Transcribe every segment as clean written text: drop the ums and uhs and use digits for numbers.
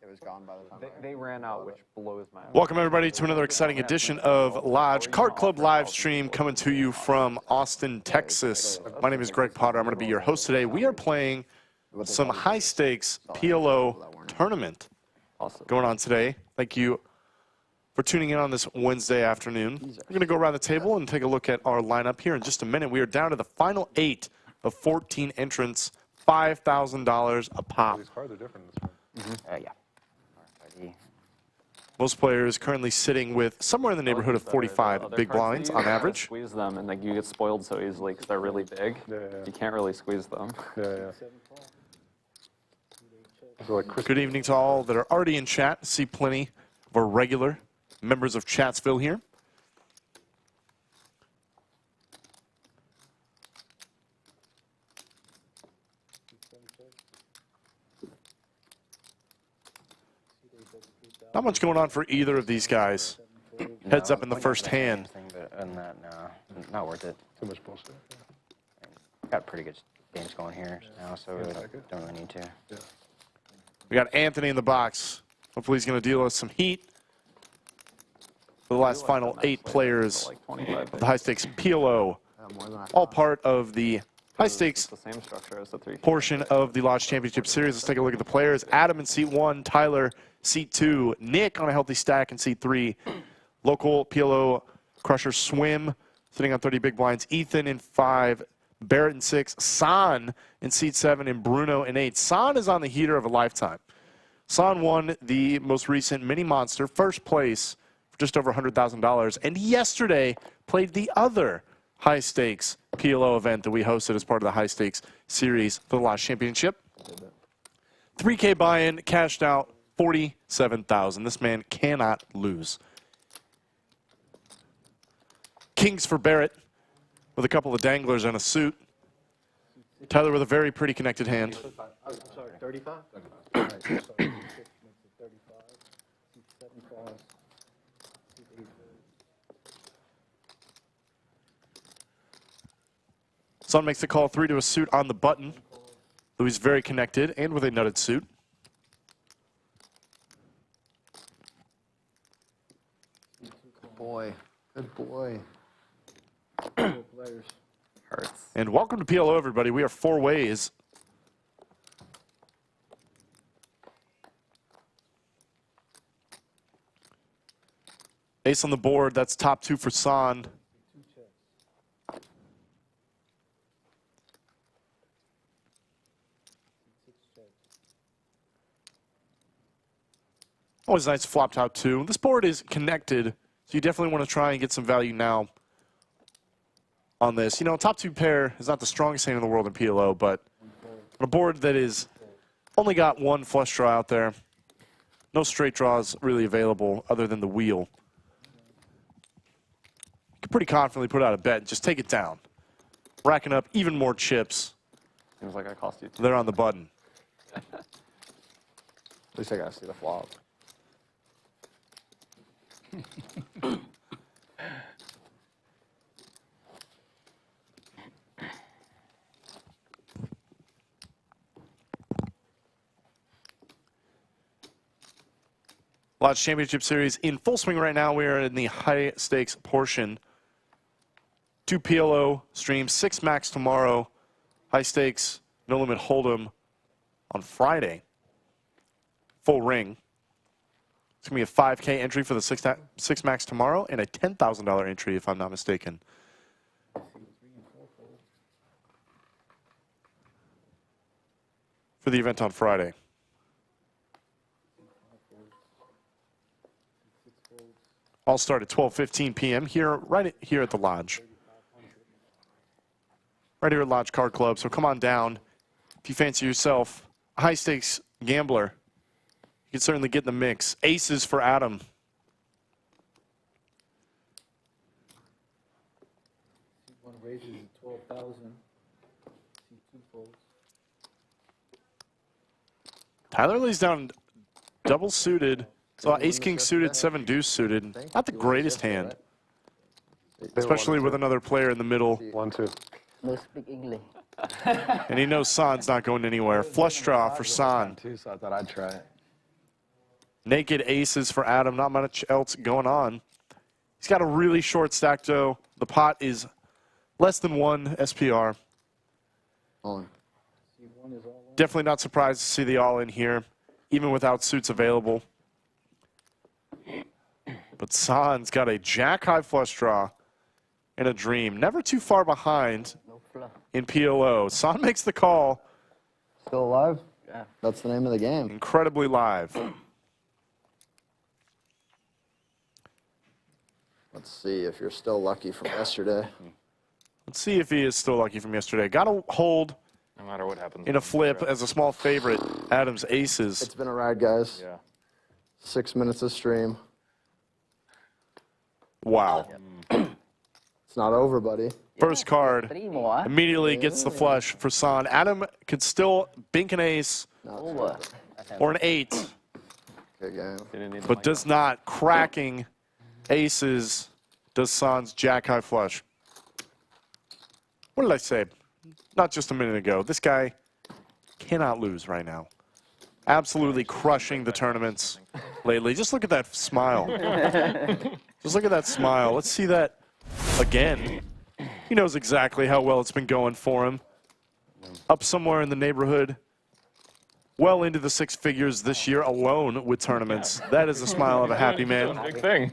It was gone by the time they ran out, which blows my mind. Welcome, everybody, to another exciting edition of Lodge Card Club live stream coming to you from Austin, Texas. My name is Greg Potter. I'm going to be your host today. We are playing some high-stakes PLO tournament going on today. Thank you for tuning in on this Wednesday afternoon. We're going to go around the table and take a look at our lineup here in just a minute. We are down to the final 8 of 14 entrants, $5,000 a pop. These cards are different this one. yeah. Most players currently sitting with somewhere in the neighborhood of 45 big blinds on average. Squeeze them, and like you get spoiled so easily because they're really big. You can't really squeeze them. Good evening to all that are already in chat. See plenty of our regular members of Chatsville here. Not much going on for either of these guys. Heads up in the first hand. Not worth it. Too much bullshit. Got pretty good games going here now, so we don't really need to. We got Anthony in the box. Hopefully he's going to deal us some heat for the last final 8 players of the high-stakes PLO. All part of the high-stakes portion of the Lodge Championship Series. Let's take a look at the players. Adam in seat 1, Tyler seat 2, Nick on a healthy stack in seat 3, local PLO crusher Swim sitting on 30 big blinds, Ethan in 5, Barrett in 6, Xuan in seat 7, and Bruno in 8. Xuan is on the heater of a lifetime. Xuan won the most recent Mini Monster, first place for just over $100,000, and yesterday played the other high-stakes PLO event that we hosted as part of the high-stakes series for the Lodge Championship. 3K buy-in, cashed out $47,000. This man cannot lose. Kings for Barrett with a couple of danglers and a suit. Tyler with a very pretty connected hand. I'm sorry, 35? Son makes the call 3 to a suit on the button. Louis very connected and with a nutted suit. Good boy. Good boy. Hurts. And welcome to PLO, everybody. We are 4 ways. Ace on the board. That's top 2 for Xuan. Always nice flop top 2. This board is connected, so you definitely want to try and get some value now on this. You know, top 2 pair is not the strongest hand in the world in PLO, but on a board that is only got 1 flush draw out there, no straight draws really available other than the wheel. You can pretty confidently put out a bet and just take it down, racking up even more chips. Seems like I cost you 2. They're on the button. At least I gotta see the flop. Lodge Championship Series in full swing right now. We are in the high stakes portion. 2 PLO streams, 6 max tomorrow. High stakes, no limit hold'em on Friday. Full ring. It's going to be a 5K entry for the 6 max tomorrow and a $10,000 entry, if I'm not mistaken. For the event on Friday. All start at 12:15 p.m. right here at the Lodge. Right here at Lodge Card Club. So come on down. If you fancy yourself a high-stakes gambler, you can certainly get in the mix. Aces for Adam. One raises at 12,000. C2 folds. Tyler lays down double suited. So ace-king suited, 7 deuce suited. Not the greatest hand, especially with another player in the middle. 1-2. No speak English. And he knows San's not going anywhere. Flush draw for San. Too, so I thought I'd try it. Naked aces for Adam. Not much else going on. He's got a really short stack, though. The pot is less than 1 SPR. All in. C1 is all in. Definitely not surprised to see the all-in here, even without suits available. But San's got a jack-high flush draw and a dream. Never too far behind in PLO. San makes the call. Still alive? Yeah. That's the name of the game. Incredibly live. Let's see if you're still lucky from yesterday. Let's see if he is still lucky from yesterday. Got to hold No matter what happens. in a flip as a small favorite. Adam's aces. It's been a ride, guys. Yeah. 6 minutes of stream. Wow. It's not over, buddy. First card Three more. immediately gets the flush for San. Adam could still bink an ace Not Over. or an 8, good game. Didn't need the but mic. does not. Cracking aces does San's jack-high flush. What did I say? Not just a minute ago. This guy cannot lose right now. Absolutely crushing the tournaments lately. Just look at that smile. Just look at that smile. Let's see that again. He knows exactly how well it's been going for him. Up somewhere in the neighborhood. Well into the 6 figures this year alone with tournaments. That is the smile of a happy man. Big thing.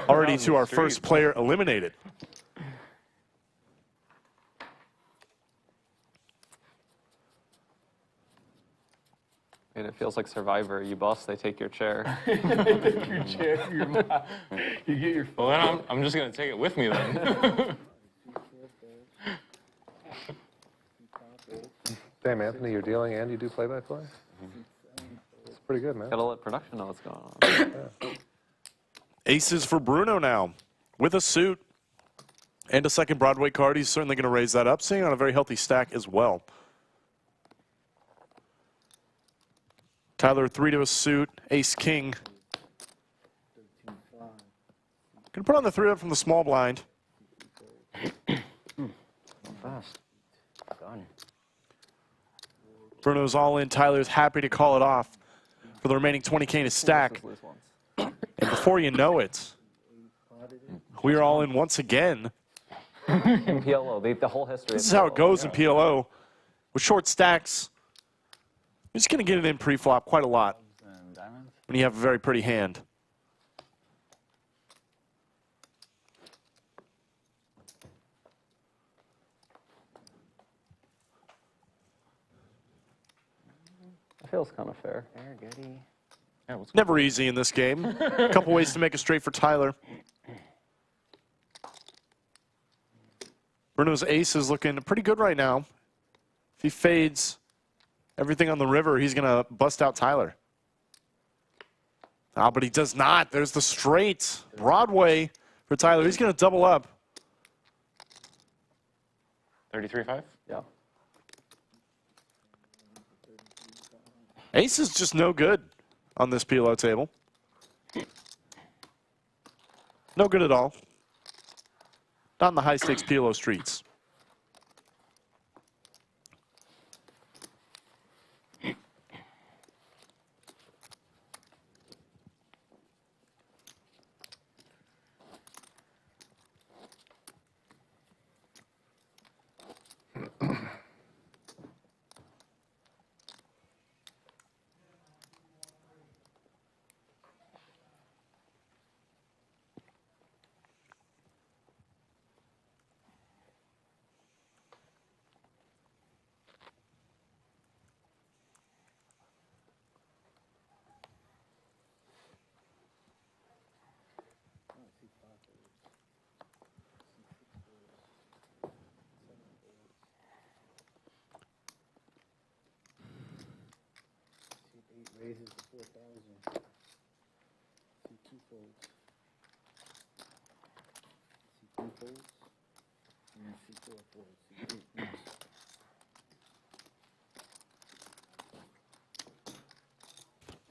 Already to our first player eliminated. And it feels like Survivor. You bust, they take your chair. You get your. Well, then I'm just gonna take it with me then. Damn, Anthony, you're dealing and you do play-by-play. It's pretty good, man. Gotta let production know what's going on. Aces for Bruno now with a suit and a second Broadway card. He's certainly going to raise that up, sitting on a very healthy stack as well. Tyler 3 to a suit, ace king. Gonna put on the 3 up from the small blind. Fast. Done. Bruno's all in. Tyler's happy to call it off for the remaining 20K in his stack. Loose ones. And before you know it, we are all in once again. In PLO, the whole history. This is how it goes in PLO. With short stacks, you're just going to get it in pre-flop quite a lot when you have a very pretty hand. It feels kind of fair. Fair, goody. Never easy in this game. A couple ways to make it straight for Tyler. Bruno's ace is looking pretty good right now. If he fades everything on the river, he's going to bust out Tyler. Ah, but he does not. There's the straight. Broadway for Tyler. He's going to double up. 33.5. Yeah. Ace is just no good on this PLO table. No good at all. Not in the high-stakes PLO streets. Raises to 4,000. C2 folds. C3 folds. And then C4 folds. C8 wins.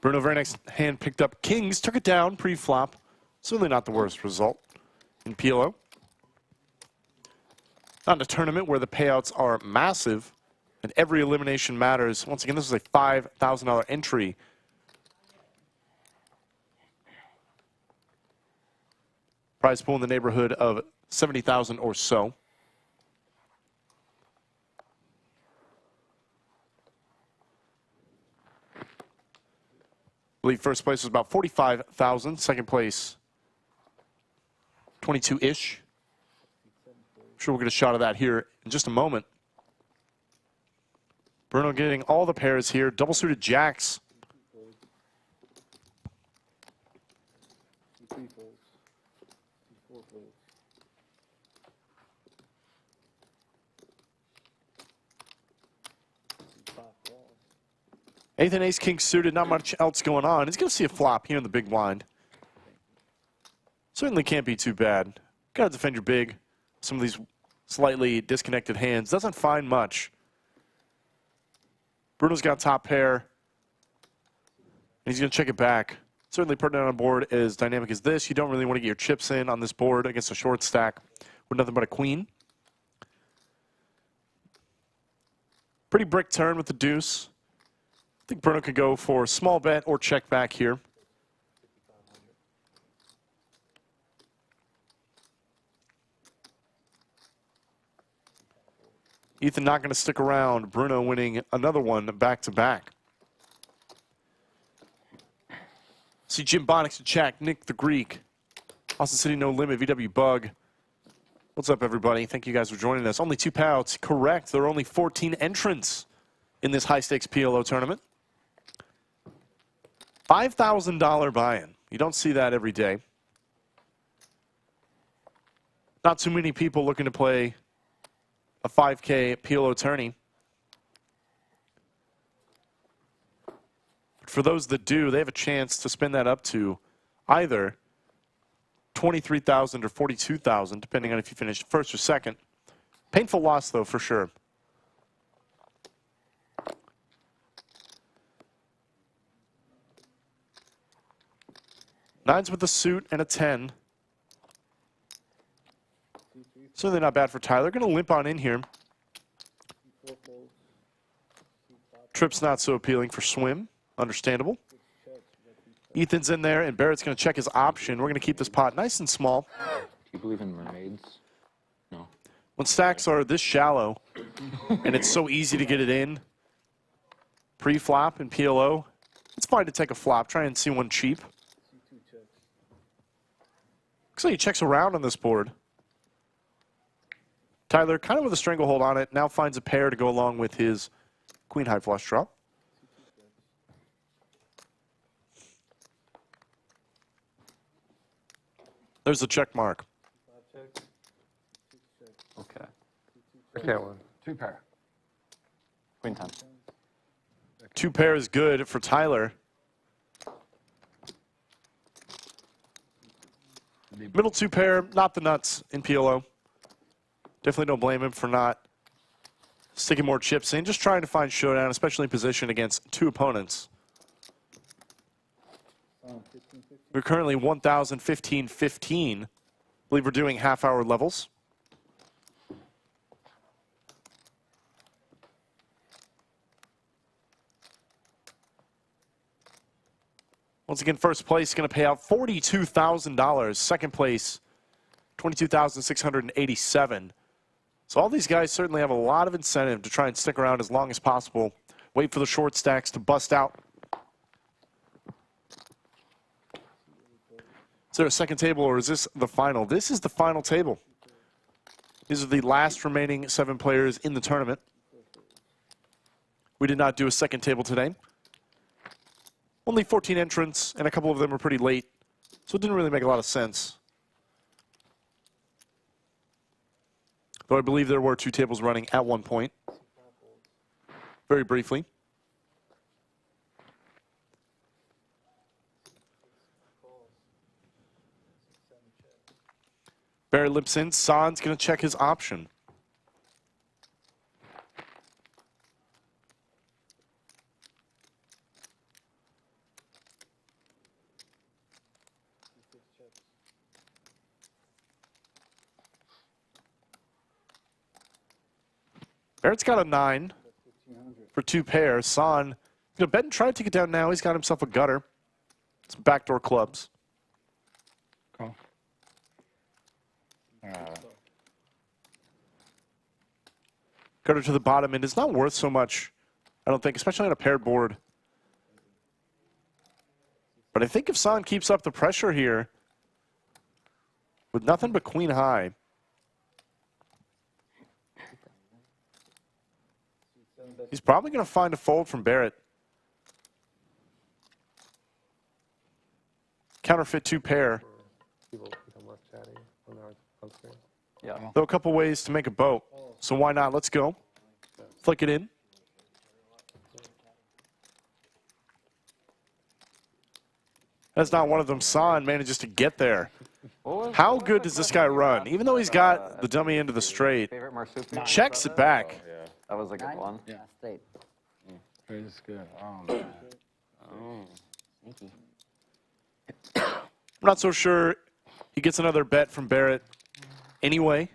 Bruno, very next hand, picked up kings, took it down pre-flop. Certainly not the worst result in PLO. Not in a tournament where the payouts are massive and every elimination matters. Once again, this is a $5,000 entry. Prize pool in the neighborhood of $70,000 or so. I believe first place was about $45,000. Second place, 22-ish. I'm sure we'll get a shot of that here in just a moment. Bruno getting all the pairs here. Double suited jacks. Three folds. Four folds. Five calls. Eighth and ace king suited, not much else going on. He's going to see a flop here in the big blind. Certainly can't be too bad. Got to defend your big. Some of these slightly disconnected hands. Doesn't find much. Bruno's got top pair. And he's going to check it back. Certainly putting it on a board as dynamic as this. You don't really want to get your chips in on this board against a short stack with nothing but a queen. Pretty brick turn with the deuce. I think Bruno could go for a small bet or check back here. Ethan not going to stick around. Bruno winning another one back-to-back. See Jim Bonix to check. Nick the Greek. Austin City No Limit. VW Bug. What's up, everybody? Thank you guys for joining us. Only 2 payouts. Correct. There are only 14 entrants in this high-stakes PLO tournament. $5,000 buy-in. You don't see that every day. Not too many people looking to play a 5K PLO tourney. But for those that do, they have a chance to spin that up to either $23,000 or $42,000, depending on if you finish first or second. Painful loss, though, for sure. Nines with a suit and a 10. Certainly not bad for Tyler. Going to limp on in here. Trip's not so appealing for swim. Understandable. Ethan's in there, and Barrett's going to check his option. We're going to keep this pot nice and small. Do you believe in mermaids? No. When stacks are this shallow, and it's so easy to get it in, pre-flop and PLO, it's fine to take a flop. Try and see one cheap. Looks like he checks around on this board. Tyler, kind of with a stranglehold on it, now finds a pair to go along with his queen high flush draw. There's the check mark. Okay. I can't win. 2 pair. Queen 10. 2 pair is good for Tyler. Middle 2 pair, not the nuts in PLO. Definitely don't blame him for not sticking more chips in. Just trying to find showdown, especially in position against 2 opponents. We're currently 1,015.15. I believe we're doing half-hour levels. Once again, first place is going to pay out $42,000. Second place, $22,687. So all these guys certainly have a lot of incentive to try and stick around as long as possible. Wait for the short stacks to bust out. Is there a second table, or is this the final? This is the final table. These are the last remaining 7 players in the tournament. We did not do a second table today. Only 14 entrants, and a couple of them were pretty late, so it didn't really make a lot of sense. Though I believe there were 2 tables running at one point. Very briefly. Barrett lips in. San's going to check his option. Barrett's got a 9 for 2 pair. Xuan, bet and try to take it down now. He's got himself a gutter. Some backdoor clubs. Call. Gutter to the bottom, and it's not worth so much, I don't think, especially on a paired board. But I think if Xuan keeps up the pressure here, with nothing but queen high, he's probably going to find a fold from Barrett. Counterfeit 2 pair. People become less chatty when they're on screen. Yeah. Though a couple ways to make a boat. So why not? Let's go. Flick it in. That's not one of them. Xuan manages to get there. How good does this guy run? Even though he's got the dummy into the straight, Favorite marsupial? checks it back. That was a good one. Yeah, state. Very good. Oh, man. Oh, sneaky. I'm not so sure he gets another bet from Barrett anyway.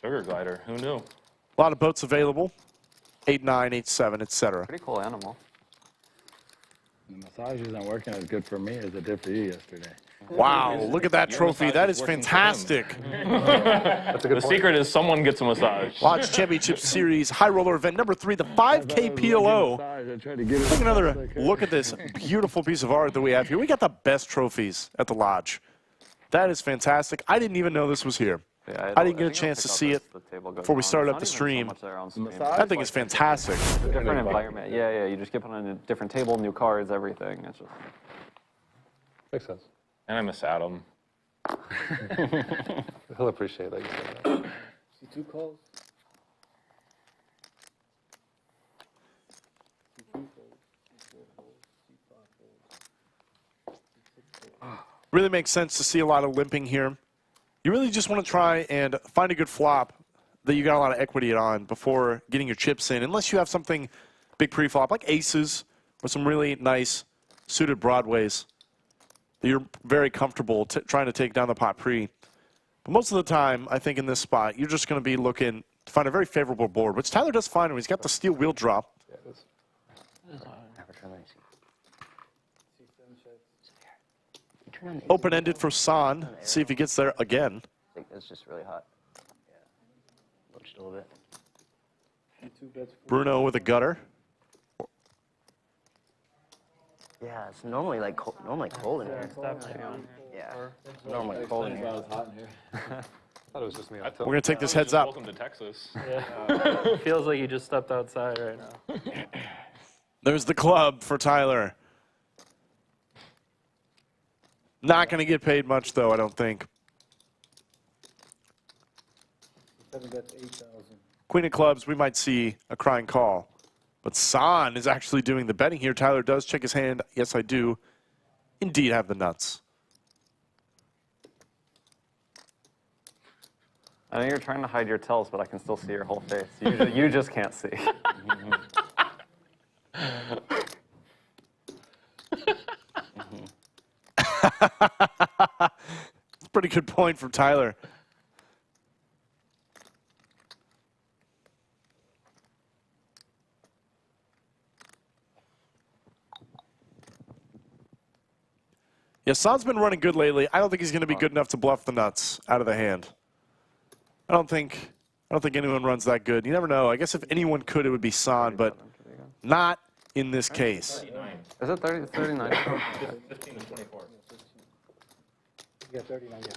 Sugar glider, who knew? A lot of boats available. 8-9, 8-7, etc. Pretty cool animal. The massage isn't working as good for me as it did for you yesterday. Wow, look at that trophy. That is fantastic. The secret is someone gets a massage. Lodge Championship Series High Roller Event number 3, the 5K PLO. Take another look at this beautiful piece of art that we have here. We got the best trophies at the Lodge. That is fantastic. I didn't even know this was here. Yeah, I didn't get a chance to see it before we started up the stream. That thing is fantastic. Different environment. Yeah, you just get put on a different table, new cards, everything. It's just... Makes sense. And I miss Adam. He'll appreciate that you said that. See 2 calls? Really makes sense to see a lot of limping here. You really just want to try and find a good flop that you got a lot of equity on before getting your chips in, unless you have something big pre-flop, like aces or some really nice suited broadways that you're very comfortable trying to take down the pot pre. But most of the time, I think in this spot, you're just going to be looking to find a very favorable board, which Tyler does find when he's got the steel wheel drop. Yeah, it is. Open-ended for Xuan. See if he gets there again. I think that's just really hot. Yeah. Looks a little bit. Bruno with a gutter. Yeah, it's normally like cold in here. Yeah, it's normally cold in here. I thought it was just me. We're going to take this heads up. Welcome to Texas. Feels like you just stepped outside right now. There's the club for Tyler. Not going to get paid much, though, I don't think. Queen of clubs, we might see a crying call. But Xuan is actually doing the betting here. Tyler does check his hand. Yes, I do indeed have the nuts. I know you're trying to hide your tells, but I can still see your whole face. You just can't see. It's a pretty good point from Tyler. Yeah, Xuan's been running good lately. I don't think he's going to be good enough to bluff the nuts out of the hand. I don't think anyone runs that good. You never know. I guess if anyone could, it would be Xuan, but not in this case. Is it 30 to 39? 15 to 24. Yeah, 39, yeah.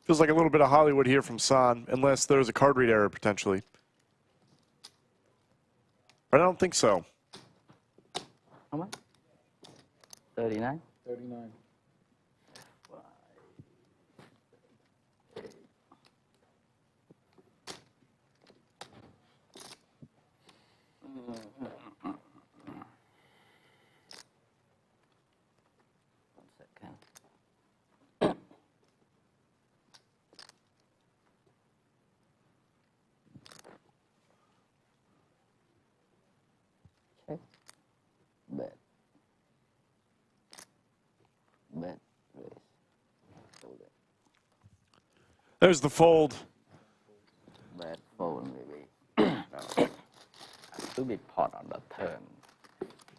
Feels like a little bit of Hollywood here from Xuan, unless there's a card read error potentially. But I don't think so. How much? 39? 39. Okay. Bet. Bet. Raise. Hold it. There's the fold. Bet. Fold maybe. Too big pot on the turn.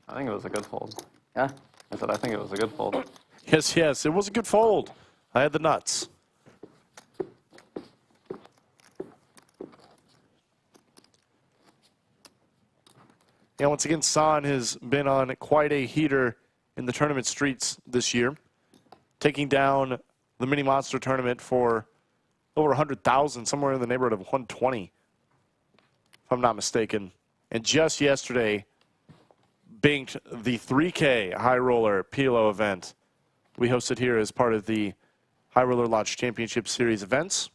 I think it was a good fold. Huh? I said I think it was a good fold. Yes, yes, it was a good fold. I had the nuts. Yeah, once again, Xuan has been on quite a heater in the tournament streets this year, taking down the Mini Monster tournament for over 100,000, somewhere in the neighborhood of 120, if I'm not mistaken. And just yesterday, banked the 3K High Roller PLO event we hosted here as part of the High Roller Lodge Championship Series events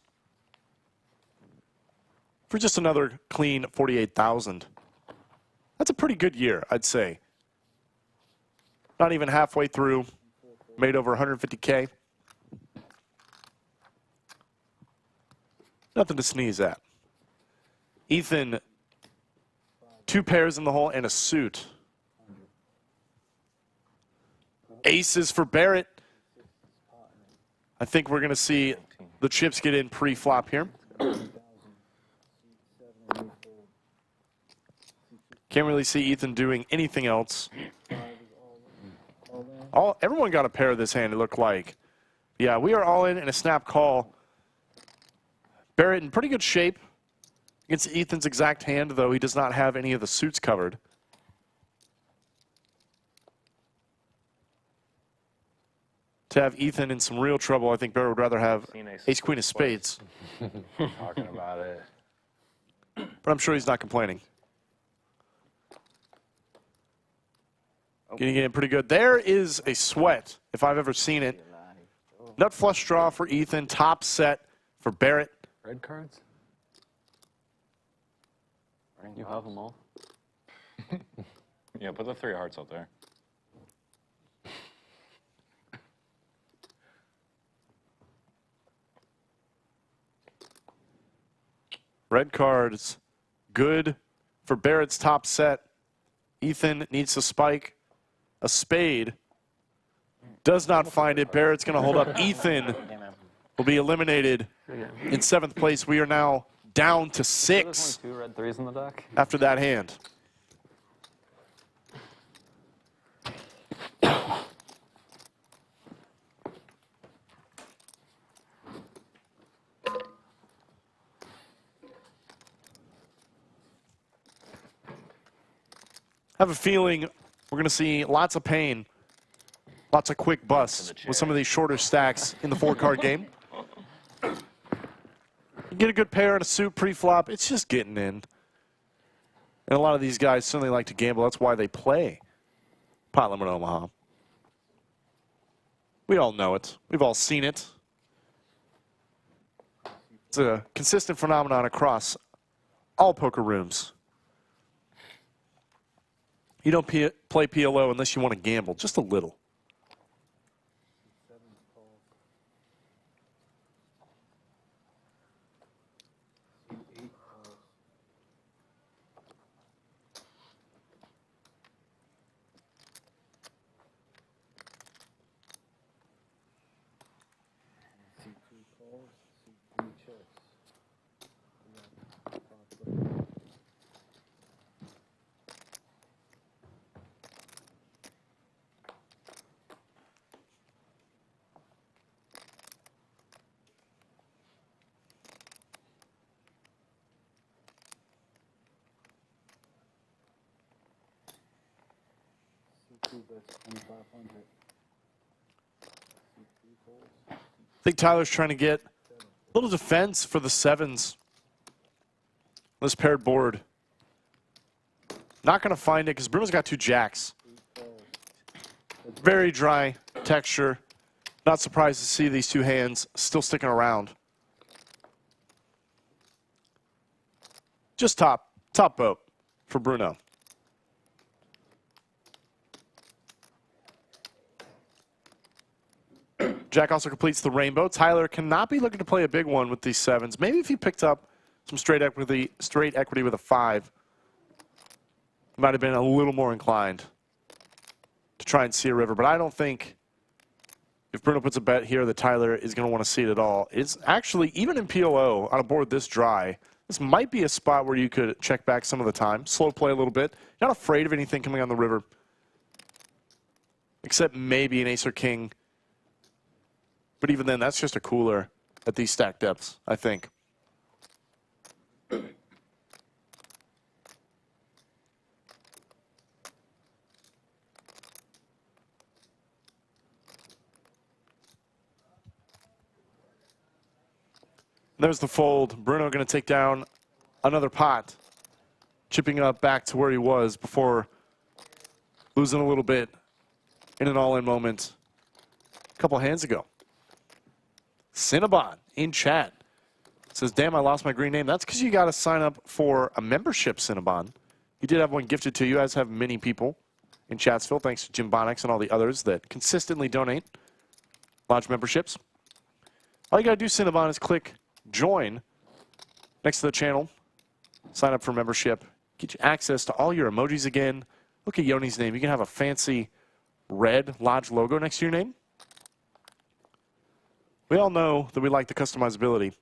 for just another clean 48,000. That's a pretty good year, I'd say. Not even halfway through, made over 150K. Nothing to sneeze at. Ethan, 2 pairs in the hole and a suit. Aces for Barrett. I think we're going to see the chips get in pre-flop here. Can't really see Ethan doing anything else. Everyone got a pair of this hand, it looked like. Yeah, we are all in a snap call. Barrett in pretty good shape against Ethan's exact hand, though he does not have any of the suits covered. To have Ethan in some real trouble, I think Barrett would rather have ace, queen of spades. Talking about it. But I'm sure he's not complaining. Getting in pretty good. There is a sweat, if I've ever seen it. Nut flush draw for Ethan. Top set for Barrett. Red cards? You have them all. Yeah, put the 3 hearts out there. Red cards. Good for Barrett's top set. Ethan needs to spike. A spade. Does not find it. Barrett's going to hold up. Ethan will be eliminated in 7th place. We are now down to 6 There's only 2 red 3s in the deck. after that hand. I have a feeling we're going to see lots of pain, lots of quick busts with some of these shorter stacks in the 4-card game. You get a good pair and a suit pre-flop, it's just getting in. And a lot of these guys certainly like to gamble. That's why they play Pot Limit Omaha. We all know it. We've all seen it. It's a consistent phenomenon across all poker rooms. You don't play PLO unless you want to gamble, just a little. I think Tyler's trying to get a little defense for the 7s. This paired board. Not going to find it because Bruno's got 2 jacks. Very dry texture. Not surprised to see these 2 hands still sticking around. Just top boat for Bruno. Jack also completes the rainbow. Tyler cannot be looking to play a big one with these 7s. Maybe if he picked up some straight equity with a 5. he might have been a little more inclined to try and see a river. But I don't think if Bruno puts a bet here that Tyler is going to want to see it at all. It's actually, even in PLO, on a board this dry, this might be a spot where you could check back some of the time, slow play a little bit. You're not afraid of anything coming on the river, except maybe an ace or king. But even then, that's just a cooler at these stack depths, I think. There's the fold. Bruno going to take down another pot, chipping up back to where he was before losing a little bit in an all-in moment a couple hands ago. Cinnabon in chat says, damn, I lost my green name. That's because you got to sign up for a membership, Cinnabon. You did have one gifted to you, as have many people in Chatsville. Thanks to Jim Bonix and all the others that consistently donate lodge memberships. All you got to do, Cinnabon, is click join next to the channel, sign up for membership, get you access to all your emojis again. Look at Yoni's name. You can have a fancy red lodge logo next to your name. We all know that we like the customizability.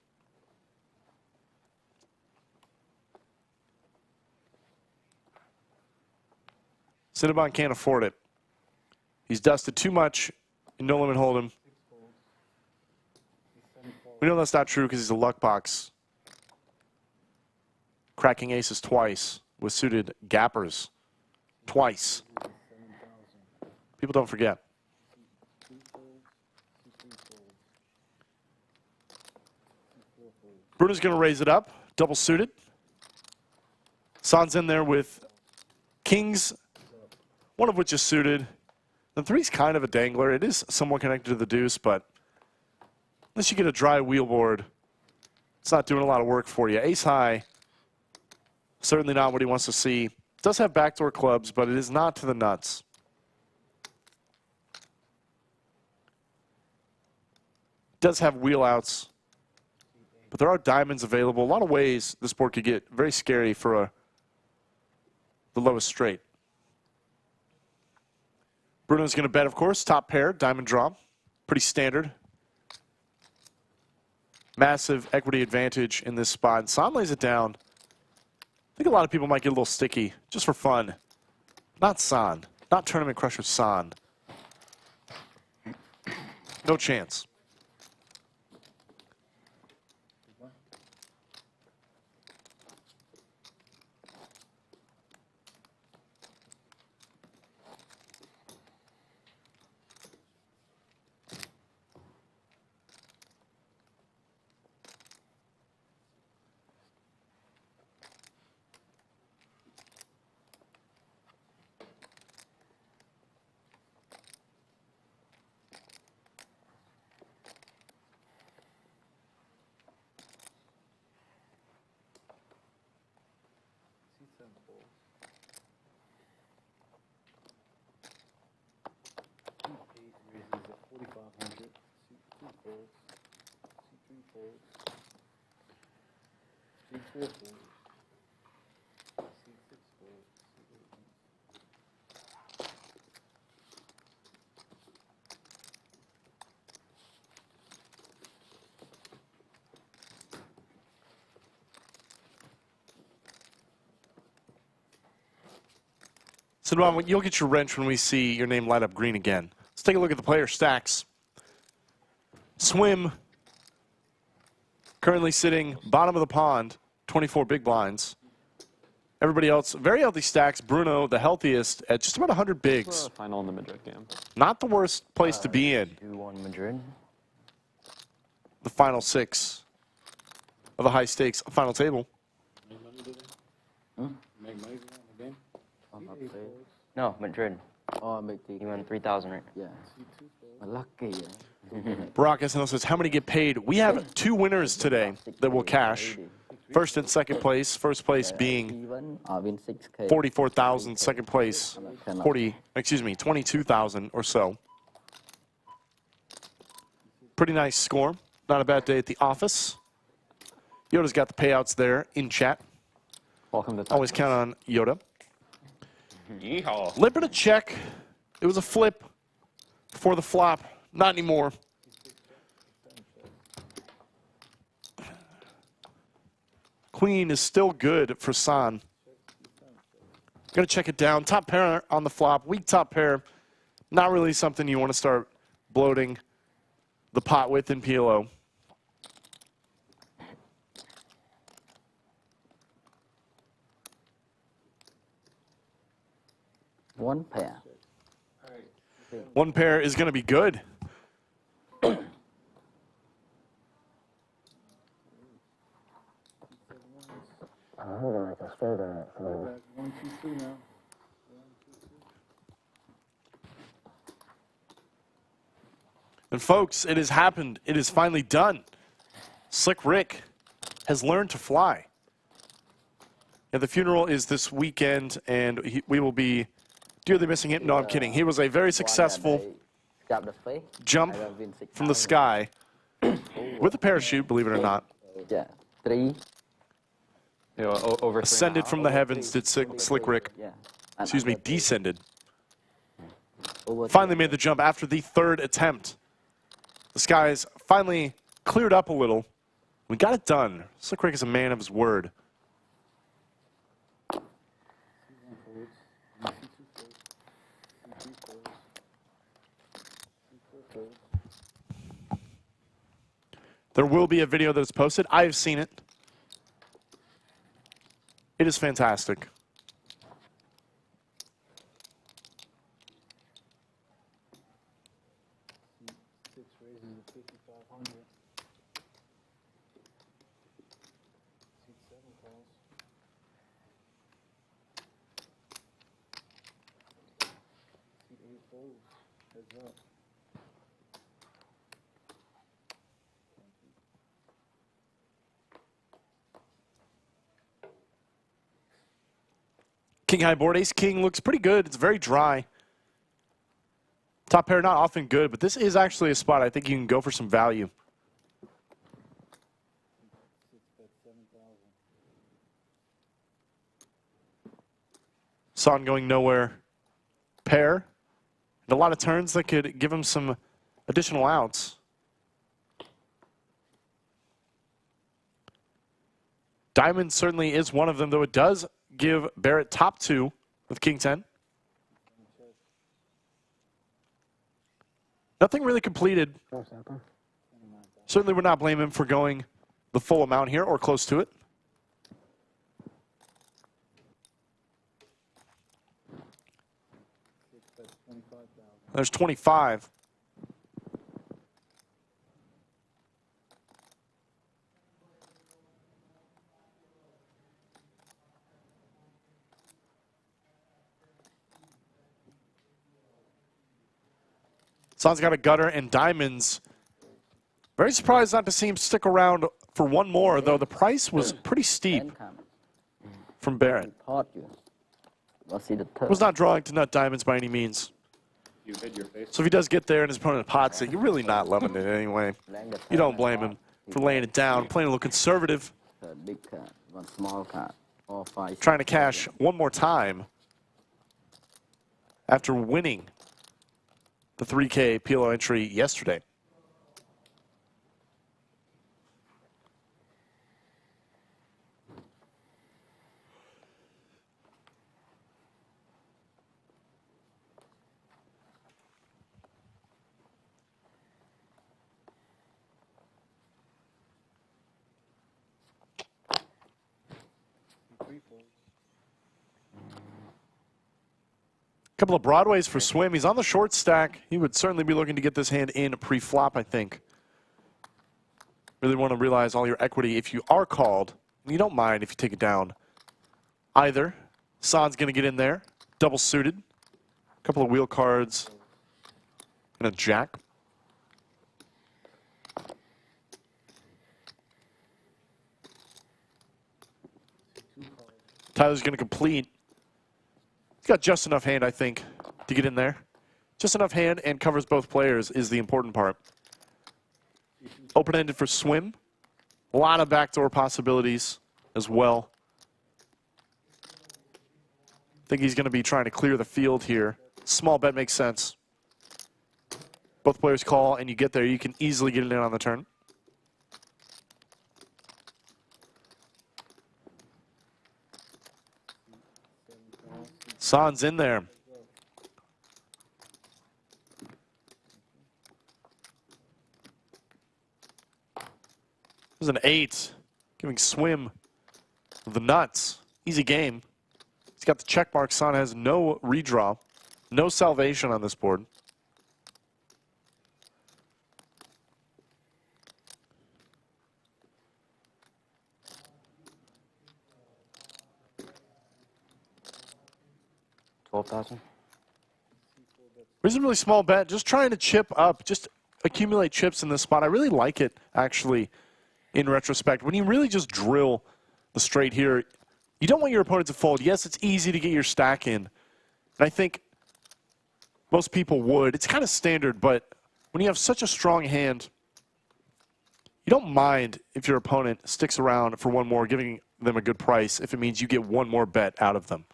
Cinnabon can't afford it. He's dusted too much in No Limit Hold'em. We know that's not true because he's a luck box. Cracking aces twice with suited gappers. Twice. People don't forget. Bruno's going to raise it up. Double suited. San's in there with kings, one of which is suited. The three's kind of a dangler. It is somewhat connected to the deuce, but unless you get a dry wheel board, it's not doing a lot of work for you. Ace high, certainly not what he wants to see. Does have backdoor clubs, but it is not to the nuts. Does have wheel outs, but there are diamonds available. A lot of ways this board could get very scary for the lowest straight. Bruno's going to bet, of course, top pair, diamond draw. Pretty standard. Massive equity advantage in this spot. And San lays it down. I think a lot of people might get a little sticky, just for fun. Not San. Not Tournament Crusher San. No chance. So, Ron, you'll get your wrench when we see your name light up green again. Let's take a look at the player stacks. Swim, currently sitting bottom of the pond, 24 big blinds. Everybody else, very healthy stacks. Bruno, the healthiest, at just about 100 bigs. Final in the Madrid game. Not the worst place to be in. 2-1 Madrid. The final 6 of the high stakes final table. Make money on the game? No, Madrid. Oh, make the. You won 3,000, right? Yeah. Lucky. Barack SNL says, how many get paid? We have 2 winners today that will cash. First and second place. First place being Win 6K. 44,000. Second place, 22,000 or so. Pretty nice score. Not a bad day at the office. Yoda's got the payouts there in chat. Welcome to Always count on Yoda. Yeehaw. Little bit of check. It was a flip before the flop. Not anymore. Queen is still good for Xuan. Gonna check it down. Top pair on the flop. Weak top pair. Not really something you want to start bloating the pot with in PLO. One pair. One pair is going to be good. And folks, it has happened. It is finally done. Slick Rick has learned to fly. Yeah, the funeral is this weekend, and we will be dearly missing him. No, I'm kidding. He was a very successful jump from the sky with a parachute, believe it or not. Yeah, 3. You know, over Ascended from the heavens did Slick Rick. Yeah. Excuse me, descended. Over Finally made the jump after the third attempt. The skies finally cleared up a little. We got it done. Slick Rick is a man of his word. There will be a video that is posted. I have seen it. It is fantastic. King high board, ace king looks pretty good. It's very dry. Top pair not often good, but this is actually a spot I think you can go for some value. Xuan going nowhere. Pair. And a lot of turns that could give him some additional outs. Diamond certainly is one of them, though it does give Barrett top 2 with king 10. Nothing really completed. Certainly would not blame him for going the full amount here or close to it. There's 25. Xuan's got a gutter and diamonds. Very surprised not to see him stick around for one more, though the price was pretty steep from Barrett. Was not drawing to nut diamonds by any means. So if he does get there and his opponent pots it, you're really not loving it anyway. You don't blame him for laying it down, playing a little conservative. Big card, 1 small card, all 5. Trying to cash one more time after winning the 3K PLO entry yesterday. Couple of broadways for Swim. He's on the short stack. He would certainly be looking to get this hand in pre-flop, I think. Really want to realize all your equity if you are called. And you don't mind if you take it down either. Xuan's going to get in there. Double suited. A couple of wheel cards. And a jack. Tyler's going to complete. He's got just enough hand, I think, to get in there. Just enough hand and covers both players is the important part. Open-ended for Swim. A lot of backdoor possibilities as well. think he's going to be trying to clear the field here. Small bet makes sense. Both players call, and you get there. You can easily get it in on the turn. Xuan's in there. There's an 8, giving Swim the nuts. Easy game. He's got the check mark. Xuan has no redraw, no salvation on this board. $12,000. Reasonably small bet, just trying to chip up, just accumulate chips in this spot. I really like it, actually, in retrospect. When you really just drill the straight here, you don't want your opponent to fold. Yes, it's easy to get your stack in, and I think most people would. It's kind of standard, but when you have such a strong hand, you don't mind if your opponent sticks around for one more, giving them a good price if it means you get one more bet out of them.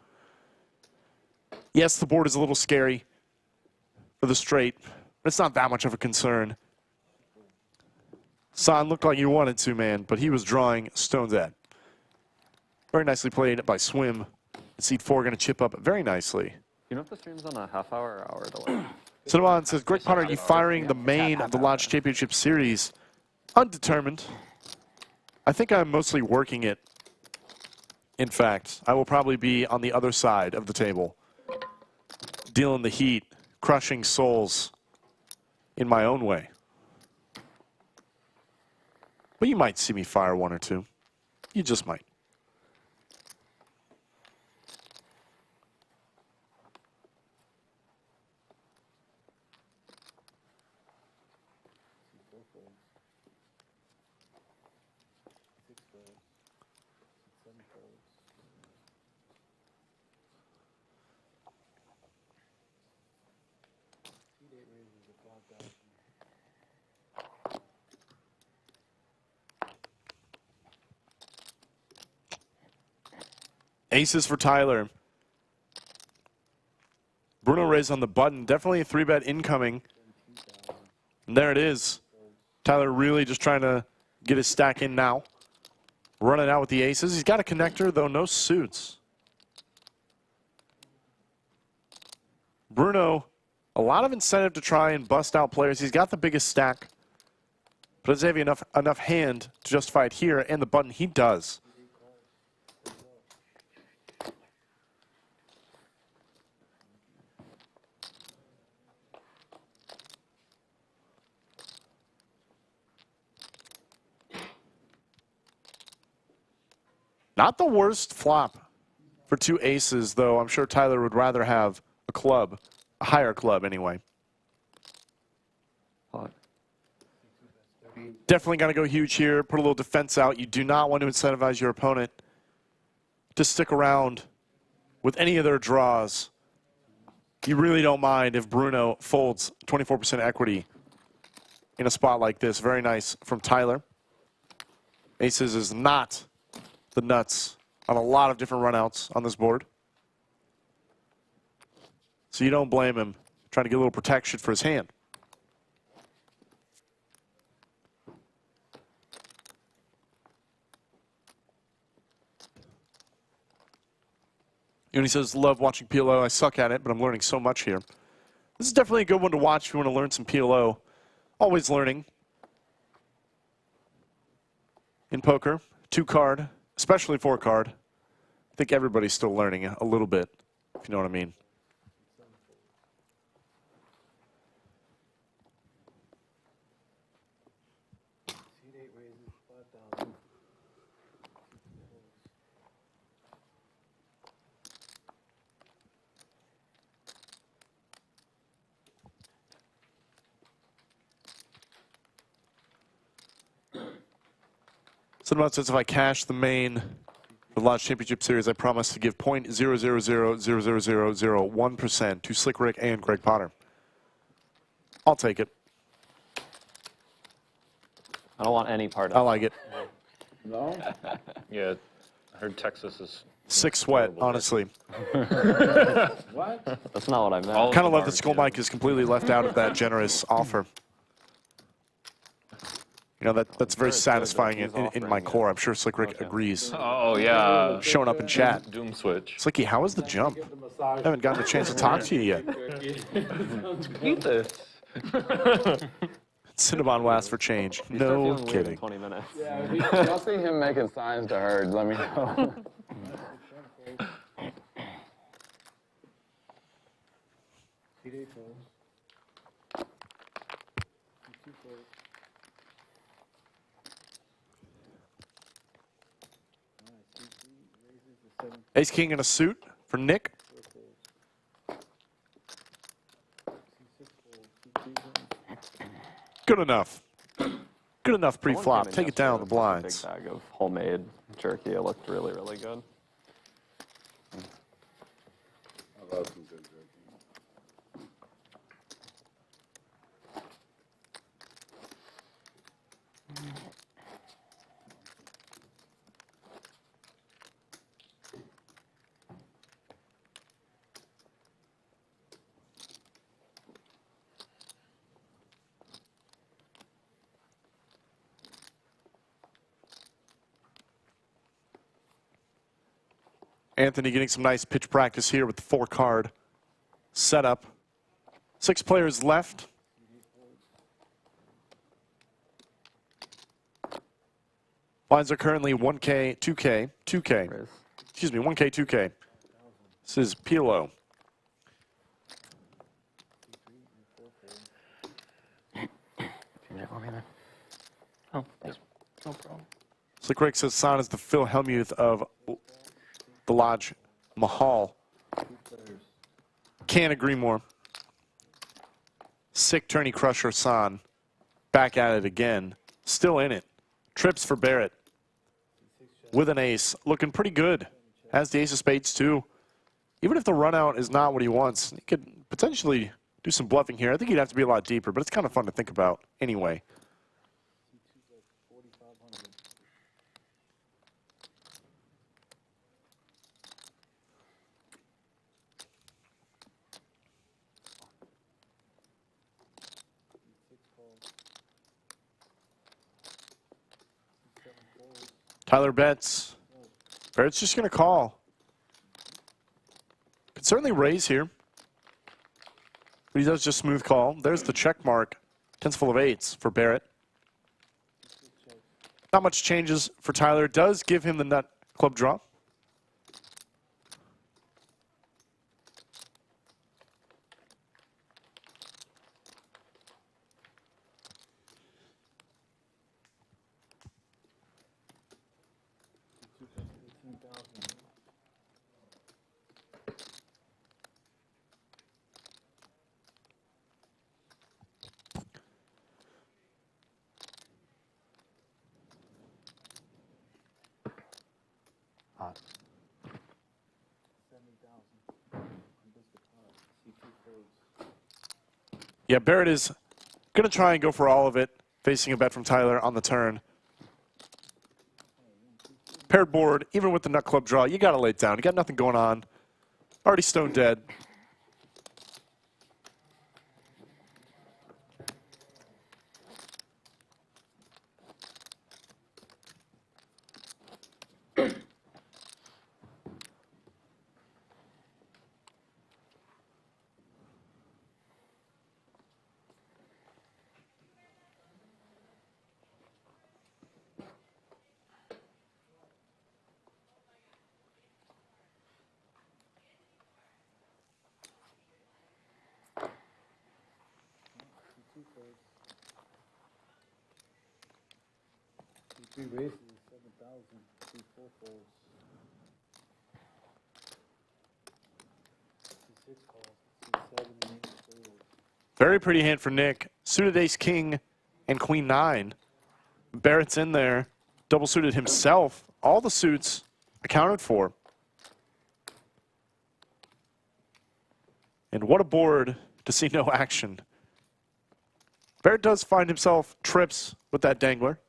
Yes, the board is a little scary for the straight, but it's not that much of a concern. Xuan looked like he wanted to, man, but he was drawing stone's at. Very nicely played by Swim. Seat 4 going to chip up very nicely. You know if the stream's on a half-hour or hour delay? Cinnamon says, Greg Potter, are you firing the main of the Lodge Championship Series? Undetermined. I think I'm mostly working it. In fact, I will probably be on the other side of the table, dealing the heat, crushing souls in my own way. But you might see me fire one or two. You just might. Aces for Tyler. Bruno raised on the button. Definitely a 3-bet incoming. And there it is. Tyler really just trying to get his stack in now. Running out with the aces. He's got a connector, though no suits. Bruno, a lot of incentive to try and bust out players. He's got the biggest stack. But does he have enough hand to justify it here? And the button, he does. Not the worst flop for 2 aces, though. I'm sure Tyler would rather have a club, a higher club anyway. Definitely got to go huge here. Put a little defense out. You do not want to incentivize your opponent to stick around with any of their draws. You really don't mind if Bruno folds 24% equity in a spot like this. Very nice from Tyler. Aces is not the nuts on a lot of different runouts on this board. So you don't blame him trying to get a little protection for his hand. And he says, love watching PLO. I suck at it, but I'm learning so much here. This is definitely a good one to watch if you want to learn some PLO. Always learning. In poker, 2-card, especially 4-card. I think everybody's still learning a little bit, if you know what I mean. Someone says if I cash the main, the Lodge Championship Series, I promise to give 0.0000001% to Slick Rick and Greg Potter. I'll take it. I don't want any part of it. I like it. No? Yeah, I heard Texas is Sick sweat, honestly. What? That's not what I meant. Kind of love that Skull Mike is completely left out of that generous offer. You know, that's very satisfying in my core. I'm sure Slick Rick agrees. Oh, yeah. Showing up in chat. Doom switch. Slicky, how was the jump? I haven't gotten a chance to talk to you yet. Eat this. Cinnabon will ask for change. No kidding. 20 minutes. Yeah, if y'all see him making signs to Herd, let me know. Ace King in a suit for Nick. Good enough. Good enough pre-flop. Take it down the blinds. Big bag of homemade jerky. It looked really, really good. I love some good jerky. Anthony getting some nice pitch practice here with the 4-card setup. 6 players left. Lines are currently 1K, 2K, 2K. Excuse me, 1K, 2K. This is PLO. Change it for me then. Oh, thanks. No problem. Slick Rick says San is the Phil Hellmuth of the Lodge Mahal. Can't agree more. Sick tourney crusher San. Back at it again. Still in it. Trips for Barrett. With an ace. Looking pretty good. Has the ace of spades too. Even if the run out is not what he wants, he could potentially do some bluffing here. I think he'd have to be a lot deeper, but it's kind of fun to think about anyway. Tyler bets. Barrett's just going to call. Could certainly raise here. But he does just smooth call. There's the check mark. Tens full of 8s for Barrett. Not much changes for Tyler. Does give him the nut club draw. Yeah, Barrett is going to try and go for all of it, facing a bet from Tyler on the turn. Paired board, even with the nut club draw, you got to lay it down. You got nothing going on. Already stone dead. Three races, 7,000, 3 4 folds. 6 calls, 7 and 8 folds. Very pretty hand for Nick. Suited ace king and queen 9. Barrett's in there. Double suited himself. All the suits accounted for. And what a board to see no action. Barrett does find himself trips with that dangler.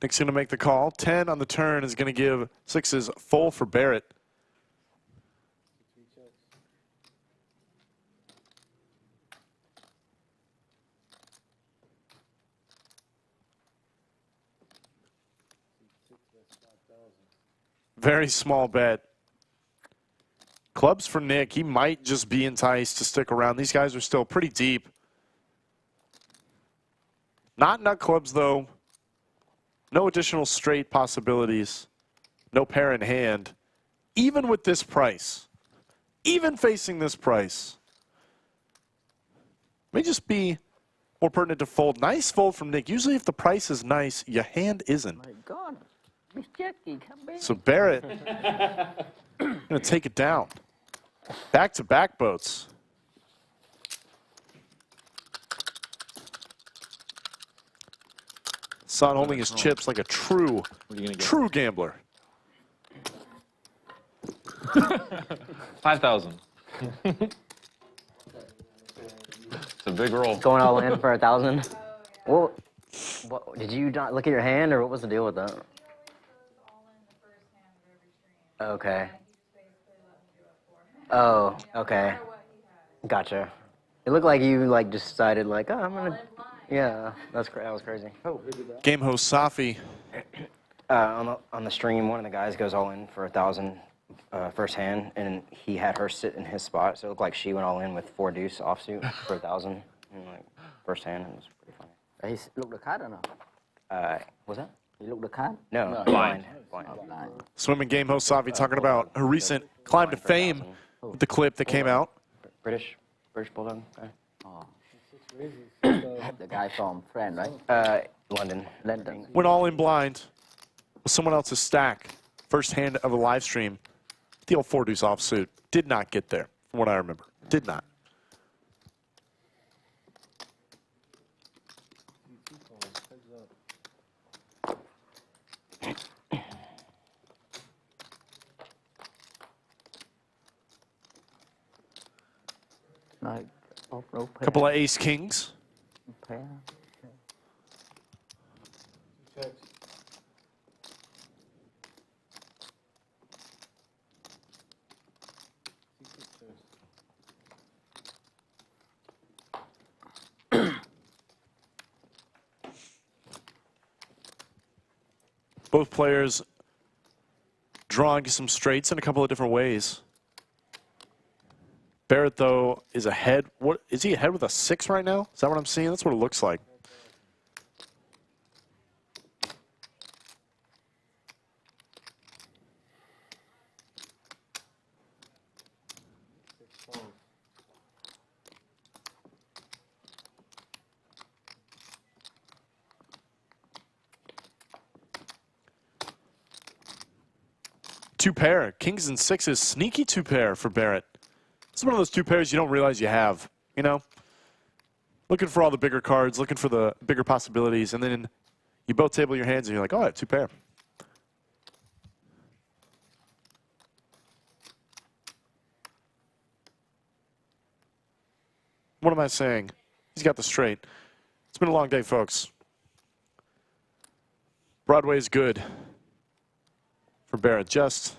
Nick's going to make the call. 10 on the turn is going to give sixes full for Barrett. Very small bet. Clubs for Nick. He might just be enticed to stick around. These guys are still pretty deep. Not nut clubs, though. No additional straight possibilities. No pair in hand. Even with this price. Even facing this price. May just be more pertinent to fold. Nice fold from Nick. Usually if the price is nice, your hand isn't. My God. Miss Jackie, come back. So Barrett going to take it down. Back-to-back boats. Son holding his chips like a true gambler. 5,000. It's a big roll. Going all in for 1,000. Well, what, did you not look at your hand, or what was the deal with that? Okay. Oh, okay. Gotcha. It looked like you like just decided like, oh, I'm gonna. Yeah, that was crazy. Oh. Game host Safi. On the stream, one of the guys goes all in for 1,000 first hand, and he had her sit in his spot, so it looked like she went all in with 4 deuce offsuit for 1,000, like first hand. It was pretty funny. He looked the card or not? Was that? He looked the card? No, Blind. Blind. Oh, blind. Swimming game host Safi talking about her recent climb to fame with the clip that came out. British Bulldog guy. Oh. The guy from France, right? London. Went all in blind with someone else's stack. First hand of a live stream. The old 4 deuce offsuit. Did not get there, from what I remember. Did not. Like, no pair. Couple of ace kings. Pair. Both players drawing some straights in a couple of different ways. Barrett, though, is ahead. What is he ahead with a 6 right now? Is that what I'm seeing? That's what it looks like. Two pair, kings and sixes, sneaky 2 pair for Barrett. It's one of those 2 pairs you don't realize you have, you know? Looking for all the bigger cards, looking for the bigger possibilities, and then you both table your hands and you're like, oh, I have 2 pair. What am I saying? He's got the straight. It's been a long day, folks. Broadway is good for Barrett, just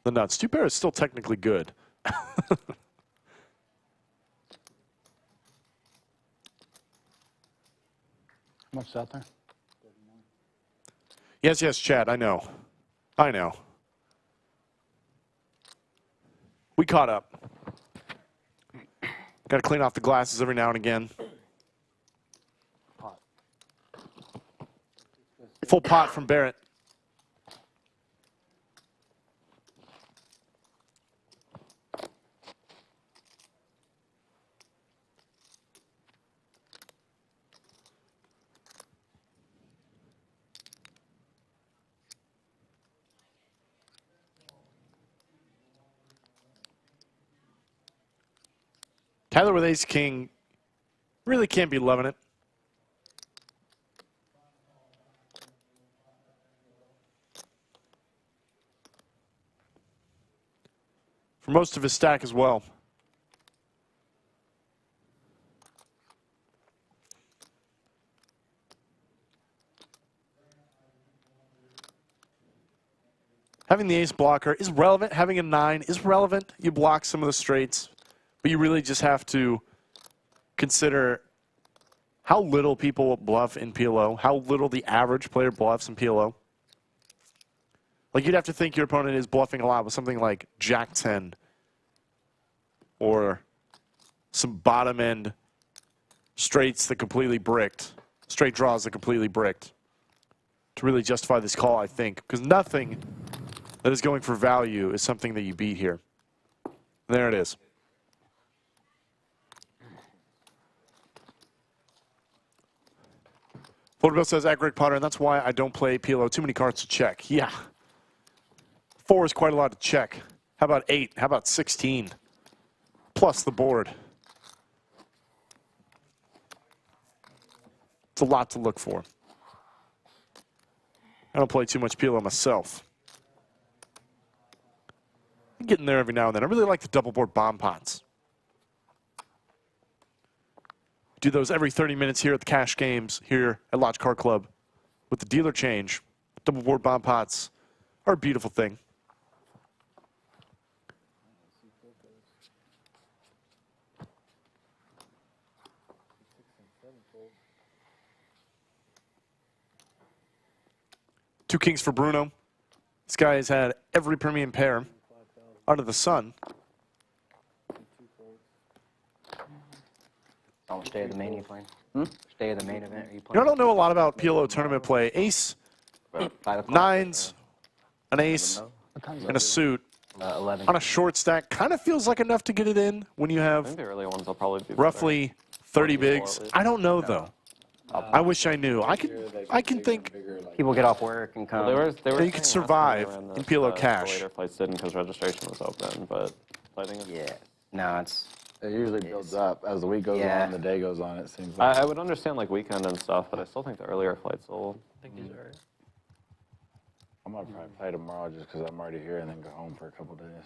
the nuts. 2 pair is still technically good. What's out there? Yes, yes, Chad, I know. I know. We caught up. Got to clean off the glasses every now and again. Full pot from Barrett. Tyler with ace-king really can't be loving it. For most of his stack as well. Having the ace blocker is relevant. Having a 9 is relevant. You block some of the straights, but you really just have to consider how little people bluff in PLO, how little the average player bluffs in PLO. Like, you'd have to think your opponent is bluffing a lot with something like Jack 10 or some bottom-end straights that completely bricked, straight draws that completely bricked to really justify this call, I think, because nothing that is going for value is something that you beat here. There it is. Florida Bill says, at Greg Potter, and that's why I don't play PLO. Too many cards to check. Yeah. 4 is quite a lot to check. How about 8? How about 16? Plus the board. It's a lot to look for. I don't play too much PLO myself. I'm getting there every now and then. I really like the double board bomb pots. Do those every 30 minutes here at the cash games here at Lodge Car Club with the dealer change. Double board bomb pots are a beautiful thing. Two kings for Bruno. This guy has had every premium pair under the sun. Oh, stay of the main, you playing? Stay of the main event, are you You know, playing? I don't know a lot about PLO tournament play. Ace, 5 o'clock? 9s, an ace, and a suit 11. on a short stack kind of feels like enough to get it in when you I have think the early ones will probably be roughly 30 people at bigs. least. I don't know, though. I wish I knew. I can think People get off work and come. They were you saying could last survive time they ran in this, PLO the cash. later flights didn't because registration was open, but fighting is... Yeah. No, it's... It usually builds up as the week goes Yeah. on, the day goes on, it seems like. I would understand like weekend and stuff, but I still think the earlier flights will... I think he's right. I'm gonna probably play tomorrow just because I'm already here and then go home for a couple days.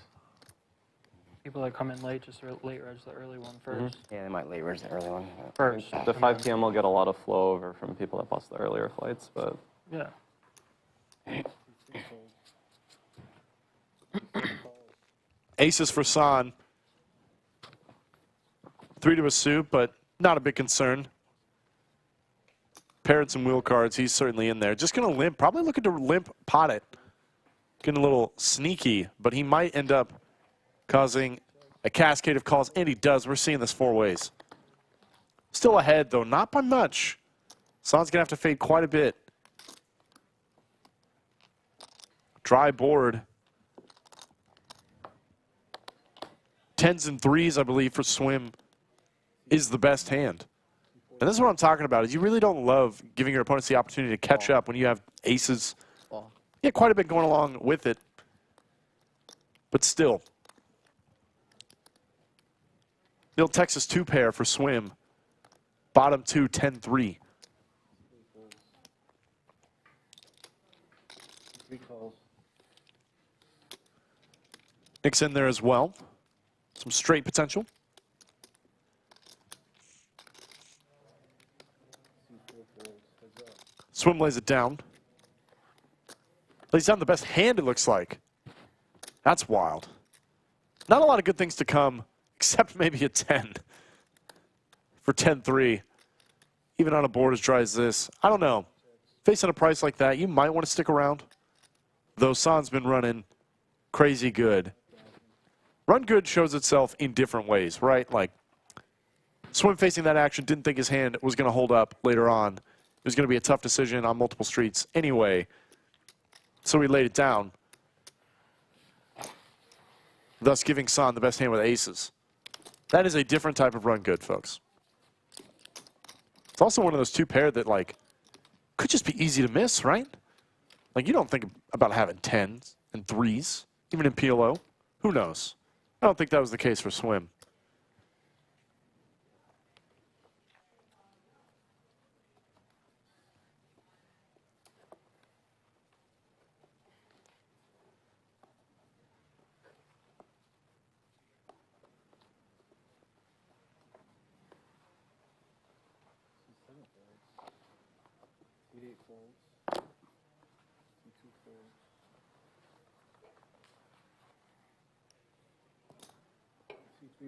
People that come in late, just late reg the early one first. Yeah, they might leverage the early one. First. The 5 p.m. will get a lot of flow over from people that bust the earlier flights, but Yeah. Aces for San. 3 to a suit, but not a big concern. Parrots and wheel cards, he's certainly in there. Just going to limp, probably looking to limp pot it. Getting a little sneaky, but he might end up causing a cascade of calls, and he does. We're seeing this 4 ways. Still ahead, though, not by much. San's going to have to fade quite a bit. Dry board. 10s and 3s, I believe, for Swim is the best hand. And this is what I'm talking about, is you really don't love giving your opponents the opportunity to catch up when you have aces. Yeah, quite a bit going along with it. But still. The old Texas 2 pair for Swim. Bottom 2, 10-3. 3 calls. Nick's in there as well. Some straight potential. Swim lays it down. Lays down the best hand, it looks like. That's wild. Not a lot of good things to come, except maybe a 10 for 10-3. Even on a board as dry as this. I don't know. Facing a price like that, you might want to stick around. Though San's been running crazy good. Run good shows itself in different ways, right? Like, Swim facing that action, didn't think his hand was going to hold up later on. It was going to be a tough decision on multiple streets anyway. So he laid it down. Thus giving San the best hand with aces. That is a different type of run good, folks. It's also one of those 2 pair that, like, could just be easy to miss, right? Like, you don't think about having 10s and 3s, even in PLO. Who knows? I don't think that was the case for Swim.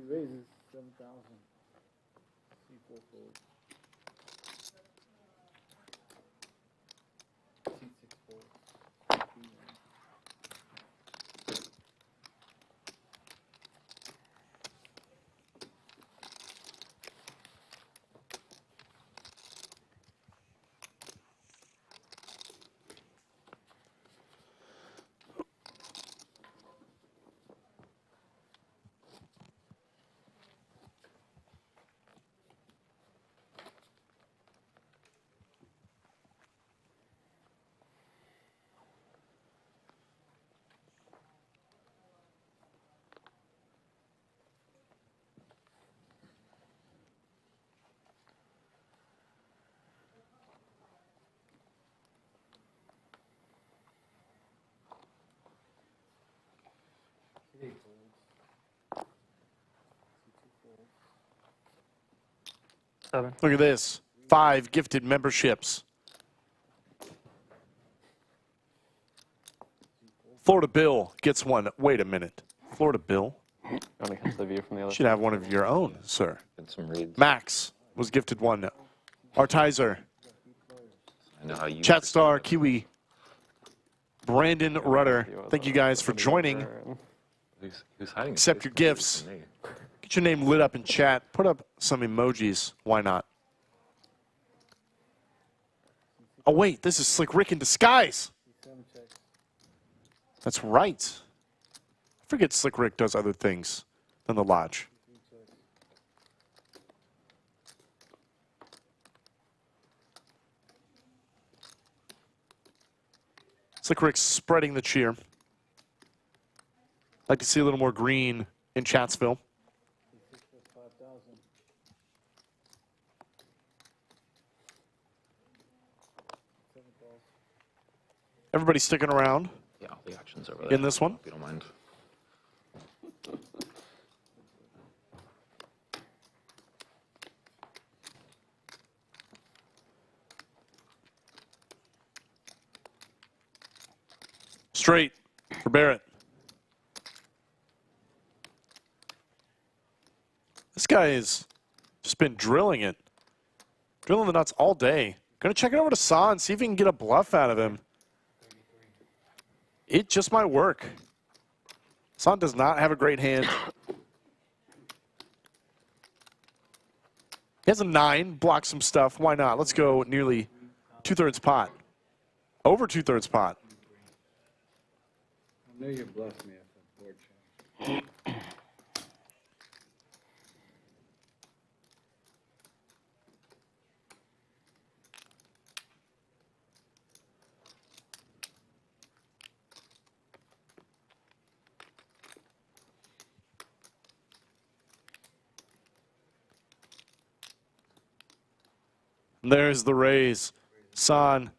raises 7,000. C4 fold. C6 fold. Seven. Look at this. 5 gifted memberships. Florida Bill gets one. Wait a minute. Florida Bill? Want to catch the view from the other Should have one of your own, sir. Get some reads. Max was gifted one. Artizer. I know how you. Chatstar, Kiwi. Brandon Rudder. Thank you guys for joining. Who's hiding? Accept your gifts. Get your name lit up in chat. Put up some emojis. Why not? Oh, wait. This is Slick Rick in disguise. That's right. I forget Slick Rick does other things than the lodge. Slick Rick's spreading the cheer. Like to see a little more green in Chatsville. Everybody sticking around Yeah, all the action's over there. in this one. If you don't mind. Straight for Barrett. This guy has just been drilling it. Drilling the nuts all day. Gonna check it over to Xuan, see if he can get a bluff out of him. It just might work. Xuan does not have a great hand. He has a 9, blocks some stuff. Why not? Let's go nearly 2/3 pot. Over 2/3 pot. I know you bluffed me at the board challenge. There's the raise. Xuan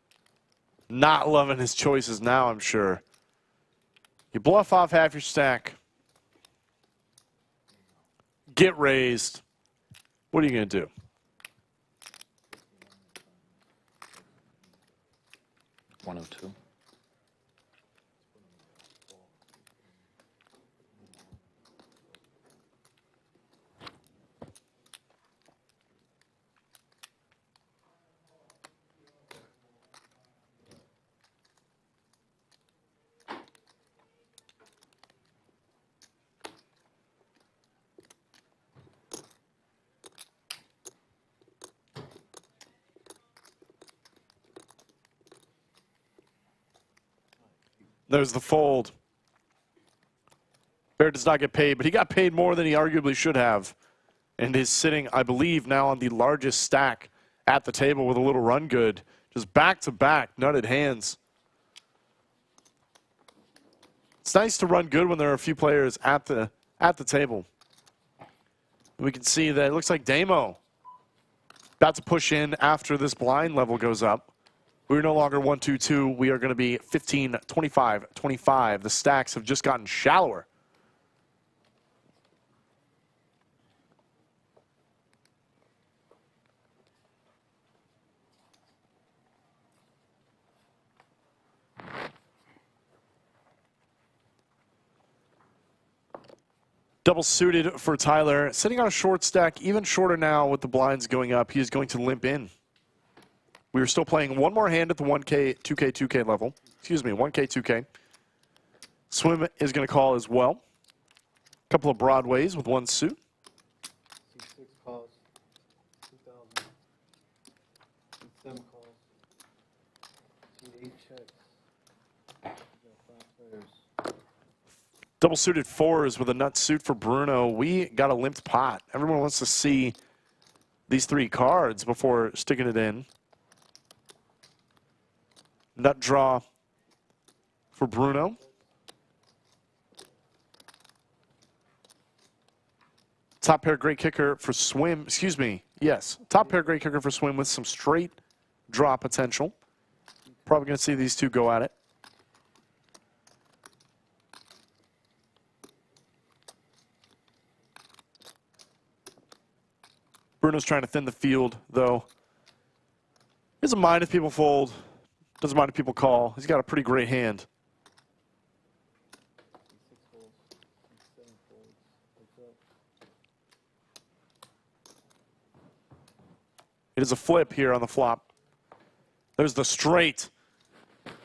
not loving his choices now, I'm sure. You bluff off half your stack. Get raised. What are you going to do? One of two. There's the fold. Barrett does not get paid, but he got paid more than he arguably should have. And is sitting, I believe, now on the largest stack at the table with a little run good. Just back-to-back nutted hands. It's nice to run good when there are a few players at the table. We can see that it looks like Damo about to push in after this blind level goes up. We're no longer 1-2-2. We are going to be 15, 25, 25. The stacks have just gotten shallower. Double suited for Tyler. Sitting on a short stack, even shorter now with the blinds going up. He is going to limp in. We are still playing one more hand at the 1K, 2K, 2K level. Excuse me, 1K, 2K. Swim is going to call as well. A couple of broadways with one suit. C6 calls. 2,000. C7 calls. C8 checks. We got 5 players. Double suited fours with a nut suit for Bruno. We got a limped pot. Everyone wants to see these 3 cards before sticking it in. Nut draw for Bruno. Top pair great kicker for Swim. Excuse me. Yes. Top pair great kicker for Swim with some straight draw potential. Probably going to see these two go at it. Bruno's trying to thin the field, though. He doesn't mind if people fold. Doesn't mind if people call. He's got a pretty great hand. It is a flip here on the flop. There's the straight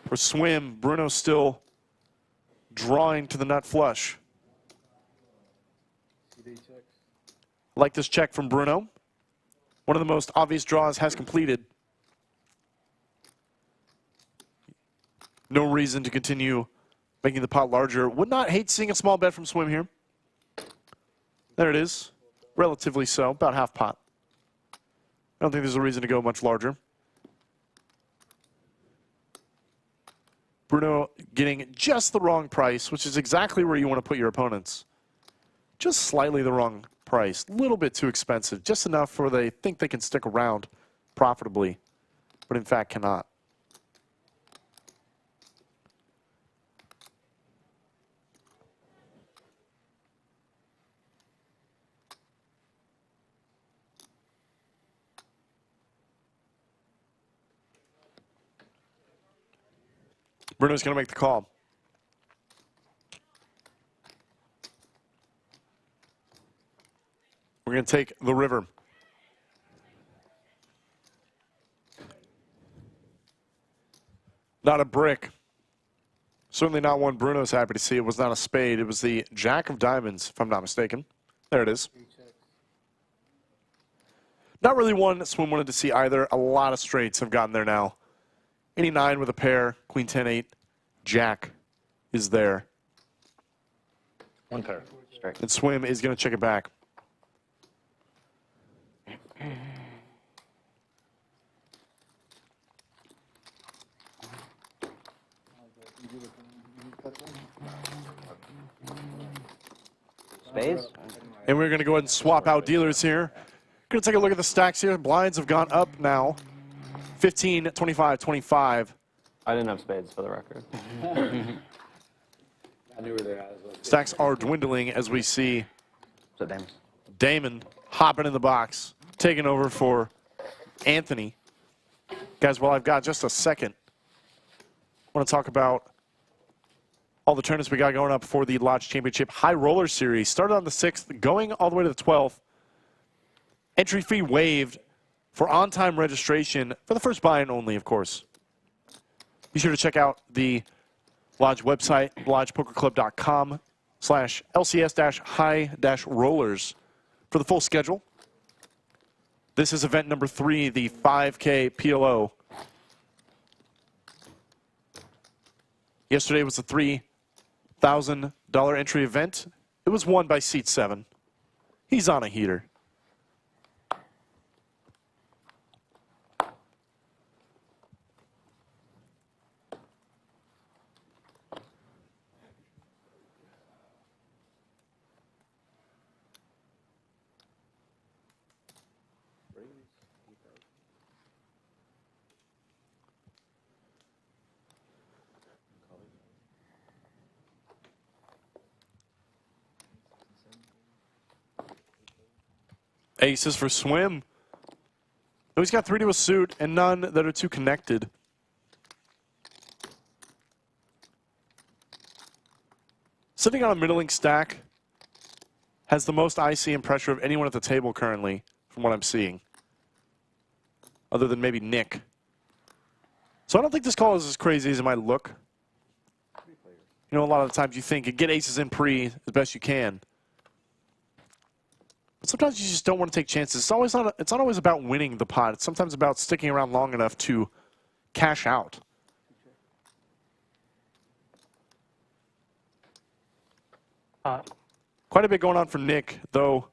for Swim. Bruno still drawing to the nut flush. I like this check from Bruno. One of the most obvious draws has completed. No reason to continue making the pot larger. Would not hate seeing a small bet from Swim here. There it is. Relatively so, about half pot. I don't think there's a reason to go much larger. Bruno getting just the wrong price, which is exactly where you want to put your opponents. Just slightly the wrong price. A little bit too expensive. Just enough where they think they can stick around profitably, but in fact cannot. Bruno's going to make the call. We're going to take the river. Not a brick. Certainly not one Bruno's happy to see. It was not a spade. It was the Jack of Diamonds, if I'm not mistaken. There it is. Not really one that Swim wanted to see either. A lot of straights have gotten there now. Any 9 with a pair, Queen 10-8, Jack is there. One pair. Straight. And Swim is going to check it back. Spades? And we're going to go ahead and swap out dealers here. Going to take a look at the stacks here. Blinds have gone up now. 15, 25, 25. I didn't have spades for the record. I knew where they at. Stacks are dwindling as we see So damn. Damon hopping in the box, taking over for Anthony. Guys, while I've got just a second, I want to talk about all the tournaments we got going up for the Lodge Championship High Roller Series. Started on the 6th, going all the way to the 12th. Entry fee waived for on-time registration for the first buy-in only, of course. Be sure to check out the Lodge website, lodgepokerclub.com/LCS-high-rollers for the full schedule. This is event number 3, the 5K PLO. Yesterday was the $3,000 entry event. It was won by Seat 7. He's on a heater. Aces for Swim. Oh, he's got 3 to a suit and none that are too connected. Sitting on a middling stack. has the most ICM pressure of anyone at the table currently, from what I'm seeing. Other than maybe Nik. So I don't think this call is as crazy as it might look. You know, a lot of the times you think you get aces in pre as best you can. But sometimes you just don't want to take chances. It's not always about winning the pot. It's sometimes about sticking around long enough to cash out. Quite a bit going on for Nik, though.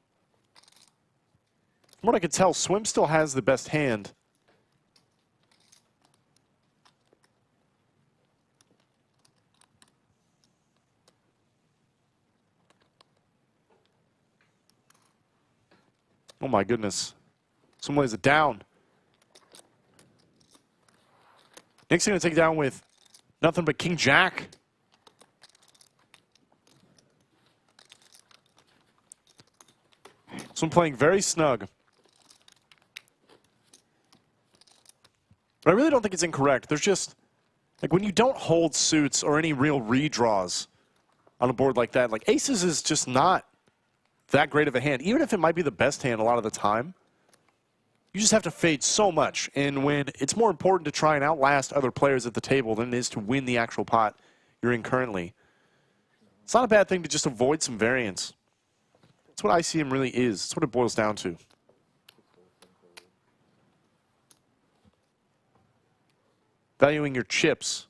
From what I can tell, Swim still has the best hand. Oh my goodness. Swim lays it down. Nik's going to take it down with nothing but King Jack. Swim playing very snug. But I really don't think it's incorrect. There's just, like, when you don't hold suits or any real redraws on a board like that, like aces is just not that great of a hand. Even if it might be the best hand a lot of the time, you just have to fade so much. And when it's more important to try and outlast other players at the table than it is to win the actual pot you're in currently, it's not a bad thing to just avoid some variance. That's what ICM really is. That's what it boils down to. Valuing your chips.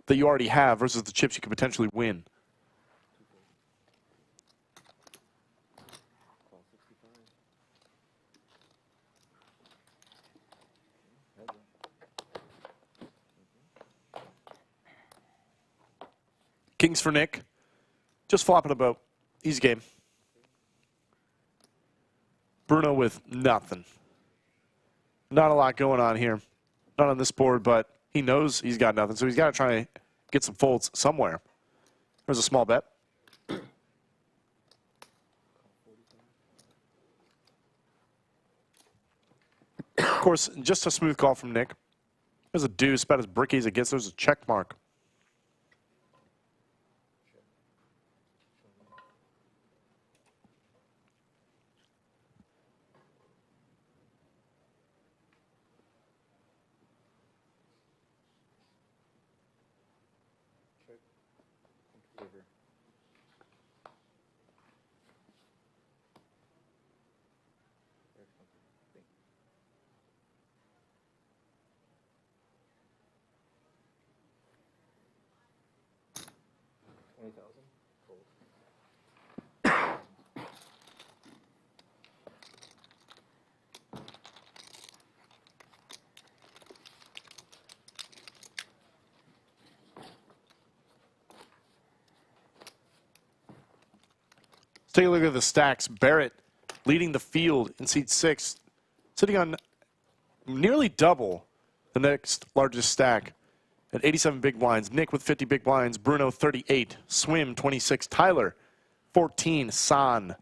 That you already have versus the chips you could potentially win. Kings for Nik. Just flopping a boat. Easy game. Bruno with nothing. Not a lot going on here. Not on this board, but he knows he's got nothing, so he's got to try and get some folds somewhere. There's a small bet. Of course, just a smooth call from Nik. There's a deuce, about as bricky as it gets. There's a check mark. Let's take a look at the stacks. Barrett leading the field in seat 6, sitting on nearly double the next largest stack at 87 big blinds. Nik with 50 big blinds. Bruno 38. Swim 26. Tyler 14. San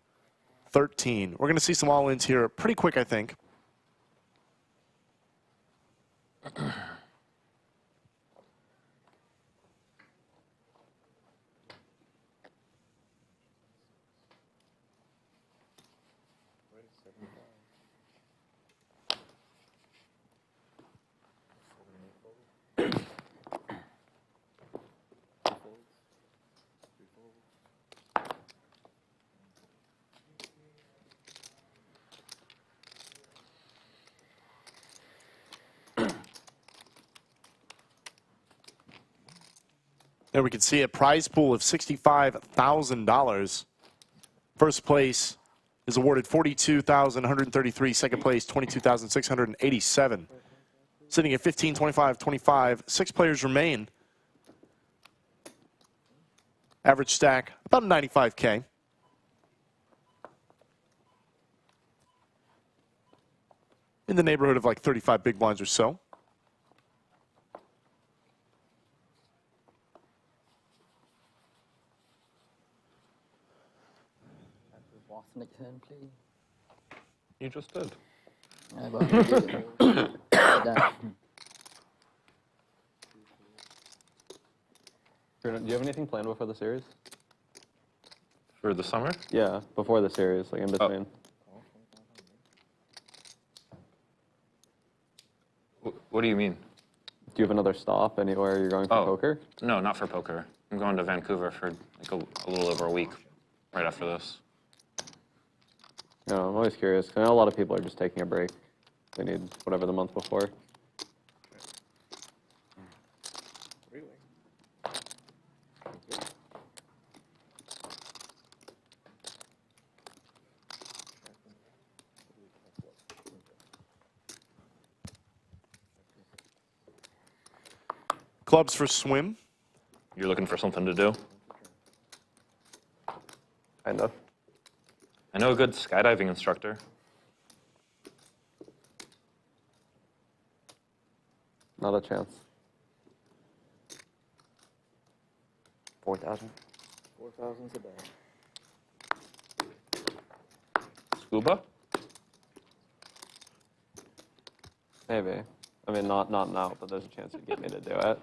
13. We're going to see some all-ins here pretty quick, I think. There we can see a prize pool of $65,000. First place is awarded $42,133. Second place, $22,687. Sitting at 15, 25, 25. 6 players remain. Average stack, about 95K. In the neighborhood of like 35 big blinds or so. Nick turn, please. You just did. Yeah, but down. Bruno, do you have anything planned before the series? For the summer? Yeah, before the series, like in between. What do you mean? Do you have another stop anywhere you're going for poker? No, not for poker. I'm going to Vancouver for like a little over a week right after this. No, I'm always curious. 'Cause I know a lot of people are just taking a break. They need whatever the month before. Clubs for swim. You're looking for something to do? Kind of. I know a good skydiving instructor. Not a chance. 4,000. 4,000's a day. Scuba? Maybe. I mean, not now, but there's a chance you'd get me to do it.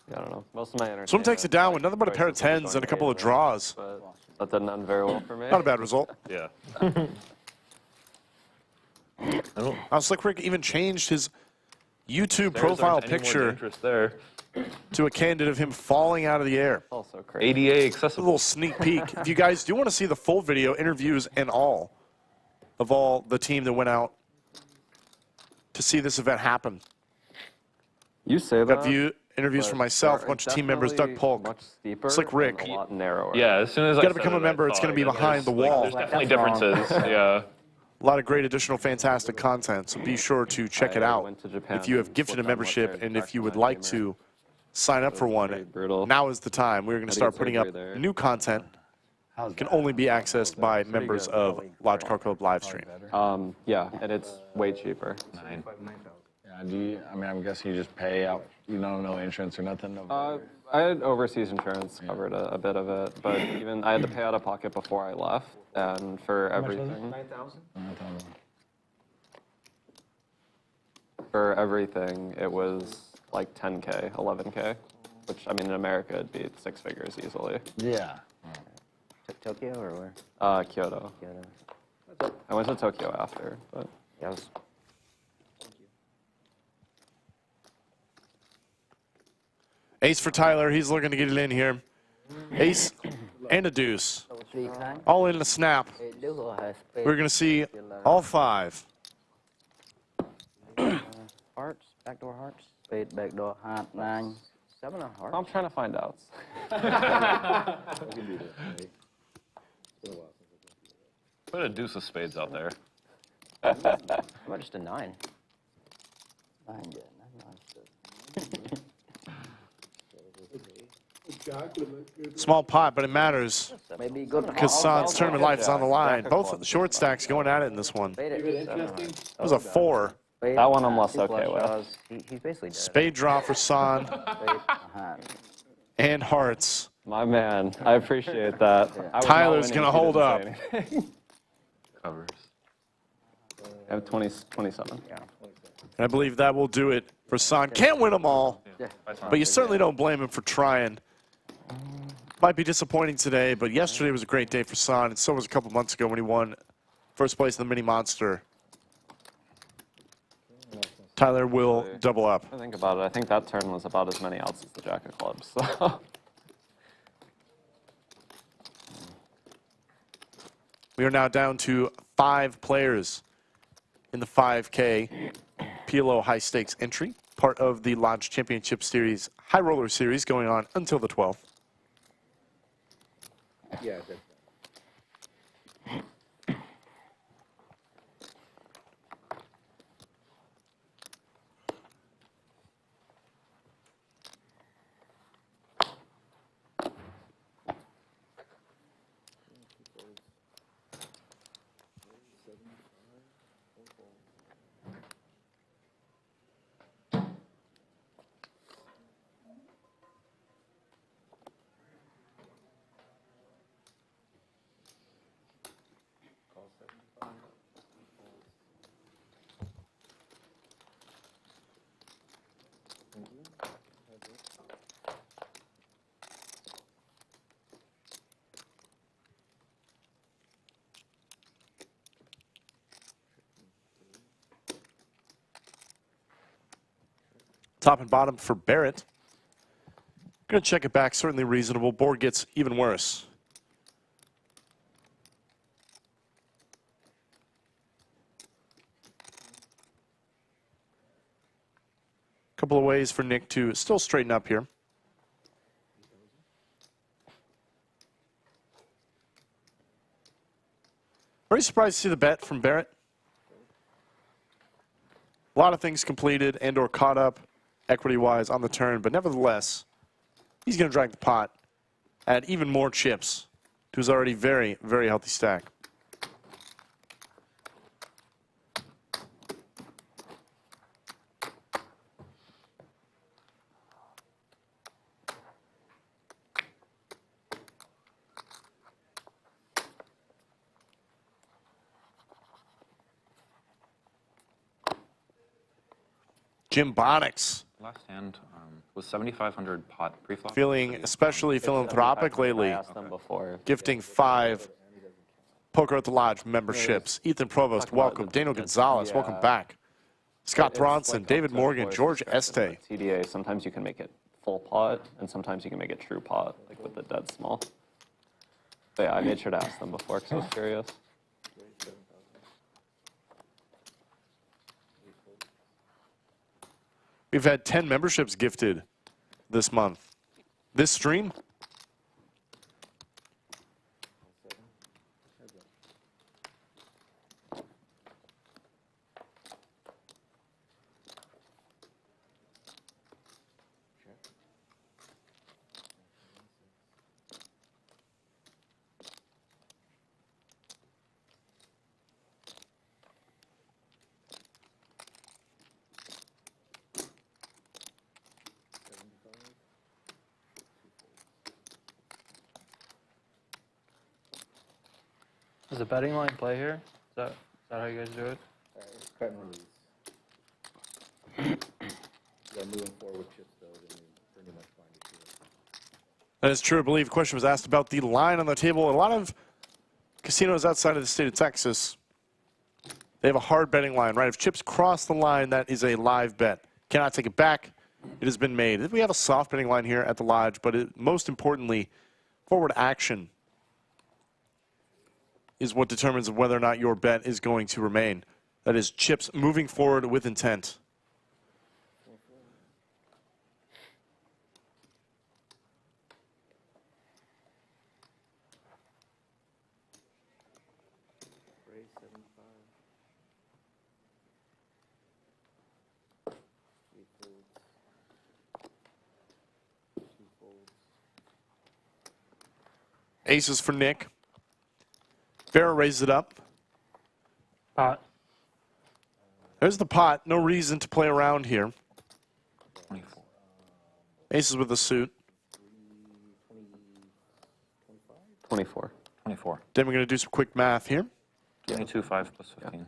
Yeah, I don't know. Most of my entertainment. Swim takes it down with like, nothing but a pair of choices will be tens going and a couple of away, draws. But that didn't end very well for me. Not a bad result. Yeah. Slick Rick even changed his YouTube Stairs profile aren't any more picture dangerous there. to a candid of him falling out of the air. Also crazy. ADA A accessible. little sneak peek. If you guys do want to see the full video, interviews and all of all the team that went out to see this event happen. You say Got that. interviews from myself, a bunch of team members, Doug Polk, Much steeper Slick Rick. and a lot narrower. Yeah, as soon as I gotta said become a it, I member, it's thought, gonna be yeah, behind the there's, wall. There's definitely That's wrong. differences. Yeah. A lot of great additional fantastic content, so be sure to check it I out. went to Japan If you have and gifted a flipped on what membership they're and if you would actually like gamer. to sign up for pretty one, brutal. now is the time. We're going to Had to start get putting up surgery there. new content. How's Can that? only be accessed by members good. of Lodge Car Club Livestream. Yeah, and it's way cheaper. 9. Yeah, I mean, I'm guessing you just pay out, you don't know insurance or nothing? I had overseas insurance covered a bit of it, but even I had to pay out of pocket before I left, and for everything. 9,000? For everything, it was like 10K, 11K, which I mean in America it'd be 6 figures easily. Yeah. Tokyo or where? Kyoto. Kyoto. I went to Tokyo after, but Yeah, I was. Ace for Tyler. He's looking to get it in here. Ace and a deuce. All in the snap. We're going to see all 5. Hearts, backdoor hearts. Spade, backdoor, heart, 9. 7 of hearts. I'm trying to find out. Put a deuce of spades out there. How about just a 9? 9, yeah, 9, Small pot, but it matters Maybe good. because San's tournament life is on the line. Both short stacks going at it in this one. That was a 4. That one I'm less okay with. He's basically dead. Spade draw for San and hearts. My man, I appreciate that. I was not Tyler's winning gonna if he hold didn't up. say anything. Covers. I have 27. Yeah. And I believe that will do it for San. Can't win them all, but you certainly don't blame him for trying. Might be disappointing today, but yesterday was a great day for San, and so was a couple months ago when he won first place in the Mini Monster. Tyler will double up. I think about it. I think that turn was about as many outs as the Jack of Clubs. So. We are now down to 5 players in the 5K PLO high stakes entry, part of the Lodge Championship Series High Roller Series going on until the 12th. Yeah, that's Top and bottom for Barrett. Going to check it back. Certainly reasonable. Board gets even worse. Couple of ways for Nik to still straighten up here. Very surprised to see the bet from Barrett. A lot of things completed and or caught up equity-wise on the turn, but nevertheless, he's going to drag the pot, add even more chips to his already very, very healthy stack. Jim Bonix. Last hand was 7,500 pot pre-flop. Feeling especially philanthropic lately. I asked them before. Gifting 5 Poker at the Lodge memberships. Ethan Provost, welcome. Daniel Gonzalez, welcome back. Scott Bronson, David Morgan, George Este. TDA, sometimes you can make it full pot, and sometimes you can make it true pot, like with the dead small. But yeah, I made sure to ask them before because I was curious. We've had 10 memberships gifted this month. This stream? Does the betting line play here? Is that how you guys do it? It's cut and release. Yeah, moving forward with chips though, then you pretty much find it here. That is true. I believe the question was asked about the line on the table. A lot of casinos outside of the state of Texas, they have a hard betting line, right? If chips cross the line, that is a live bet. Cannot take it back. It has been made. We have a soft betting line here at the Lodge, but most importantly, forward action is what determines whether or not your bet is going to remain. That is chips moving forward with intent. Aces for Nik. Barrett raises it up. Pot. There's the pot. No reason to play around here. 24. Aces with the suit. 24. 24. Then we're going to do some quick math here. 22, 5 plus 15.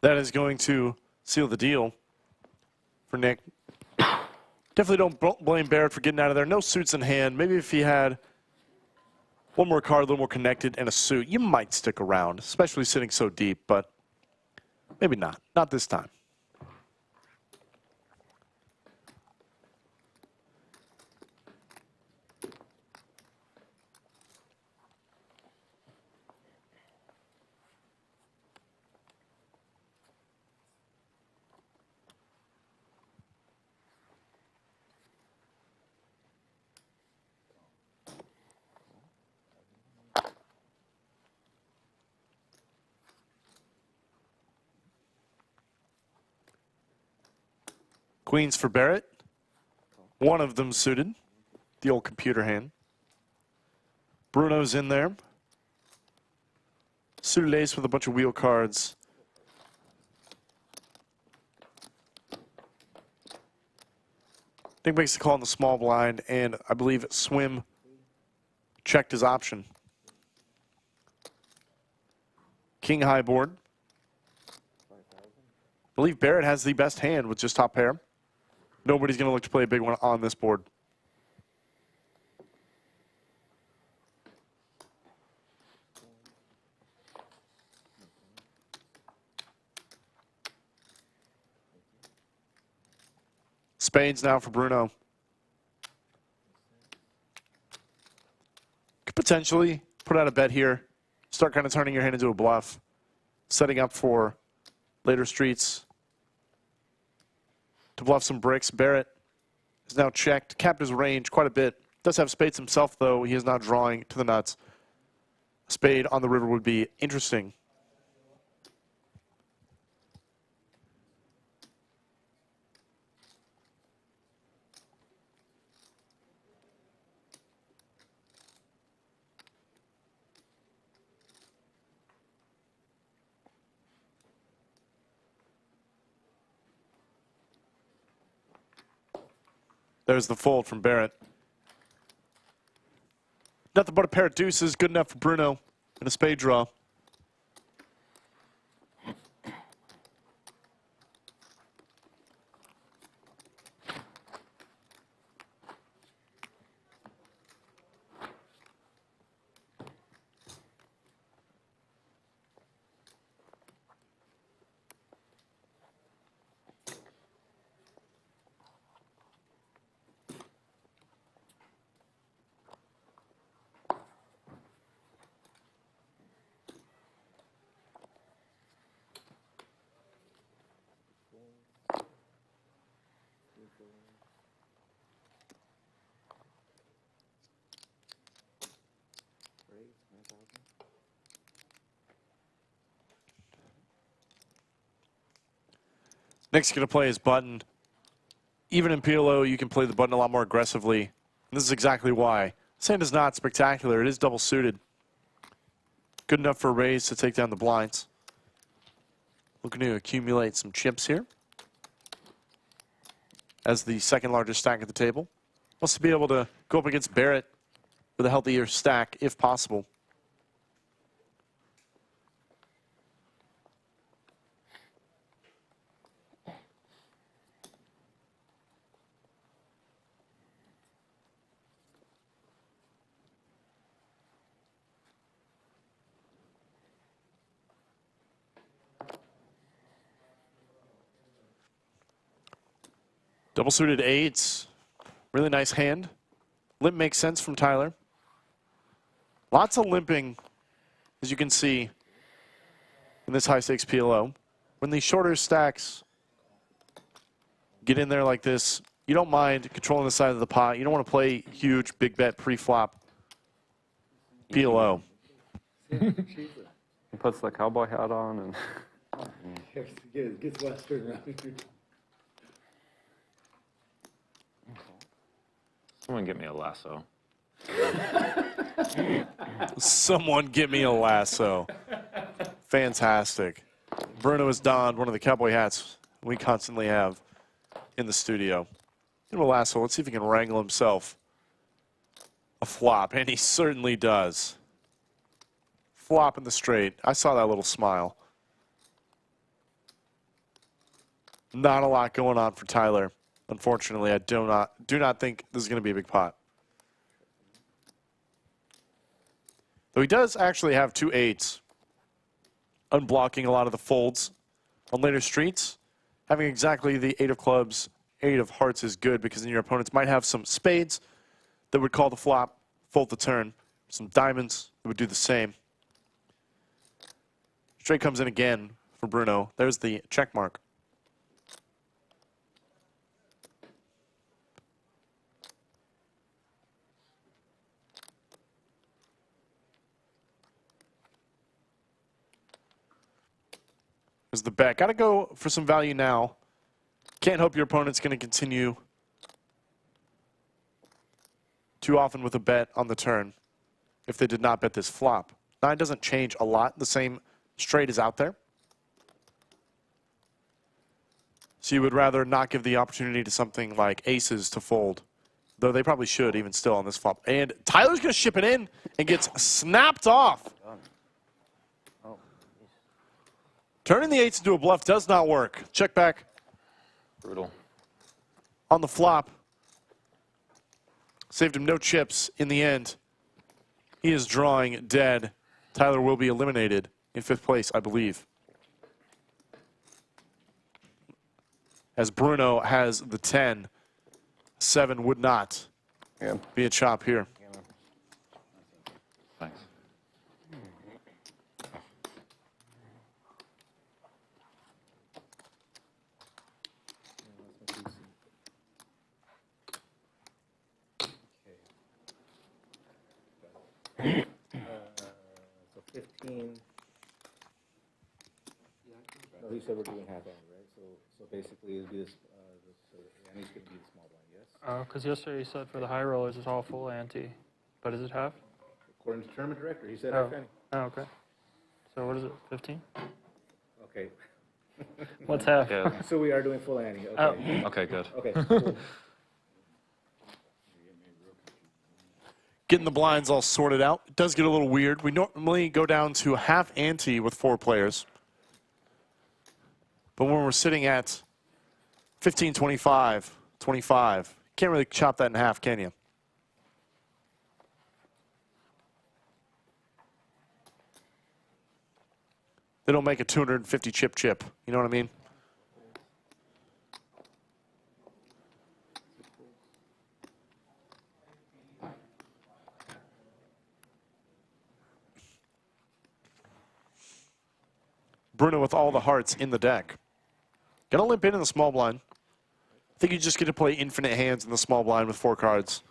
That is going to seal the deal for Nik. Definitely don't blame Barrett for getting out of there. No suits in hand. Maybe if he had one more card, a little more connected, and a suit, you might stick around, especially sitting so deep, but maybe not. Not this time. Queens for Barrett. One of them suited. The old computer hand. Bruno's in there. Suited ace with a bunch of wheel cards. Nick makes the call in the small blind, and I believe Swim checked his option. King high board. I believe Barrett has the best hand with just top pair. Nobody's going to look to play a big one on this board. Spades now for Bruno. Could potentially put out a bet here. Start kind of turning your hand into a bluff. Setting up for later streets to bluff some bricks. Barrett is now checked. Capped his range quite a bit. Does have spades himself, though. He is not drawing to the nuts. A spade on the river would be interesting. There's the fold from Barrett. Nothing but a pair of deuces. Good enough for Bruno and a spade draw. Nick's going to play his button. Even in PLO, you can play the button a lot more aggressively. And this is exactly why. This hand is not spectacular. It is double suited. Good enough for a raise to take down the blinds. Looking to accumulate some chips here. As the second largest stack at the table. Wants to be able to go up against Barrett with a healthier stack, if possible. Double suited eights. Really nice hand. Limp makes sense from Tyler. Lots of limping, as you can see, in this high stakes PLO. When these shorter stacks get in there like this, you don't mind controlling the side of the pot. You don't want to play huge big bet pre-flop PLO. He puts the cowboy hat on and Gets Western around here. Someone get me a lasso. Someone get me a lasso. Fantastic. Bruno has donned one of the cowboy hats we constantly have in the studio. Give him a lasso. Let's see if he can wrangle himself a flop. And he certainly does. Flop in the straight. I saw that little smile. Not a lot going on for Tyler. Unfortunately, I do not think this is going to be a big pot. Though he does actually have two eights, unblocking a lot of the folds on later streets. Having exactly the eight of clubs, eight of hearts is good because then your opponents might have some spades that would call the flop, fold the turn, some diamonds that would do the same. Straight comes in again for Bruno. There's the check mark. There's the bet. Got to go for some value now. Can't hope your opponent's going to continue too often with a bet on the turn if they did not bet this flop. 9 doesn't change a lot. The same straight is out there. So you would rather not give the opportunity to something like aces to fold, though they probably should even still on this flop. And Tyler's going to ship it in and gets snapped off. Turning the 8s into a bluff does not work. Check back. Brutal. On the flop. Saved him no chips in the end. He is drawing dead. Tyler will be eliminated in 5th place, I believe. As Bruno has the 10. 7 would not be a chop here. Thanks. So 15. No, he said we're doing half ante, right? So basically, it'll be this. So Annie's going to be the small blind, yes. Oh, because yesterday you said for the high rollers it's all full ante, but is it half? According to tournament director, he said Oh. half ante. Oh, okay. So what is it? 15? Okay. What's half? Yeah. So we are doing full ante. Okay. Okay, good. Okay. Cool. Getting the blinds all sorted out. It does get a little weird. We normally go down to half ante with 4 players. But when we're sitting at 15, 25, 25, can't really chop that in half, can you? They don't make a 250 chip. You know what I mean? Bruno with all the hearts in the deck. Gonna limp in the small blind. I think you just get to play infinite hands in the small blind with 4 cards.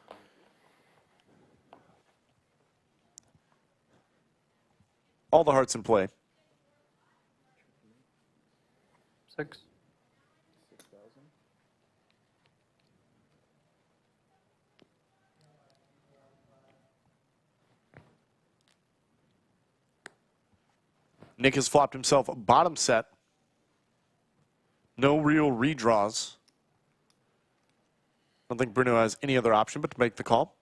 All the hearts in play. 6. Nik has flopped himself bottom set. No real redraws. I don't think Bruno has any other option but to make the call.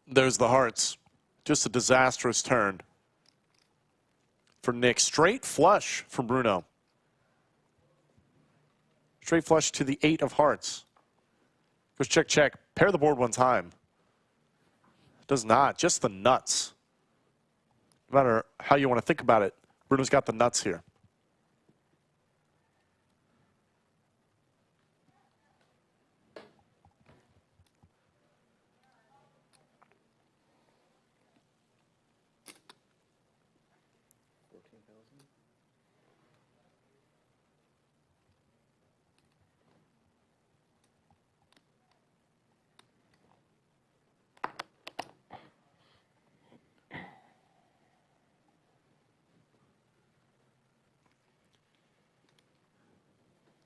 There's the hearts. Just a disastrous turn for Nik. Straight flush for Bruno. Straight flush to the 8 of hearts. Goes check, check. Pair the board one time. Does not. Just the nuts. No matter how you want to think about it, Bruno's got the nuts here.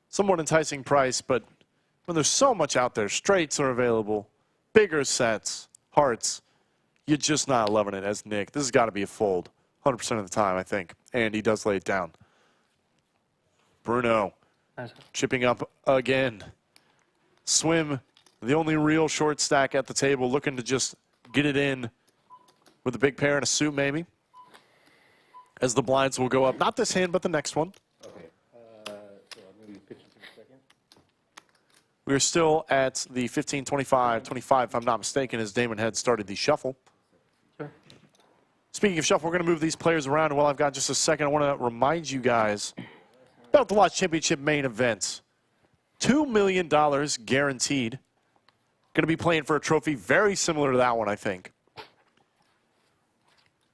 Somewhat enticing price, but when there's so much out there, straights are available, bigger sets, hearts, you're just not loving it as Nik. This has got to be a fold 100% of the time, I think. And he does lay it down. Bruno Nice. chipping up again. Swim, the only real short stack at the table, looking to just get it in with a big pair and a suit maybe. As the blinds will go up. Not this hand, but the next one. Okay. So I'm going to be pitching to the second. We're still at the 15, 25, 25, if I'm not mistaken, as Damon had started the shuffle. Sure. Speaking of shuffle, we're going to move these players around. And while I've got just a second, I want to remind you guys about the Watch Championship main event. $2 million guaranteed. Going to be playing for a trophy very similar to that one, I think.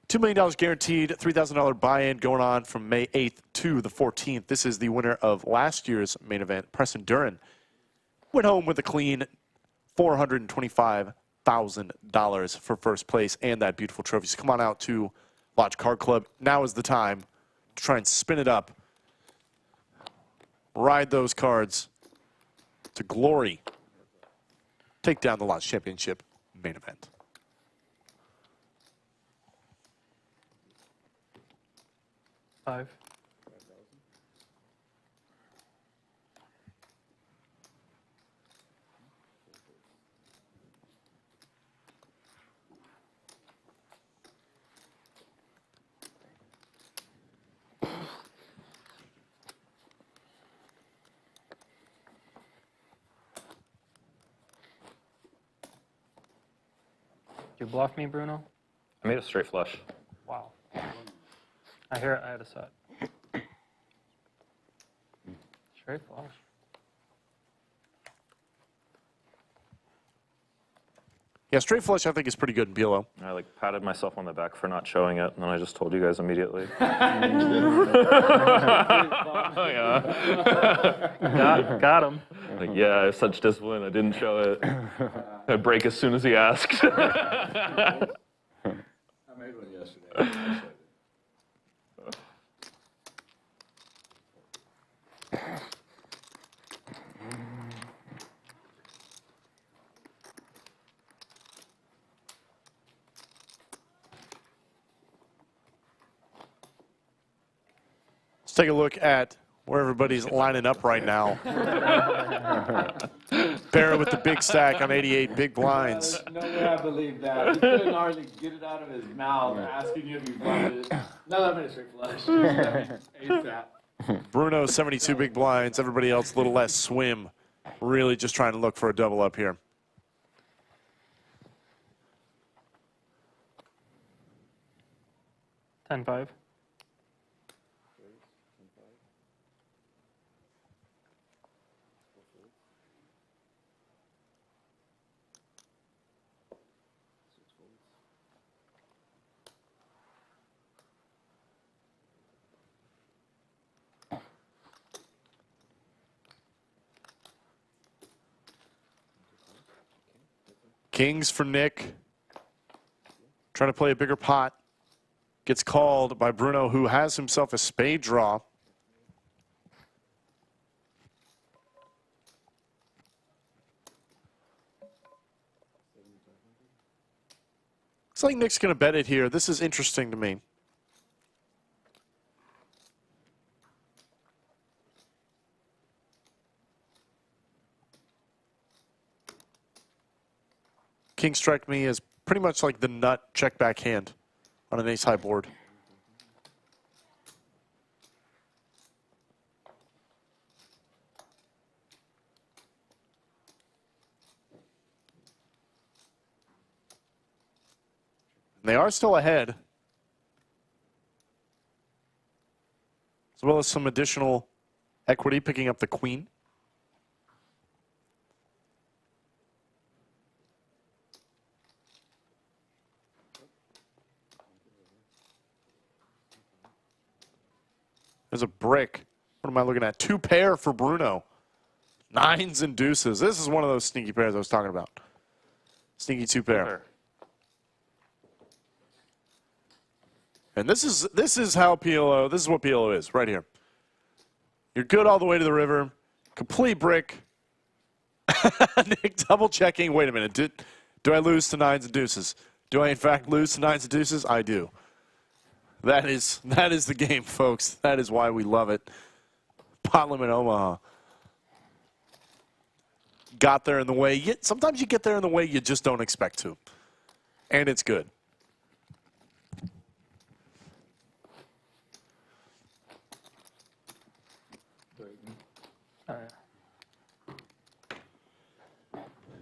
$2 million guaranteed, $3,000 buy-in going on from May 8th to the 14th. This is the winner of last year's main event, Preston Duran. Went home with a clean $425,000 for first place and that beautiful trophy. So come on out to Lodge Card Club. Now is the time to try and spin it up. Ride those cards to glory. Take down the Lots Championship main event. Five. Did you bluff me, Bruno? I made a straight flush. Wow. I hear it. I had a set. Straight flush. Yeah, straight flush I think is pretty good in PLO. I like patted myself on the back for not showing it, and then I just told you guys immediately. Got him. Like, yeah, I have such discipline. I didn't show it. I'd break as soon as he asked. I made one yesterday. Let's take a look at where everybody's lining up right now. Barrett with the big stack on 88 big blinds. No way I believe that. He couldn't hardly get it out of his mouth asking you if you bluffed it. No, that made a straight flush. ASAP. Bruno 72 big blinds. Everybody else a little less swim. Really just trying to look for a double up here. $10-5. Kings for Nik. Trying to play a bigger pot. Gets called by Bruno, who has himself a spade draw. Looks like Nick's going to bet it here. This is interesting to me. King strike me as pretty much like the nut check back hand on an ace high board. And they are still ahead, as well as some additional equity picking up the queen. There's a brick. What am I looking at? Two pair for Bruno. Nines and deuces. This is one of those sneaky pairs I was talking about. Sneaky two pair. And this is how PLO, this is what PLO is right here. You're good all the way to the river. Complete brick. Nik double checking. Wait a minute. Do I lose to nines and deuces? Do I in fact lose to nines and deuces? I do. That is the game, folks. That is why we love it. Pot limit Omaha. Got there in the way. Sometimes you get there in the way you just don't expect to. And it's good.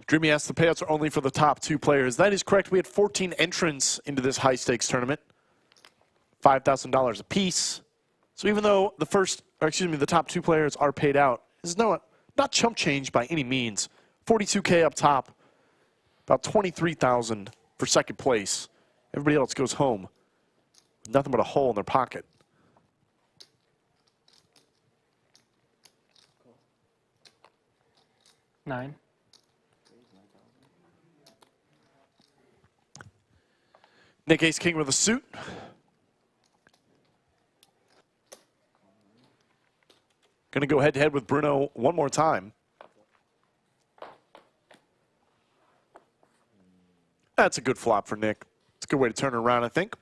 Dreamy asks, the payouts are only for the top two players. That is correct. We had 14 entrants into this high-stakes tournament. $5,000 apiece. So even though the top two players are paid out, there's not chump change by any means. $42K up top, about $23,000 for second place. Everybody else goes home with nothing but a hole in their pocket. $9. Nik ace king with a suit. Going to go head-to-head with Bruno one more time. That's a good flop for Nik. It's a good way to turn it around, I think.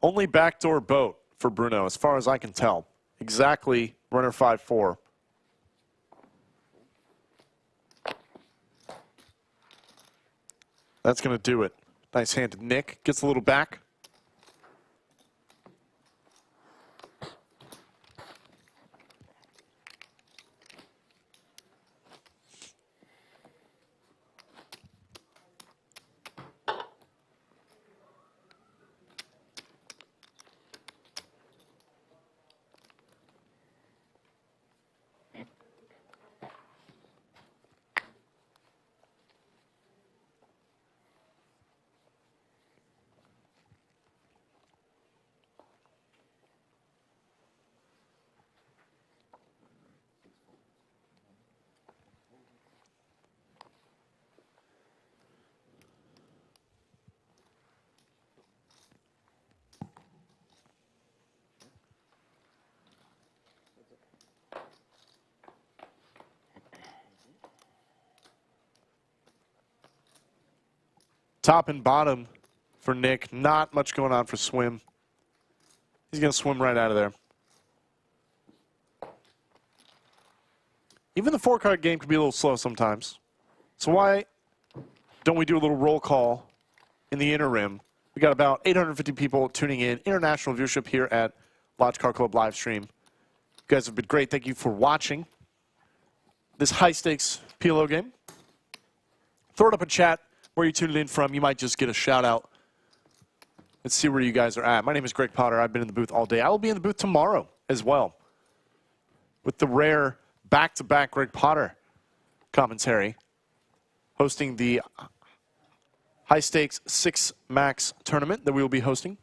Only backdoor boat for Bruno, as far as I can tell. Exactly runner 5-4. That's going to do it. Nice hand to Nik. Gets a little back. Top and bottom for Nik. Not much going on for Swim. He's going to swim right out of there. Even the 4-card game can be a little slow sometimes. So why don't we do a little roll call in the interim? We got about 850 people tuning in. International viewership here at Lodge Car Club live stream. You guys have been great. Thank you for watching this high-stakes PLO game. Throw it up in chat where you tuned in from. You might just get a shout-out. Let's see where you guys are at. My name is Greg Potter. I've been in the booth all day. I will be in the booth tomorrow as well with the rare back-to-back Greg Potter commentary, hosting the high-stakes 6 max tournament that we will be hosting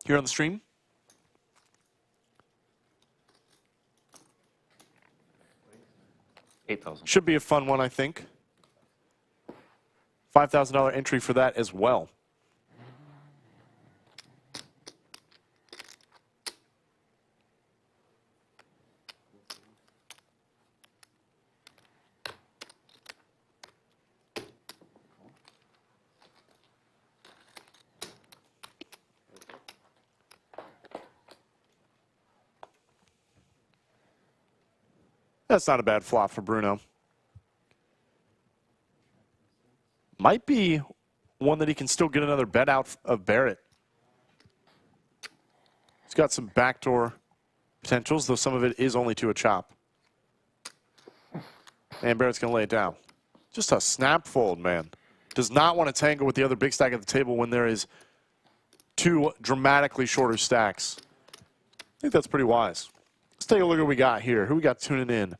here on the stream. $8,000. Should be a fun one, I think. $5,000 entry for that as well. That's not a bad flop for Bruno. Might be one that he can still get another bet out of Barrett. He's got some backdoor potentials, though some of it is only to a chop. And Barrett's going to lay it down. Just a snap fold, man. Does not want to tangle with the other big stack at the table when there is 2 dramatically shorter stacks. I think that's pretty wise. Let's take a look at what we got here. Who we got tuning in?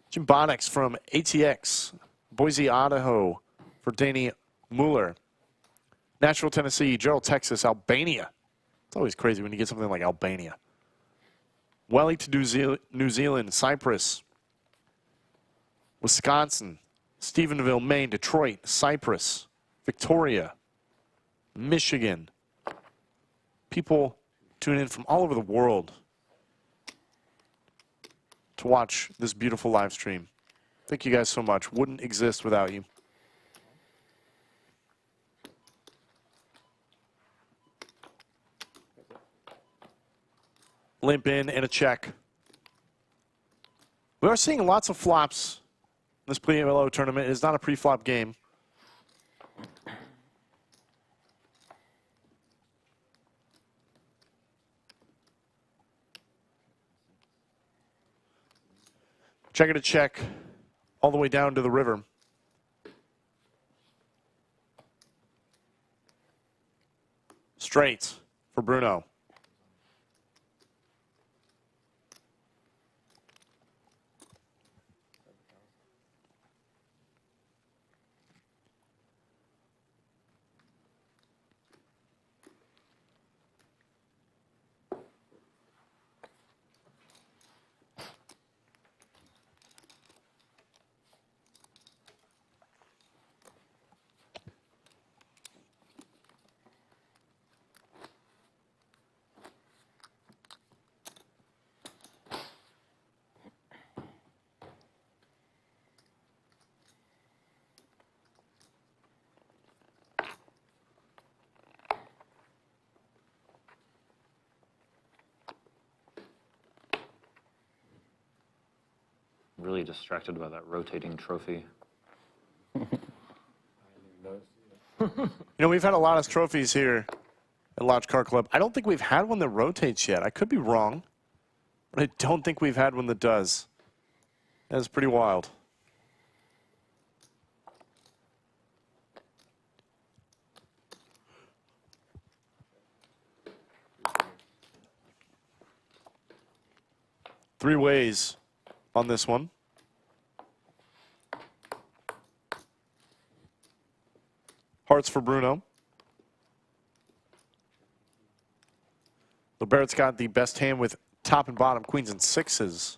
Jim Bonix from ATX, Boise, Idaho, for Danny Mueller. Nashville, Tennessee, Gerald, Texas, Albania. It's always crazy when you get something like Albania. Wellington, New Zealand, Cyprus, Wisconsin, Stephenville, Maine, Detroit, Cyprus, Victoria, Michigan. People tune in from all over the world to watch this beautiful live stream. Thank you guys so much. Wouldn't exist without you. Limp in and a check. We are seeing lots of flops in this PLO tournament. It is not a pre-flop game. Check it a check all the way down to the river. Straight for Bruno. really distracted by that rotating trophy. You know, we've had a lot of trophies here at Lodge Car Club. I don't think we've had one that rotates yet. I could be wrong, but I don't think we've had one that does. That's pretty wild. Three ways on this one. Hearts for Bruno. So Barrett's got the best hand with top and bottom, queens and sixes.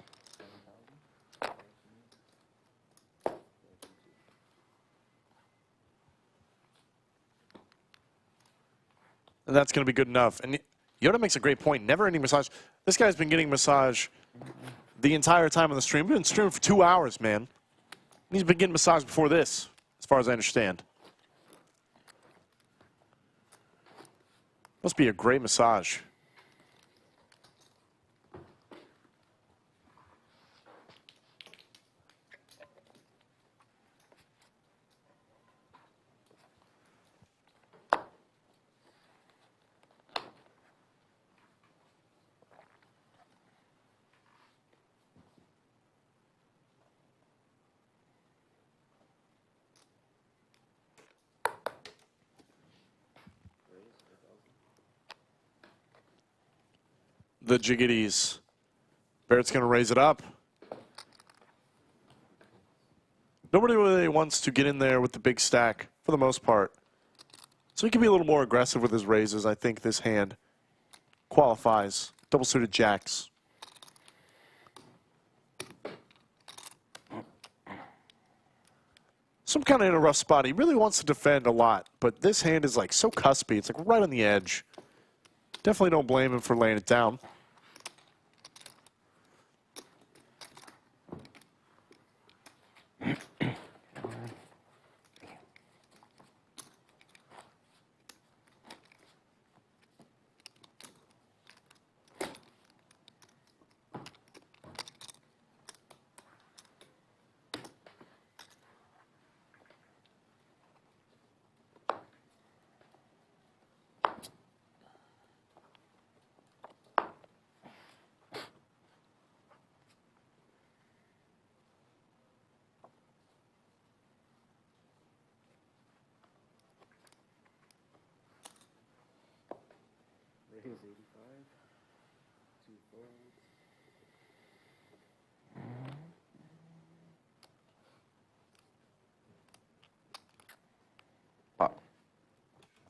And that's going to be good enough. And Yoda makes a great point. Never ending massage. This guy's been getting massage the entire time on the stream. We've been streaming for 2 hours, man. He's been getting massage before this, as far as I understand. Must be a great massage. The jiggities. Barrett's going to raise it up. Nobody really wants to get in there with the big stack for the most part. So he can be a little more aggressive with his raises. I think this hand qualifies. Double suited jacks. Some kind of in a rough spot. He really wants to defend a lot, but this hand is like so cuspy. It's like right on the edge. Definitely don't blame him for laying it down.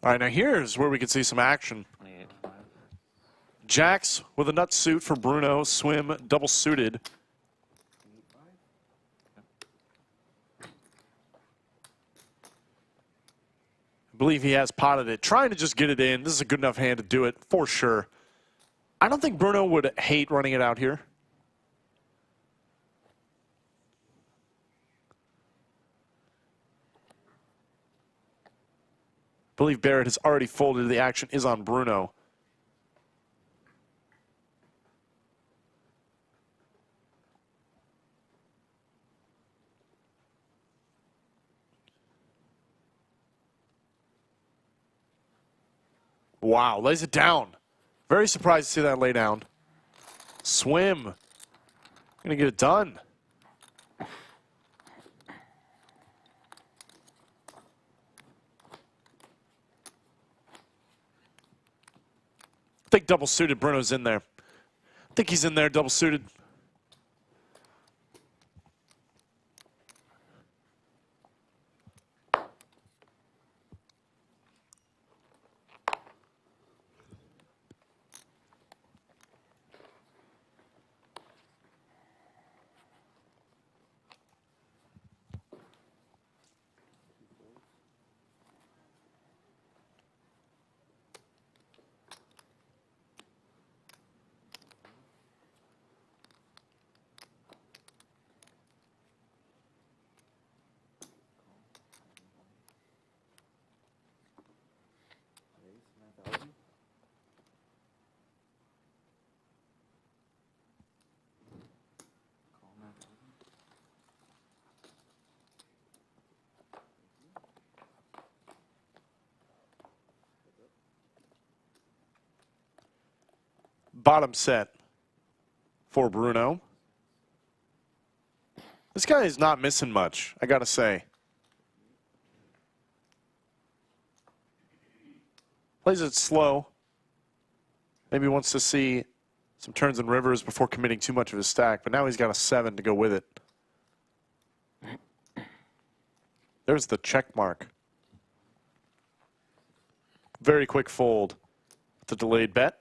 All right, now here's where we can see some action. 28-5. Jacks with a nut suit for Bruno. Swim double suited. I believe he has potted it. Trying to just get it in. This is a good enough hand to do it for sure. I don't think Bruno would hate running it out here. I believe Barrett has already folded. The action is on Bruno. Wow, lays it down. Very surprised to see that lay down. Swim. Gonna get it done. I think double suited Bruno's in there. I think he's in there double suited. bottom set for Bruno. This guy is not missing much, I gotta say. Plays it slow. Maybe wants to see some turns and rivers before committing too much of his stack, but now he's got a 7 to go with it. There's the check mark. Very quick fold. The delayed bet.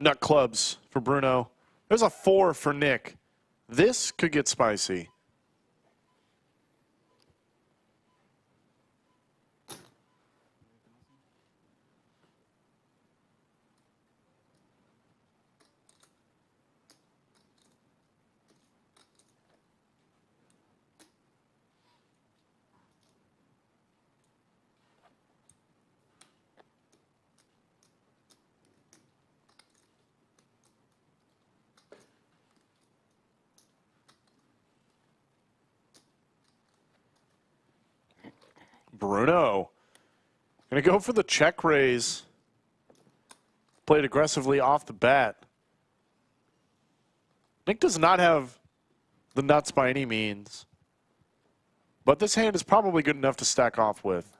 Nut clubs for Bruno. There's a 4 for Nik. This could get spicy. Bruno gonna go for the check raise. Played aggressively off the bat. Nik does not have the nuts by any means, but this hand is probably good enough to stack off with.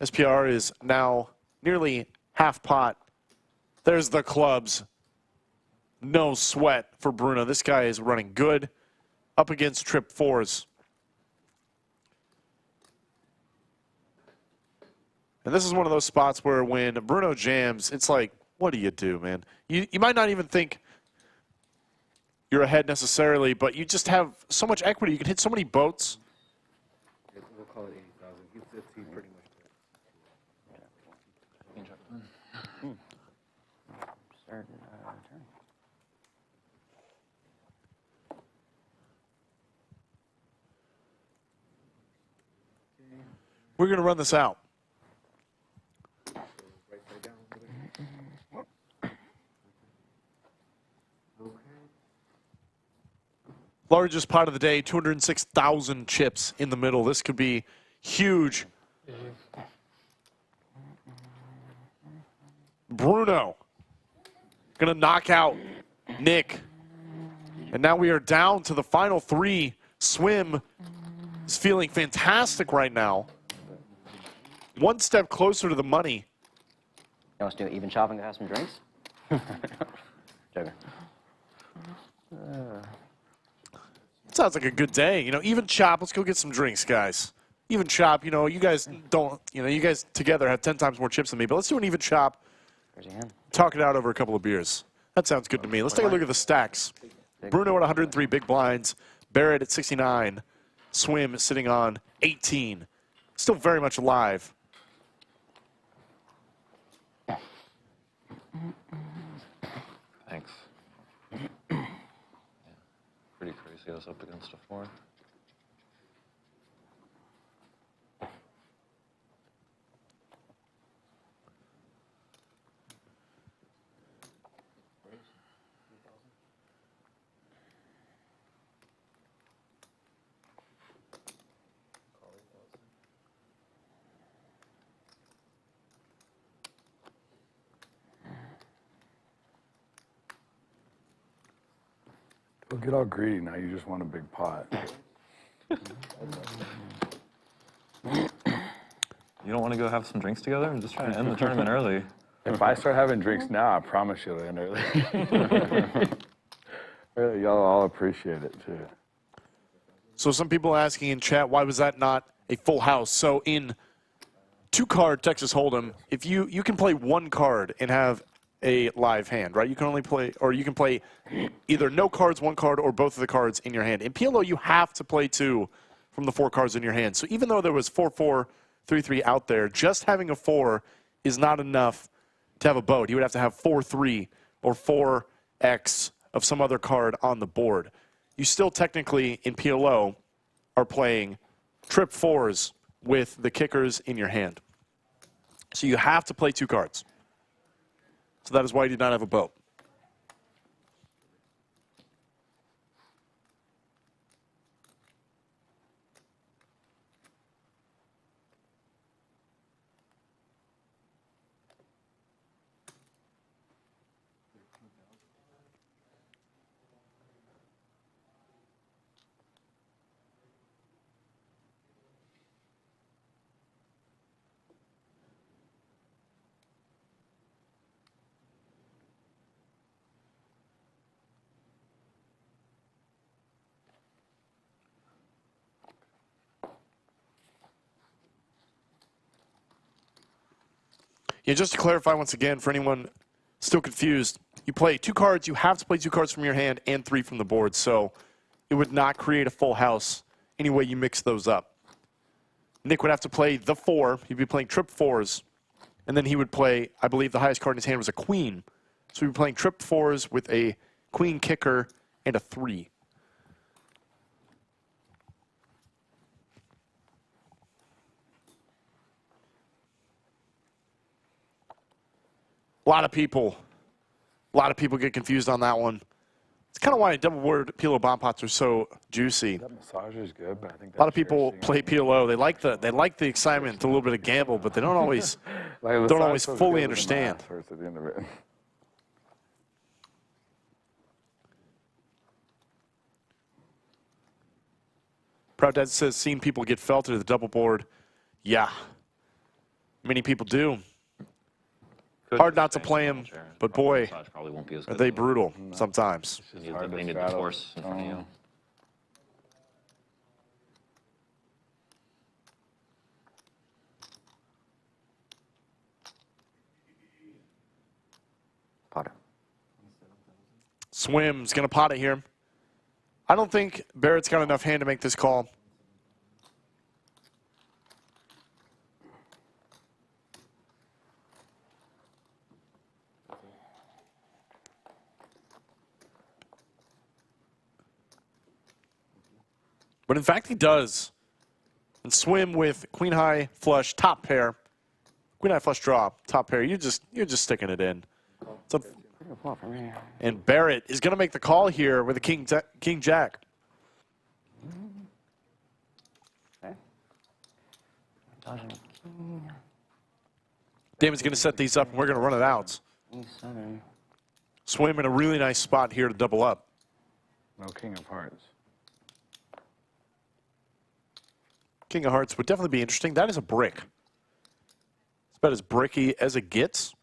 SPR is now nearly half pot. There's the clubs. No sweat for Bruno. This guy is running good up against trip 4s. And this is one of those spots where when Bruno jams, it's like, what do you do, man? You might not even think you're ahead necessarily, but you just have so much equity. You can hit so many boats. We'll call it 80,000. He's pretty much Start turn. We're going to run this out. Largest pot of the day, 206,000 chips in the middle. This could be huge. Bruno going to knock out Nik. And now we are down to the final 3. Swim is feeling fantastic right now. One step closer to the money. You want us to do even chop and have some drinks? Joker. Sounds like a good day. You know, even chop. Let's go get some drinks, guys. Even chop. You know, you guys don't. You know, you guys together have 10 times more chips than me. But let's do an even chop. Talk it out over a couple of beers. That sounds good to me. Let's take a look at the stacks. Bruno at 103 big blinds. Barrett at 69. Swim sitting on 18. Still very much alive. Thanks. Pretty crazy I was up against a 4. Don't get all greedy now. You just want a big pot. You don't want to go have some drinks together? I'm just trying to end the tournament early. If I start having drinks now, I promise you'll end early. Y'all all appreciate it too. So some people asking in chat, why was that not a full house? So in 2-card Texas Hold'em, if you can play 1 card and have a live hand, right? You can only play, or you can play either no cards, 1 card, or both of the cards in your hand. In PLO, you have to play 2 from the 4 cards in your hand. So even though there was 4-4, 3-3 out there, just having a 4 is not enough to have a boat. You would have to have 4-3 or 4x of some other card on the board. You still technically, in PLO, are playing trip 4s with the kickers in your hand. So you have to play 2 cards. So that is why you did not have a boat. Yeah, just to clarify once again, for anyone still confused, you play 2 cards. You have to play 2 cards from your hand and 3 from the board. So it would not create a full house any way you mix those up. Nick would have to play the 4. He'd be playing trip 4s. And then he would play, I believe the highest card in his hand was a queen. So he'd be playing trip 4s with a queen kicker and a 3. A lot of people get confused on that one. It's kind of why double board PLO bomb pots are so juicy. That massager is good, but I think A lot of people play PLO. They like the excitement, a little bit of gamble, but they don't always fully understand. First at the end of it. Proud Dad says, seen people get felted at the double board. Yeah, many people do. Hard not to play them, but boy, are they brutal sometimes. It's hard to straddle. Horse in front of you. Potter. Swim's going to pot it here. I don't think Barrett's got enough hand to make this call. But in fact, he does. And swim with queen high flush top pair, queen high flush draw top pair. You're just sticking it in. And Barrett is going to make the call here with a king jack. Okay. Damon's going to set these up, and we're going to run it out. Swim in a really nice spot here to double up. No king of hearts. King of Hearts would definitely be interesting. That is a brick. It's about as bricky as it gets.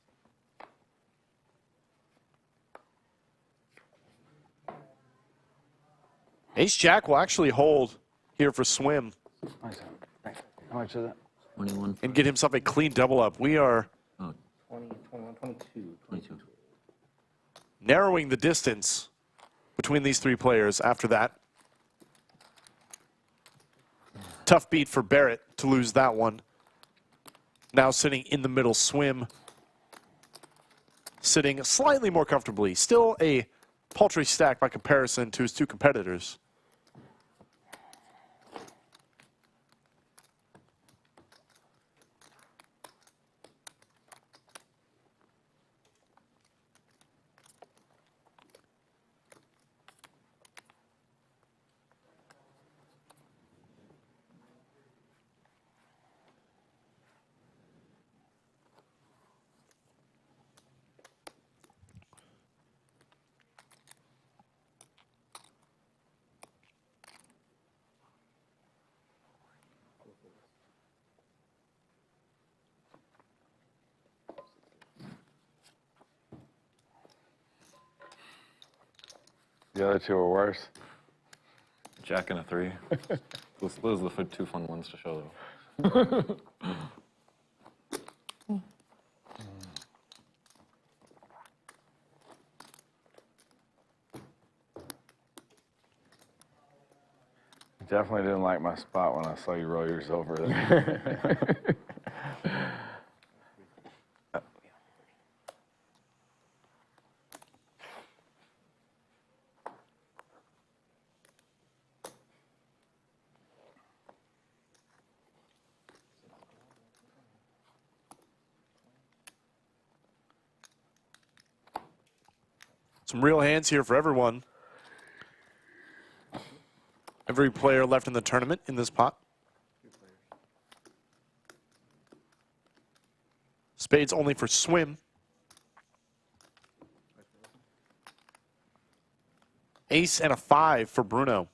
Ace-Jack will actually hold here for Swim. Nice. How much is it? 21. And get himself a clean double up. We are 20, 21, 22. narrowing the distance between these 3 players after that. Tough beat for Barrett to lose that one. Now sitting in the middle, Swim sitting slightly more comfortably. Still a paltry stack by comparison to his 2 competitors. The other two are worse. Jack and a 3. Those are the 2 fun ones to show, though. Definitely didn't like my spot when I saw you roll yours over there. Some real hands here for everyone. Every player left in the tournament in this pot. Spades only for Swim. Ace and a 5 for Bruno.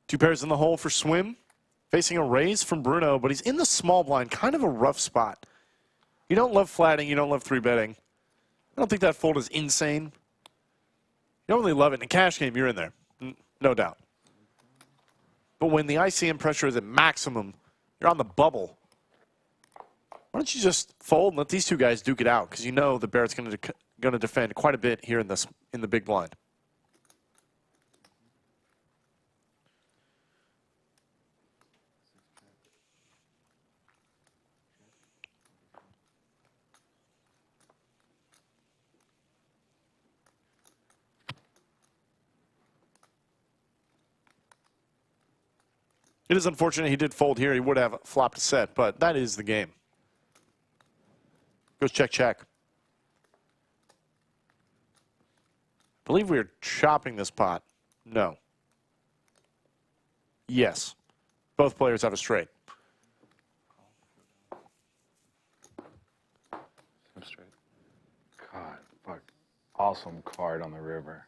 Two pairs in the hole for Swim. Facing a raise from Bruno, but he's in the small blind. Kind of a rough spot. You don't love flatting. You don't love 3-betting. I don't think that fold is insane. You don't really love it. In a cash game, you're in there. No doubt. But when the ICM pressure is at maximum, you're on the bubble. Why don't you just fold and let these two guys duke it out? Because you know that Barrett's going to defend quite a bit here in the big blind. It is unfortunate he did fold here. He would have flopped a set, but that is the game. Goes check, check. I believe we are chopping this pot. No. Yes. Both players have a straight. Straight. God, fuck. Awesome card on the river.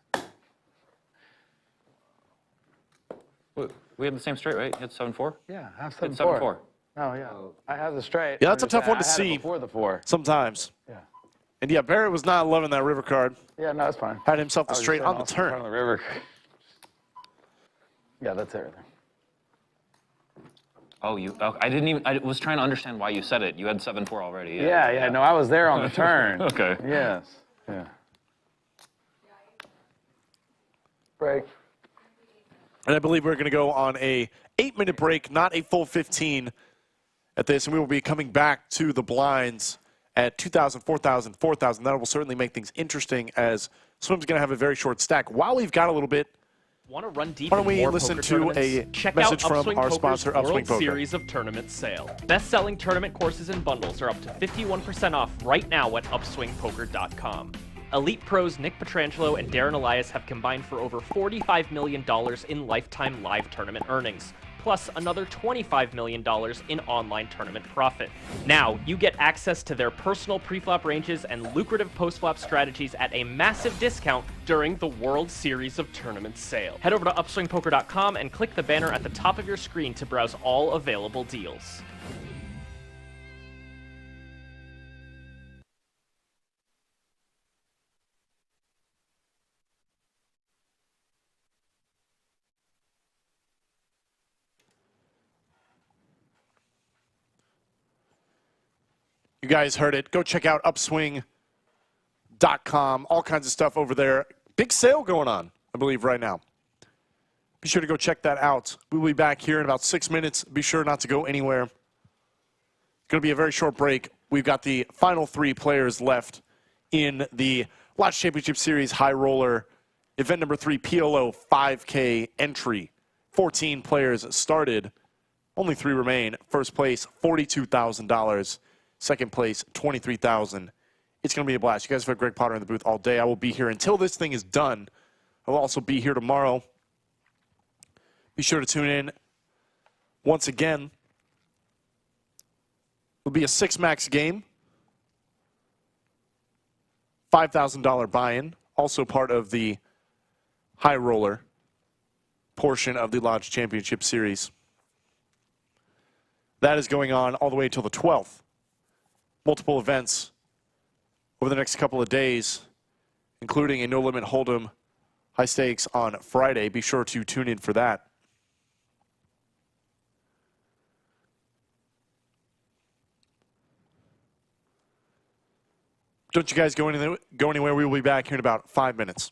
We had the same straight, right? You had 7-4? Yeah, I have You had 7-4. 7-4. Oh, yeah. I have the straight. Yeah, that's a tough one to I had it see. before the 4. Sometimes. Yeah. And yeah, Barrett was not loving that river card. Yeah, no, it's fine. Had himself I the was straight just on the saying awesome card turn. on the river. Yeah, that's everything. Oh, I was trying to understand why you said it. You had 7-4 already. Yeah, no, I was there on the turn. Okay. Yes, yeah. Break. And I believe we're going to go on a 8-minute break, not a full 15 at this. And we will be coming back to the blinds at 2,000, 4,000, 4,000. That will certainly make things interesting as Swim's going to have a very short stack. While we've got a little bit, Want to run deep why don't in we more listen poker to tournaments? a Check message out from Upswing our Poker's sponsor, Upswing World Poker. Series of Tournament sale. Best-selling tournament courses and bundles are up to 51% off right now at upswingpoker.com. Elite pros Nick Petrangelo and Darren Elias have combined for over $45 million in lifetime live tournament earnings, plus another $25 million in online tournament profit. Now, you get access to their personal preflop ranges and lucrative postflop strategies at a massive discount during the World Series of Tournaments sale. Head over to upswingpoker.com and click the banner at the top of your screen to browse all available deals. You guys heard it. Go check out upswing.com. All kinds of stuff over there. Big sale going on, I believe, right now. Be sure to go check that out. We'll be back here in about 6 minutes. Be sure not to go anywhere. It's going to be a very short break. We've got the final 3 players left in the Lodge Championship Series High Roller event number 3 PLO 5K entry. 14 players started. Only 3 remain. First place, $42,000. Second place, $23,000. It's going to be a blast. You guys have had Greg Potter in the booth all day. I will be here until this thing is done. I will also be here tomorrow. Be sure to tune in. Once again, it'll be a 6-max game. $5,000 buy-in. Also part of the High Roller portion of the Lodge Championship Series. That is going on all the way until the 12th. Multiple events over the next couple of days, including a no-limit hold'em high stakes on Friday. Be sure to tune in for that. Don't you guys go anywhere. We will be back here in about 5 minutes.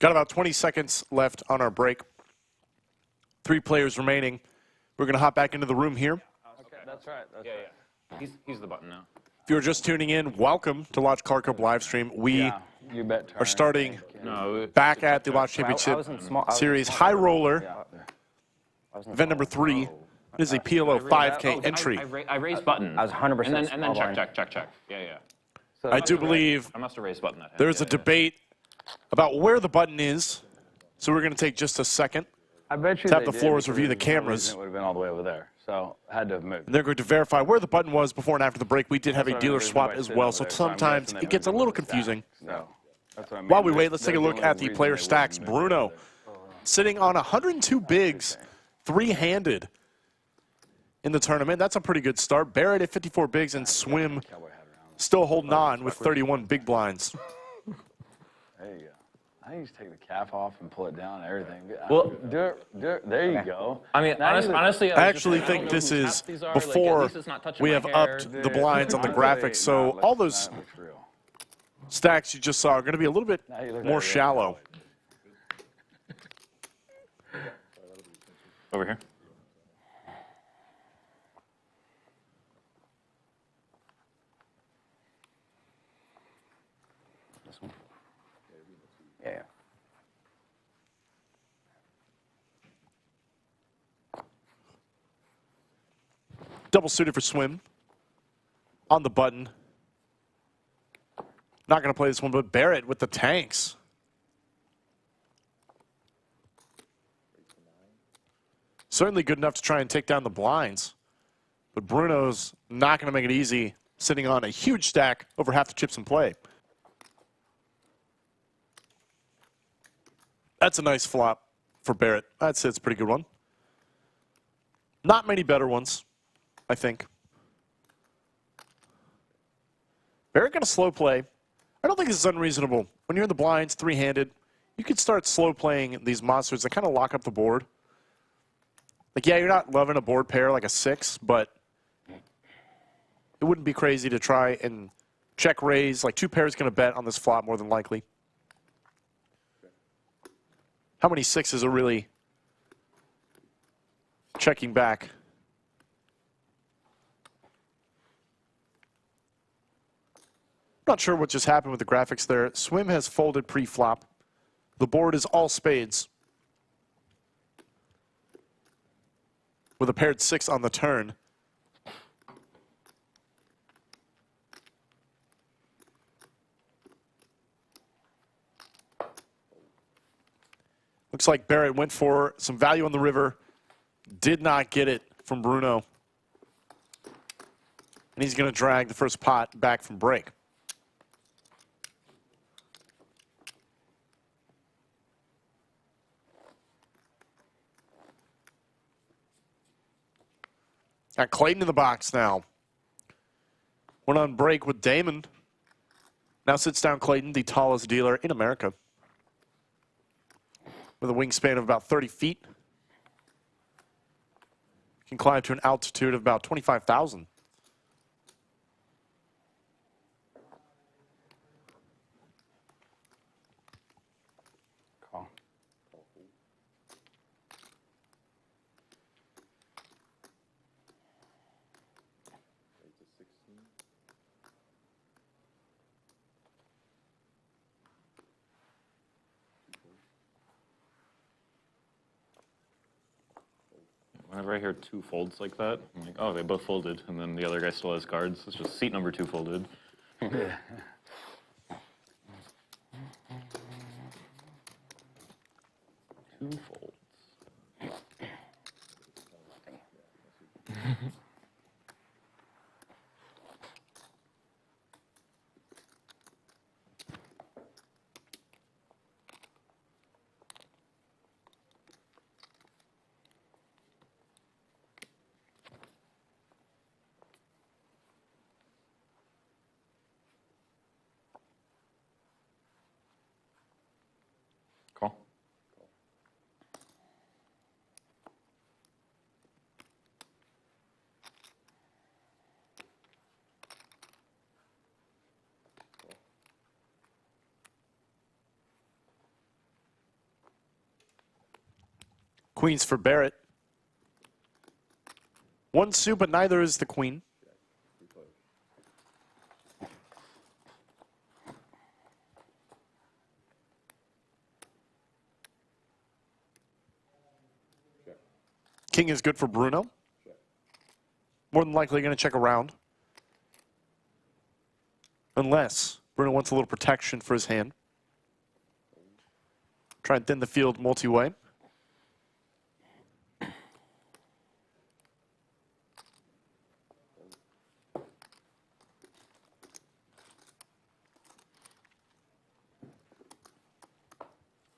Got about 20 seconds left on our break. 3 players remaining. We're going to hop back into the room here. Okay, that's right. That's right. He's the button now. If you're just tuning in, welcome to Lodge Car Cup live stream. We You bet. are starting No, back at the Lodge Championship Series High Roller, event number 3. It is a PLO 5K entry. I raised button. I was 100% And then check. Yeah. I do believe I must have raised button that hand. there's a debate about where the button is, so we're going to take just a second. I bet you to have they the did, floors because review the there's no reason cameras. It would have been all the way over there, so had to have moved. And they're going to verify where the button was before and after the break. We did have a That's what I dealer mean, swap there's as nobody well, sitting so over there, so I'm sometimes guessing they it gets a moved little the stack. confusing. So, that's what I mean. While we wait, let's take a They're the look only at the reason player they stacks. wouldn't move Bruno over there. sitting on 102 bigs, 3-handed in the tournament. That's a pretty good start. Barrett at 54 bigs and Swim still holding on with 31 big blinds. There you go. I need to take the cap off and pull it down and everything. Well, do it. There you go. I mean, honestly, I actually think this is before we have upped the blinds on the graphics, so all those stacks you just saw are going to be a little bit more shallow. Over here. Yeah. Double suited for Swim on the button. Not going to play this one, but Barrett with the tanks. Certainly good enough to try and take down the blinds. But Bruno's not going to make it easy, sitting on a huge stack over half the chips in play. That's a nice flop for Barrett. I'd say it's a pretty good one. Not many better ones, I think. Barrett got a slow play. I don't think this is unreasonable. When you're in the blinds, 3-handed, you can start slow playing these monsters that kind of lock up the board. Like, yeah, you're not loving a board pair like a 6, but it wouldn't be crazy to try and check raise. Like, 2 pairs going to bet on this flop more than likely. How many 6s are really checking back? Not sure what just happened with the graphics there. Swim has folded pre-flop. The board is all spades, with a paired 6 on the turn. Looks like Barrett went for some value on the river. Did not get it from Bruno. And he's going to drag the first pot back from break. Got Clayton in the box now. Went on break with Damon. Now sits down Clayton, the tallest dealer in America, with a wingspan of about 30 feet. Can climb to an altitude of about 25,000. Whenever I hear 2 folds like that, I'm like, oh, they both folded, and then the other guy still has cards. It's just seat number 2 folded. 2 folds. Call. Queens for Barrett. One suit, but neither is the queen. King is good for Bruno. More than likely going to check around. Unless Bruno wants a little protection for his hand. Try and thin the field multi-way.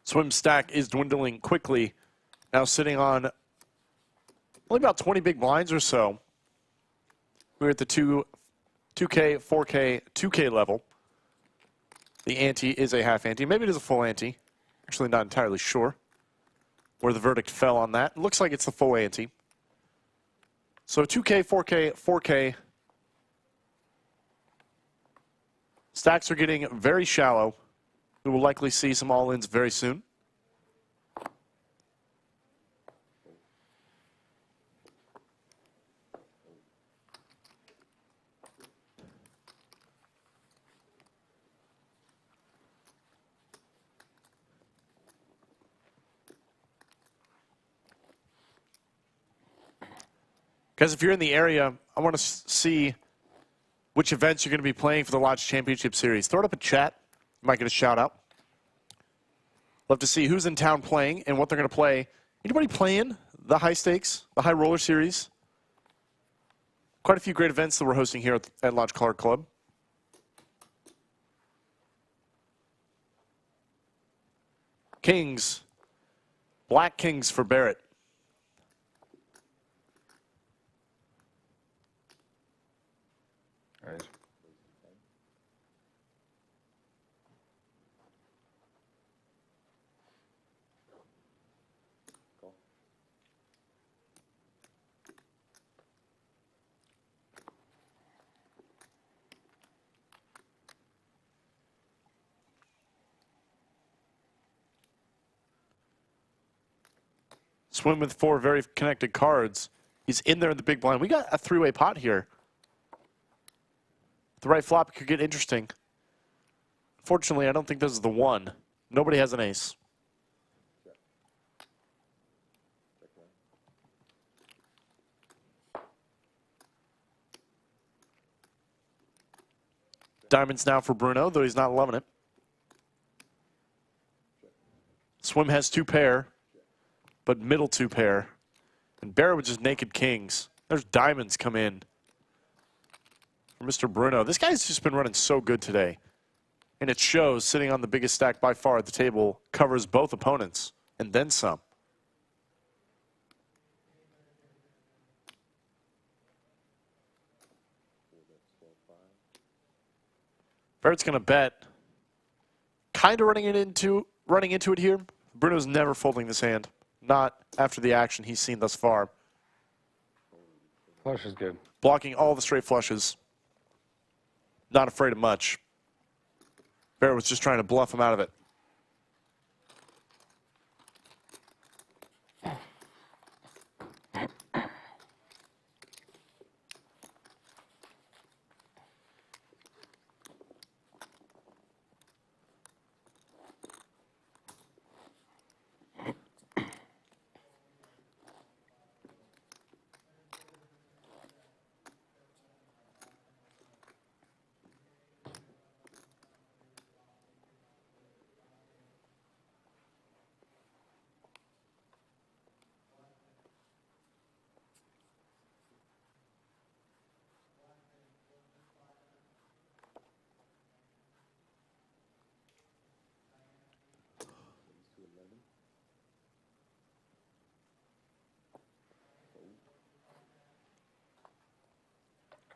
Swim stack is dwindling quickly. Now sitting on only about 20 big blinds or so. We're at the 2K, 4K, 2K level. The ante is a half ante. Maybe it is a full ante. Actually not entirely sure where the verdict fell on that. It looks like it's the full ante. So 2K, 4K, 4K. Stacks are getting very shallow. We will likely see some all-ins very soon. Guys, if you're in the area, I want to see which events you're going to be playing for the Lodge Championship Series. Throw it up in chat. You might get a shout out. Love to see who's in town playing and what they're going to play. Anybody playing the high stakes, the high roller series? Quite a few great events that we're hosting here at Lodge Card Club. Kings. Black Kings for Barrett. Right. Swim with 4 very connected cards. He's in there in the big blind. We got a 3-way pot here. The right flop could get interesting. Fortunately, I don't think this is the one. Nobody has an ace. Diamonds now for Bruno, though he's not loving it. Swim has 2 pair, but middle 2 pair. And Barrett with just naked kings. There's diamonds come in. Mr. Bruno. This guy's just been running so good today. And it shows, sitting on the biggest stack by far at the table, covers both opponents, and then some. Barrett's going to bet. Kind of running into it here. Bruno's never folding this hand. Not after the action he's seen thus far. Flush is good. Blocking all the straight flushes. Not afraid of much. Barrett was just trying to bluff him out of it.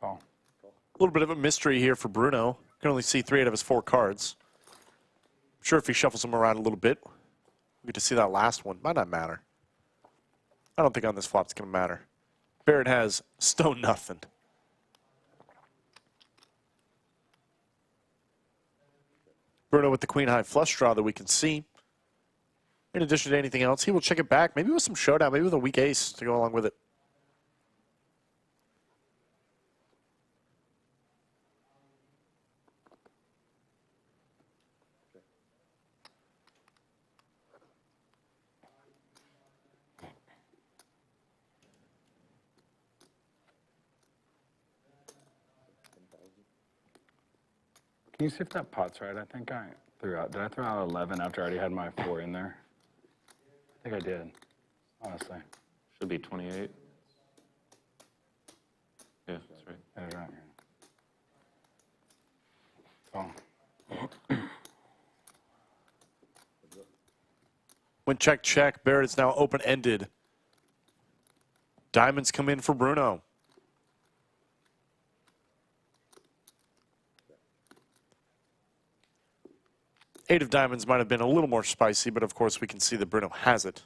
Call. A little bit of a mystery here for Bruno. Can only see 3 out of his 4 cards. I'm sure if he shuffles them around a little bit, we get to see that last one. Might not matter. I don't think on this flop it's going to matter. Barrett has stone nothing. Bruno with the queen high flush draw that we can see. in addition to anything else, he will check it back, maybe with some showdown, maybe with a weak ace to go along with it. Can you see if that pot's right? I think I threw out. Did I throw out 11 after I already had my 4 in there? I think I did, honestly. Should be 28. Yeah, that's right. That's right. So. When check, Barrett is now open-ended. Diamonds come in for Bruno. Eight of diamonds might have been a little more spicy, but of course we can see that Bruno has it.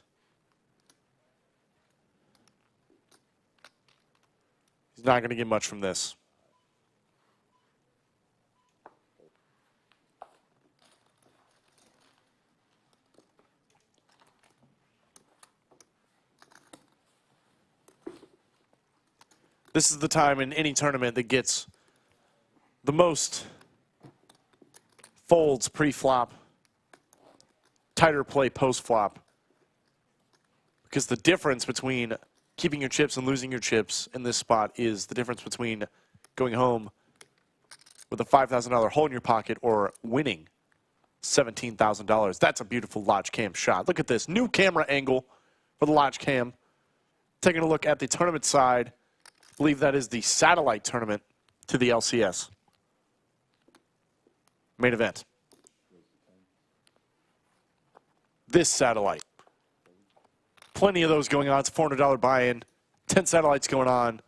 He's not going to get much from this. This is the time in any tournament that gets the most folds pre-flop, tighter play post-flop. Because the difference between keeping your chips and losing your chips in this spot is the difference between going home with a $5,000 hole in your pocket or winning $17,000. That's a beautiful Lodge Cam shot. Look at this new camera angle for the Lodge Cam. Taking a look at the tournament side. I believe that is the satellite tournament to the LCS. Main event. This satellite. Plenty of those going on. It's a $400 buy-in. 10 satellites going on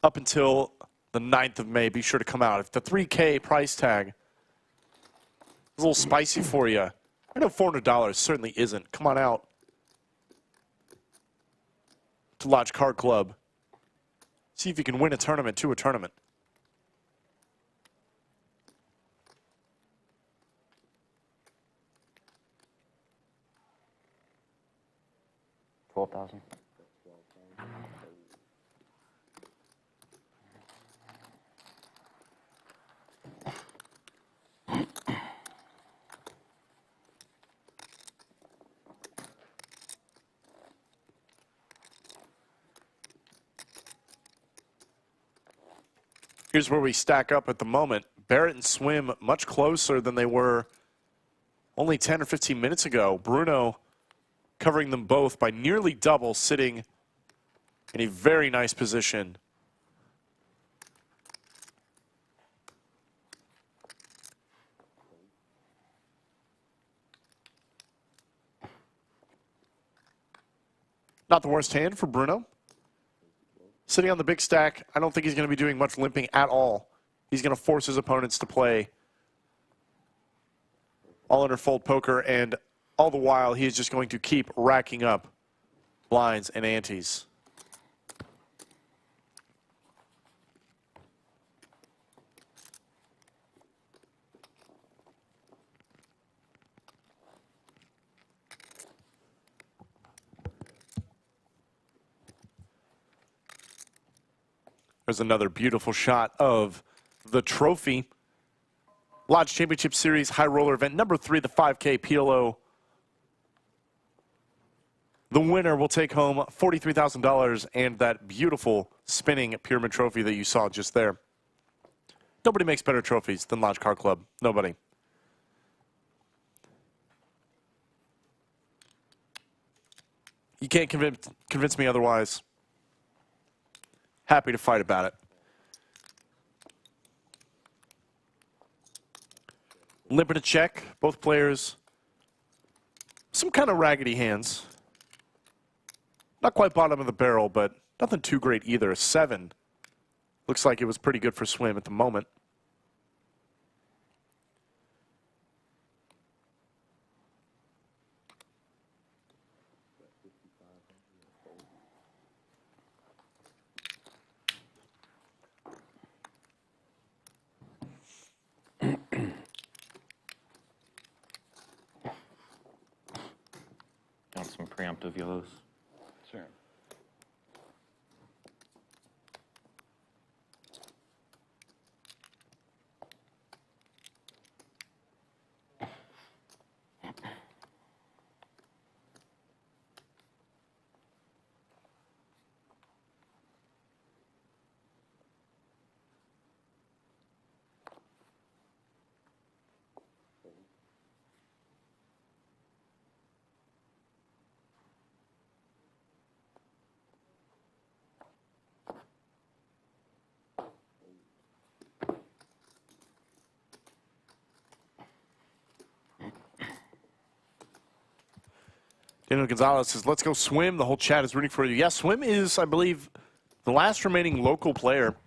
up until the 9th of May. Be sure to come out. If the $3K price tag is a little spicy for you, I know $400 certainly isn't. Come on out to Lodge Card Club. See if you can win a tournament to a tournament. $12,000. Here's where we stack up at the moment. Barrett and Swim much closer than they were only 10 or 15 minutes ago. Bruno covering them both by nearly double, sitting in a very nice position. Not the worst hand for Bruno. Sitting on the big stack, I don't think he's going to be doing much limping at all. He's going to force his opponents to play all under fold poker, and all the while he is just going to keep racking up blinds and antes. There's another beautiful shot of the trophy. Lodge Championship Series High Roller Event number 3, the 5K PLO. The winner will take home $43,000 and that beautiful spinning pyramid trophy that you saw just there. Nobody makes better trophies than Lodge Card Club. Nobody. You can't convince me otherwise. Happy to fight about it. Limping a check. Both players some kind of raggedy hands. Not quite bottom of the barrel, but nothing too great either. 7. Looks like it was pretty good for Swim at the moment. Got some preemptive yellows. Sure. Daniel Gonzalez says, let's go swim. The whole chat is rooting for you. Yeah, swim is, I believe, the last remaining local player.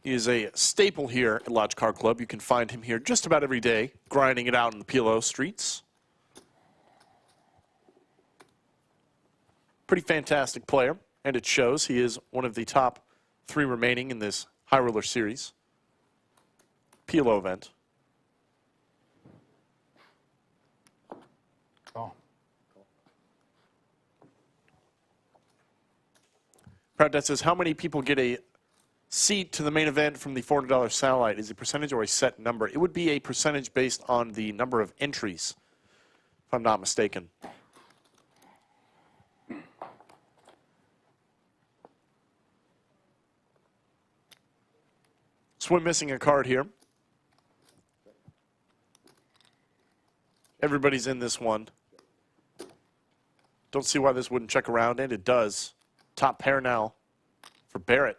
He is a staple here at Lodge Car Club. You can find him here just about every day, grinding it out in the PLO streets. Pretty fantastic player, and it shows. He is one of the top 3 remaining in this High Roller Series PLO event. Oh. Proudette says, how many people get a seat to the main event from the $400 satellite? Is it a percentage or a set number? It would be a percentage based on the number of entries, if I'm not mistaken. Swim missing a card here. Everybody's in this one. Don't see why this wouldn't check around, and it does. Top pair now for Barrett.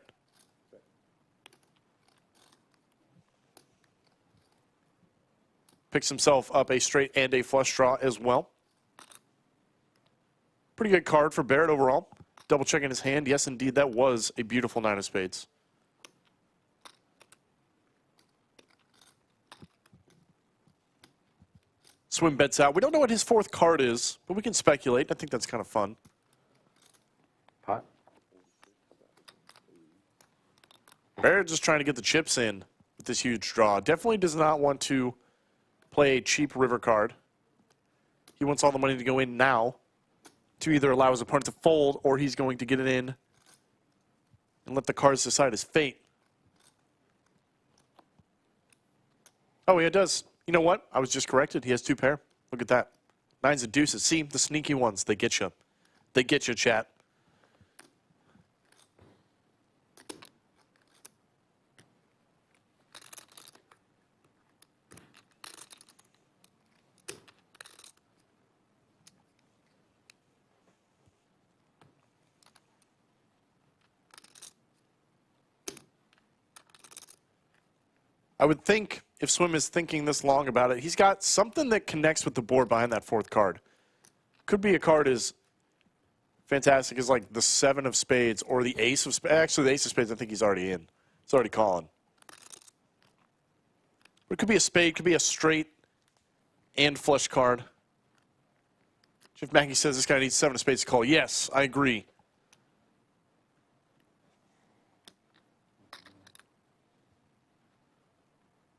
Picks himself up a straight and a flush draw as well. Pretty good card for Barrett overall. Double checking his hand. Yes, indeed, that was a beautiful 9 of spades. Swim bets out. We don't know what his 4th card is, but we can speculate. I think that's kind of fun. Pot. Barrett just trying to get the chips in with this huge draw. Definitely does not want to play a cheap river card. He wants all the money to go in now to either allow his opponent to fold, or he's going to get it in and let the cards decide his fate. Oh, yeah, it does. You know what? I was just corrected. He has 2 pair. Look at that. 9s and deuces. See, the sneaky ones, they get you. They get you, chat. I would think if Swim is thinking this long about it, he's got something that connects with the board behind that 4th card. Could be a card as fantastic as like the 7 of spades or the ace of spades. Actually, the ace of spades, I think he's already in. He's already calling. But it could be a spade, could be a straight and flush card. Jeff Mackey says this guy needs 7 of spades to call. Yes, I agree.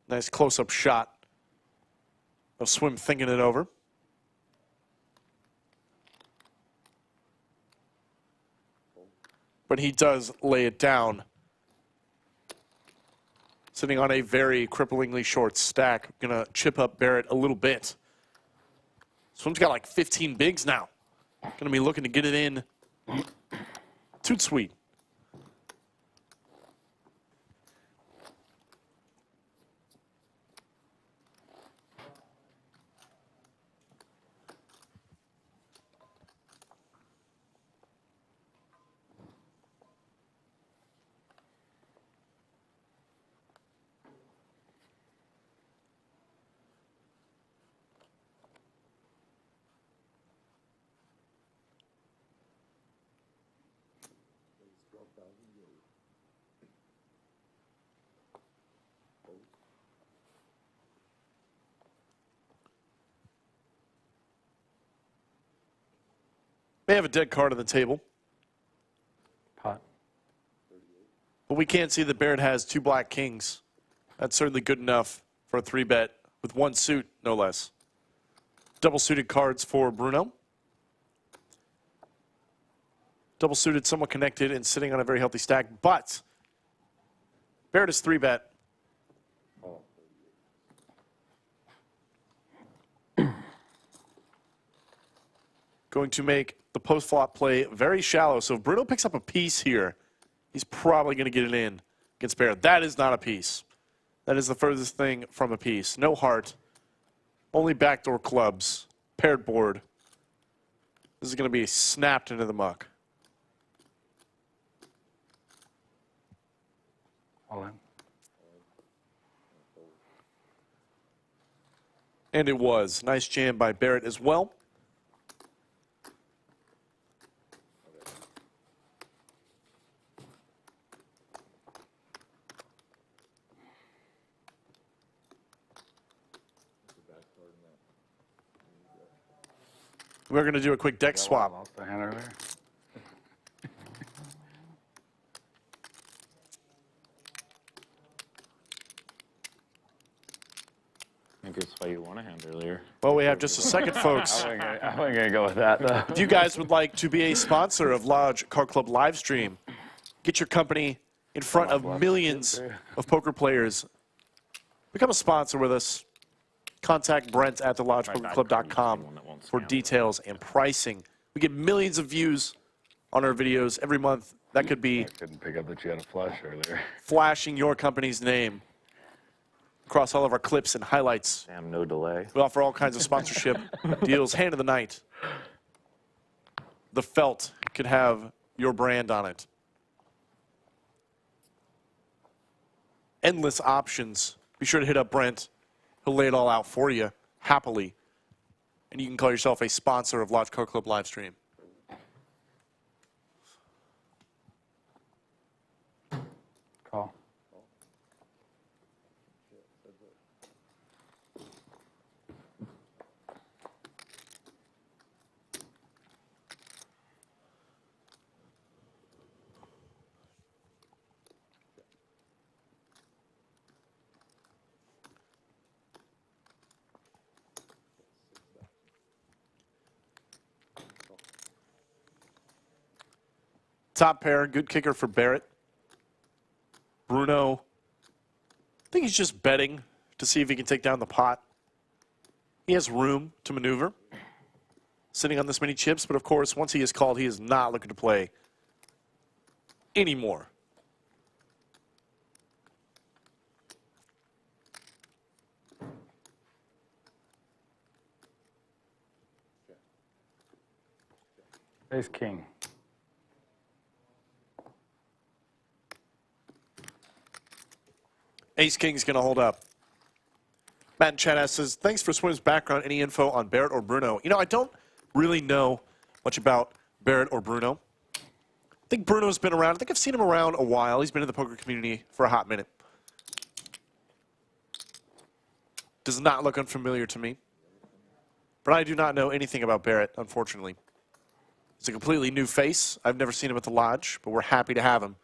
Nice close-up shot of Swim thinking it over. But he does lay it down. Sitting on a very cripplingly short stack. Gonna chip up Barrett a little bit. Swim's got like 15 bigs now. Gonna be looking to get it in. Toot sweet. May have a dead card on the table. Pot. But we can't see that Barrett has 2 black kings. That's certainly good enough for a 3-bet with 1 suit, no less. Double suited cards for Bruno. Double suited, somewhat connected, and sitting on a very healthy stack, but Barrett is 3-bet. Going to make the post-flop play very shallow. So if Bruno picks up a piece here, he's probably going to get it in against Barrett. That is not a piece. That is the furthest thing from a piece. No heart. Only backdoor clubs. Paired board. This is going to be snapped into the muck. All in. And it was. Nice jam by Barrett as well. We're going to do a quick deck swap. The hand earlier. I think that's why you won a hand earlier. Well, we have just a second, folks. I wasn't going to go with that, though. If you guys would like to be a sponsor of Lodge Card Club Livestream, get your company in front of millions of poker players. Become a sponsor with us. Contact Brent at thelodgepokerclub.com for details and pricing. We get millions of views on our videos every month. That could be I couldn't pick up that you had a flush earlier. flashing your company's name across all of our clips and highlights. Damn, no delay. We offer all kinds of sponsorship deals. Hand of the night. The felt could have your brand on it. Endless options. Be sure to hit up Brent. He'll lay it all out for you, happily. And you can call yourself a sponsor of Lodge Card Club Livestream. Call. Top pair, good kicker for Barrett. Bruno, I think he's just betting to see if he can take down the pot. He has room to maneuver, sitting on this many chips, but of course, once he is called, he is not looking to play anymore. Ace king. Ace King's going to hold up. Matt in chat asks, says, thanks for Swim's background. Any info on Barrett or Bruno? You know, I don't really know much about Barrett or Bruno. I think Bruno's been around. I think I've seen him around a while. He's been in the poker community for a hot minute. Does not look unfamiliar to me. But I do not know anything about Barrett, unfortunately. He's a completely new face. I've never seen him at the Lodge, but we're happy to have him.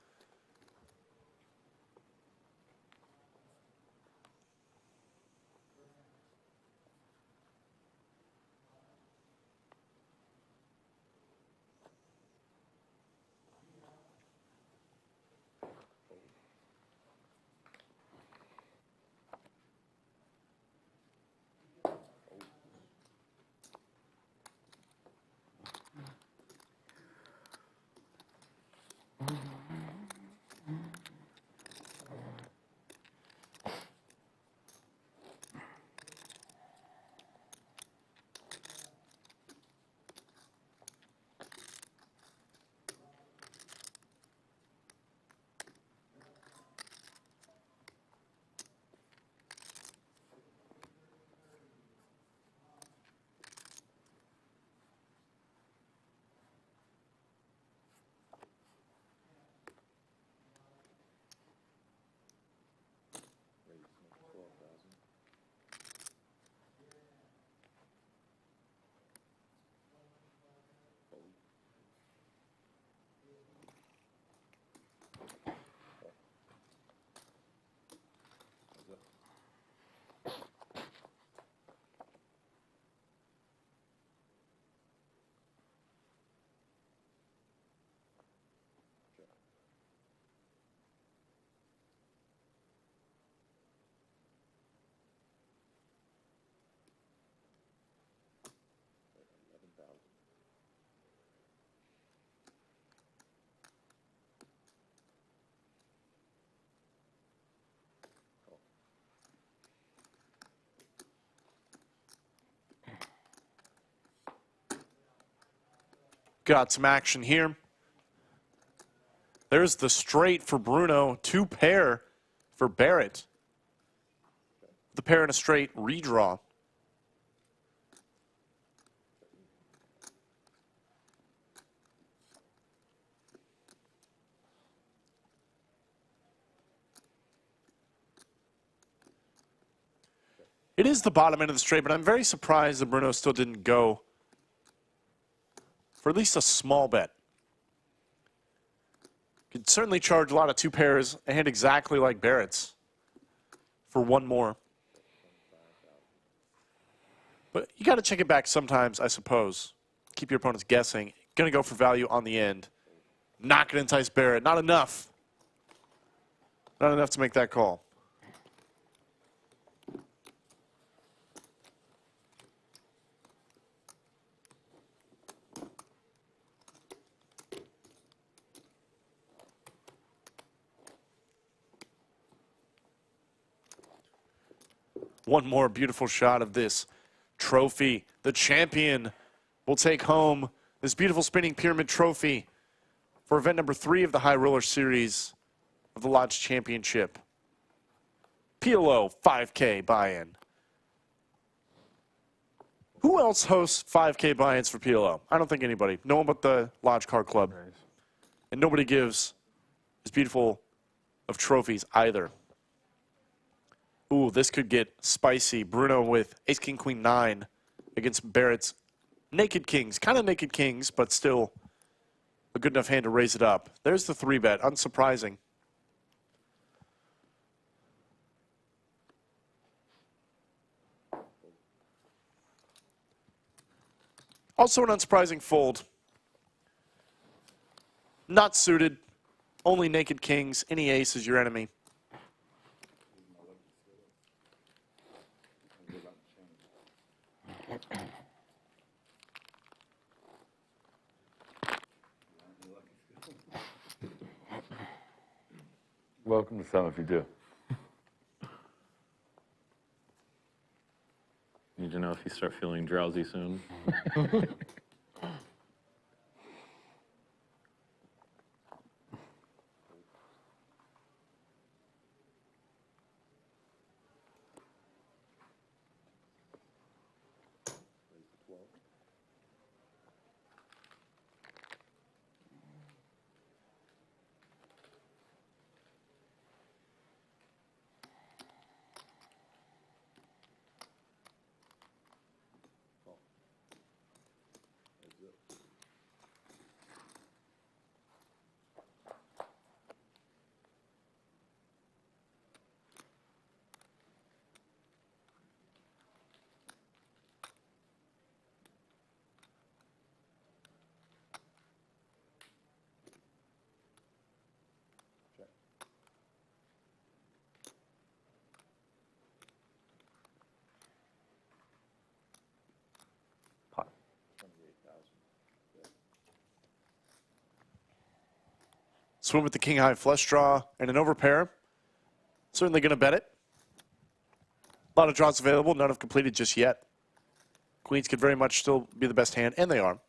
got some action here. There's the straight for Bruno, 2 pair for Barrett. The pair and a straight redraw. It is the bottom end of the straight, but I'm very surprised that Bruno still didn't go for at least a small bet. Could certainly charge a lot of 2 pairs, a hand exactly like Barrett's, for 1 more. But you got to check it back sometimes, I suppose. Keep your opponents guessing. Going to go for value on the end. Not going to entice Barrett. Not enough. Not enough to make that call. One more beautiful shot of this trophy. The champion will take home this beautiful spinning pyramid trophy for event number 3 of the High Roller Series of the Lodge Championship. PLO 5K buy-in. Who else hosts 5K buy-ins for PLO? I don't think anybody. No one but the Lodge Car Club. And nobody gives as beautiful of trophies either. Ooh, this could get spicy. Bruno with ace, king, queen, 9 against Barrett's naked kings. Kind of naked kings, but still a good enough hand to raise it up. There's the 3-bet. Unsurprising. Also an unsurprising fold. Not suited. Only naked kings. Any ace is your enemy. Welcome to some if you do. Need to know if you start feeling drowsy soon. Swim with the king high flush draw and an overpair. Certainly going to bet it. A lot of draws available, none have completed just yet. Queens could very much still be the best hand, and they are.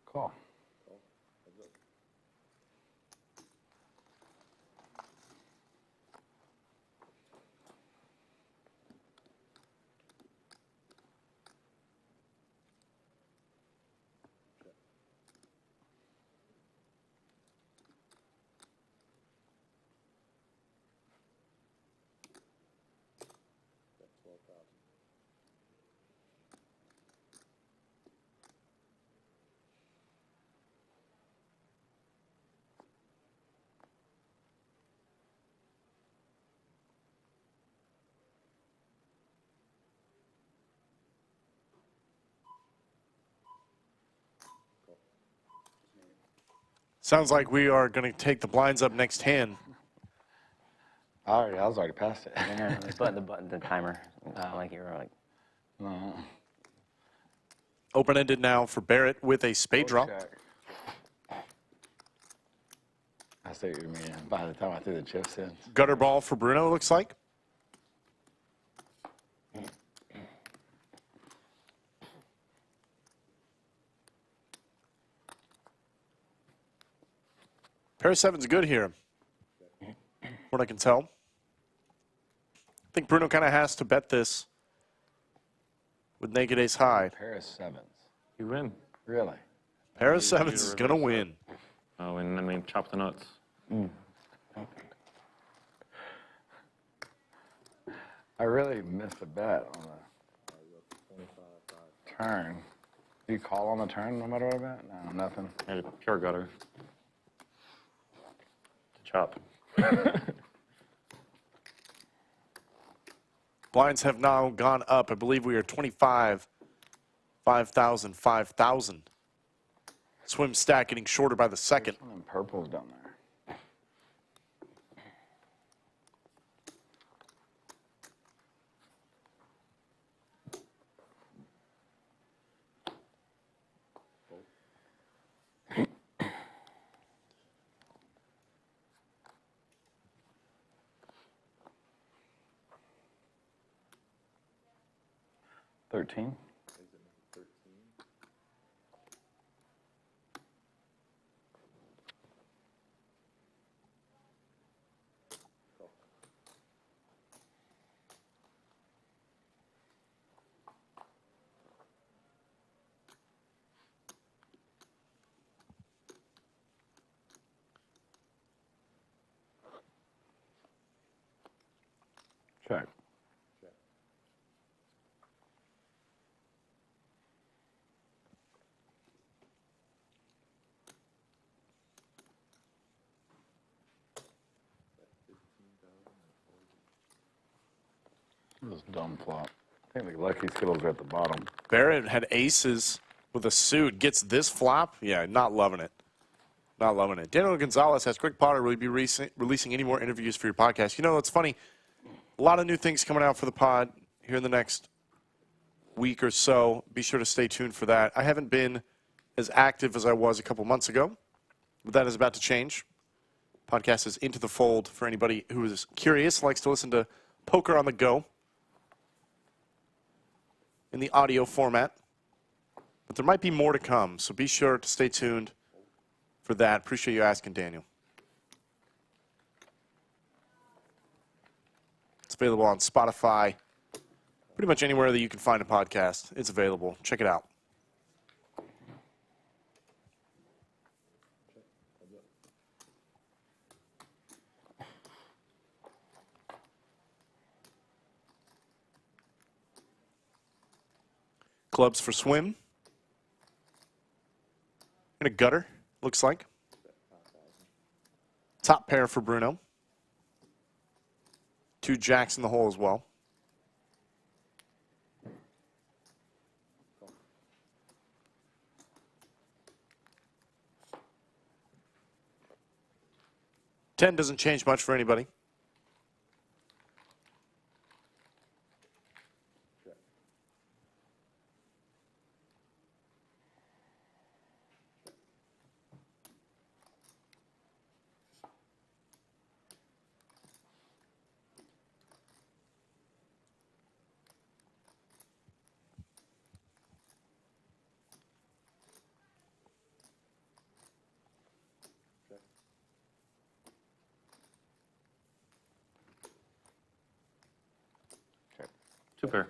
Call. Sounds like we are going to take the blinds up next hand. I was already past it. Yeah, the timer. Like you're like. No. Open-ended now for Barrett with a spade draw. Check. I see what you mean. By the time I threw the chips in. Gutter ball for Bruno, looks like. Pair of sevens good here, what I can tell. I think Bruno kind of has to bet this with naked ace high. Pair of sevens. You win. Really? Pair of sevens is going to win. Oh, and then we chop the nuts. I really missed a bet on the turn. Do you call on the turn no matter what I bet? No, nothing. And a pure gutter. To chop. Blinds have now gone up. I believe we are 25, 5,000, 5,000. Swim stack getting shorter by the second. One in purple's down there. $13. Check. This dumb flop. I think the lucky skittles are at the bottom. Barrett had aces with a suit. Gets this flop? Yeah, not loving it. Not loving it. Daniel Gonzalez has Quick Potter. Will you be releasing any more interviews for your podcast? You know, it's funny. A lot of new things coming out for the pod here in the next week or so. Be sure to stay tuned for that. I haven't been as active as I was a couple months ago, but that is about to change. Podcast is into the fold for anybody who is curious, likes to listen to poker on the go in the audio format. But there might be more to come, so be sure to stay tuned for that. Appreciate you asking, Daniel. It's available on Spotify, pretty much anywhere that you can find a podcast. It's available. Check it out. Clubs for swim. And a gutter, looks like. Top pair for Bruno. 2 jacks in the hole as well. $10 doesn't change much for anybody. Two pair.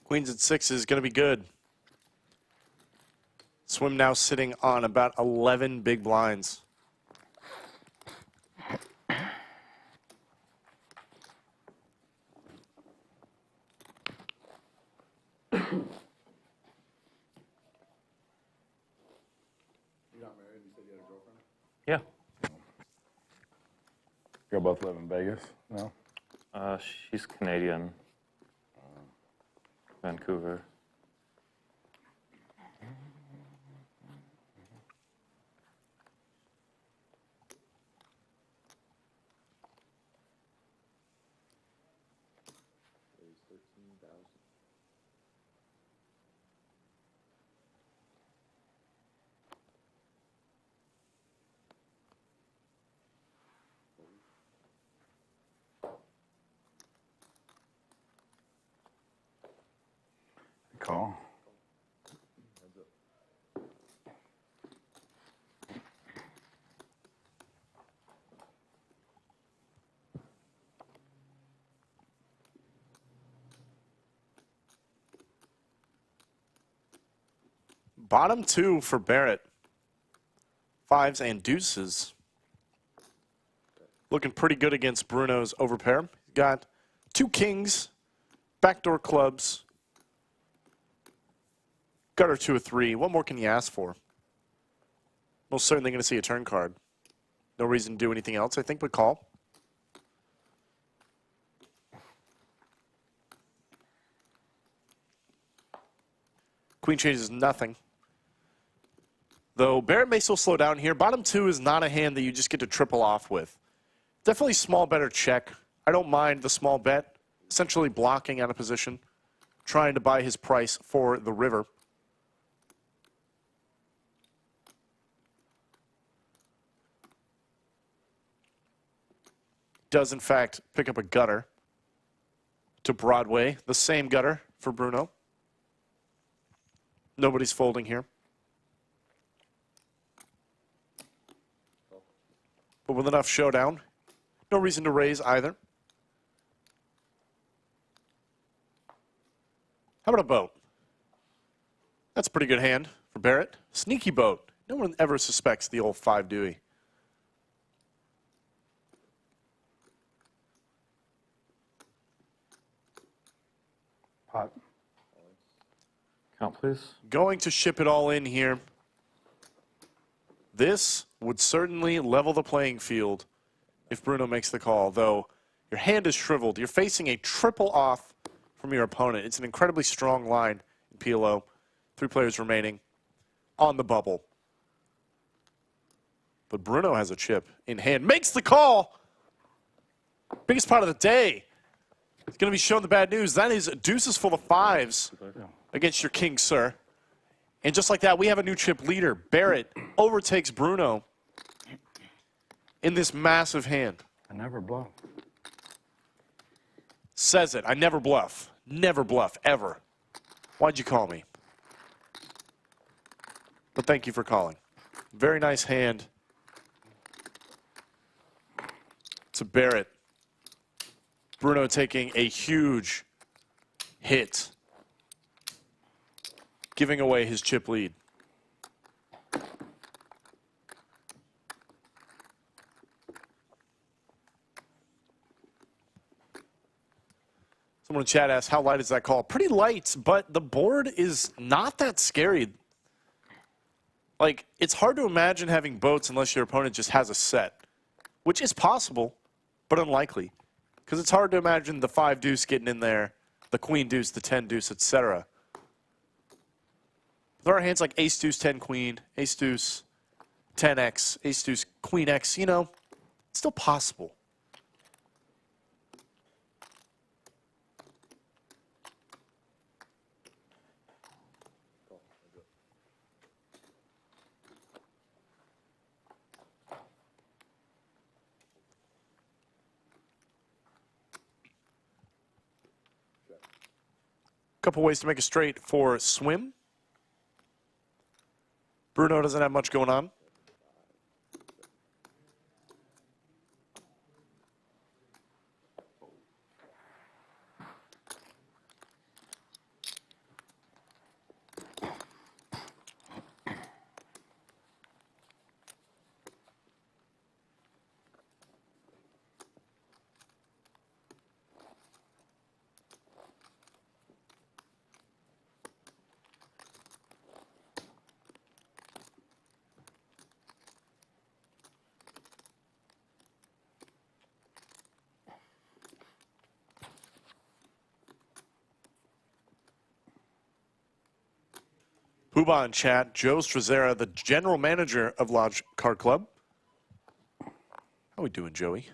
Queens at 6 is going to be good. Swim now sitting on about 11 big blinds. Yeah. Y'all both live in Vegas? No? She's Canadian. Vancouver. Call. Bottom two for Barrett. Fives and deuces. Looking pretty good against Bruno's overpair. Got two kings, backdoor clubs, gutter two of three. What more can you ask for? Most certainly going to see a turn card. No reason to do anything else, I think, but call. Queen changes nothing. Though Barrett may still slow down here. Bottom two is not a hand that you just get to triple off with. Definitely small bet or check. I don't mind the small bet. Essentially blocking out of position. Trying to buy his price for the river. Does in fact pick up a gutter to Broadway. The same gutter for Bruno. Nobody's folding here. But with enough showdown, no reason to raise either. How about a boat? That's a pretty good hand for Barrett. Sneaky boat. No one ever suspects the old 5 Dewey. Pot. Count, please. Going to ship it all in here. This would certainly level the playing field if Bruno makes the call, though your hand is shriveled. You're facing a triple off from your opponent. It's an incredibly strong line in PLO. 3 players remaining on the bubble. But Bruno has a chip in hand. Makes the call! Biggest part of the day. He's going to be shown the bad news. That is deuces full of 5s against your king, sir. And just like that, we have a new chip leader. Barrett overtakes Bruno in this massive hand. I never bluff. Says it. I never bluff. Never bluff, ever. Why'd you call me? But thank you for calling. Very nice hand to Barrett. Bruno taking a huge hit, giving away his chip lead. Someone in chat asked, how light is that call? Pretty light, but the board is not that scary. Like, it's hard to imagine having boats unless your opponent just has a set, which is possible, but unlikely. Because it's hard to imagine the 5 deuce getting in there, the queen deuce, the 10 deuce, etc. There are hands like ace deuce, 10 queen, ace deuce, 10x, ace deuce, queen x, you know, it's still possible. Couple ways to make a straight for swim. Bruno doesn't have much going on. Poobah in chat, Joe Strazera, the general manager of Lodge Card Club. How we doing, Joey?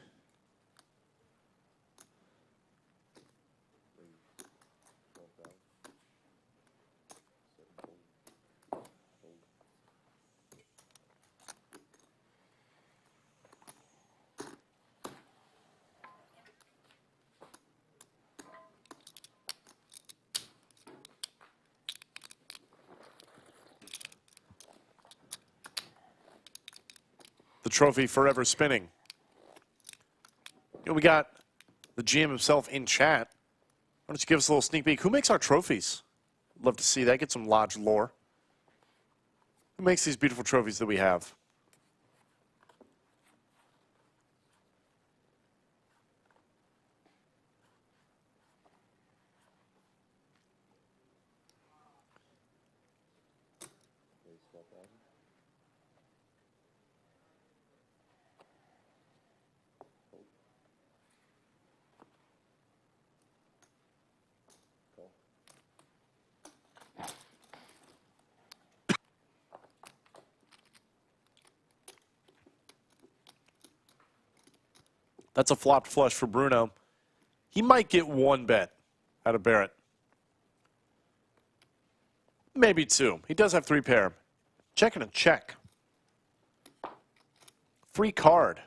the trophy forever spinning. We got the GM himself in chat. Why don't you give us a little sneak peek? Who makes our trophies? Love to see that. Get some Lodge lore. Who makes these beautiful trophies that we have? That's a flopped flush for Bruno. He might get one bet out of Barrett. Maybe two. He does have 3 pair. Checking a check. Free card.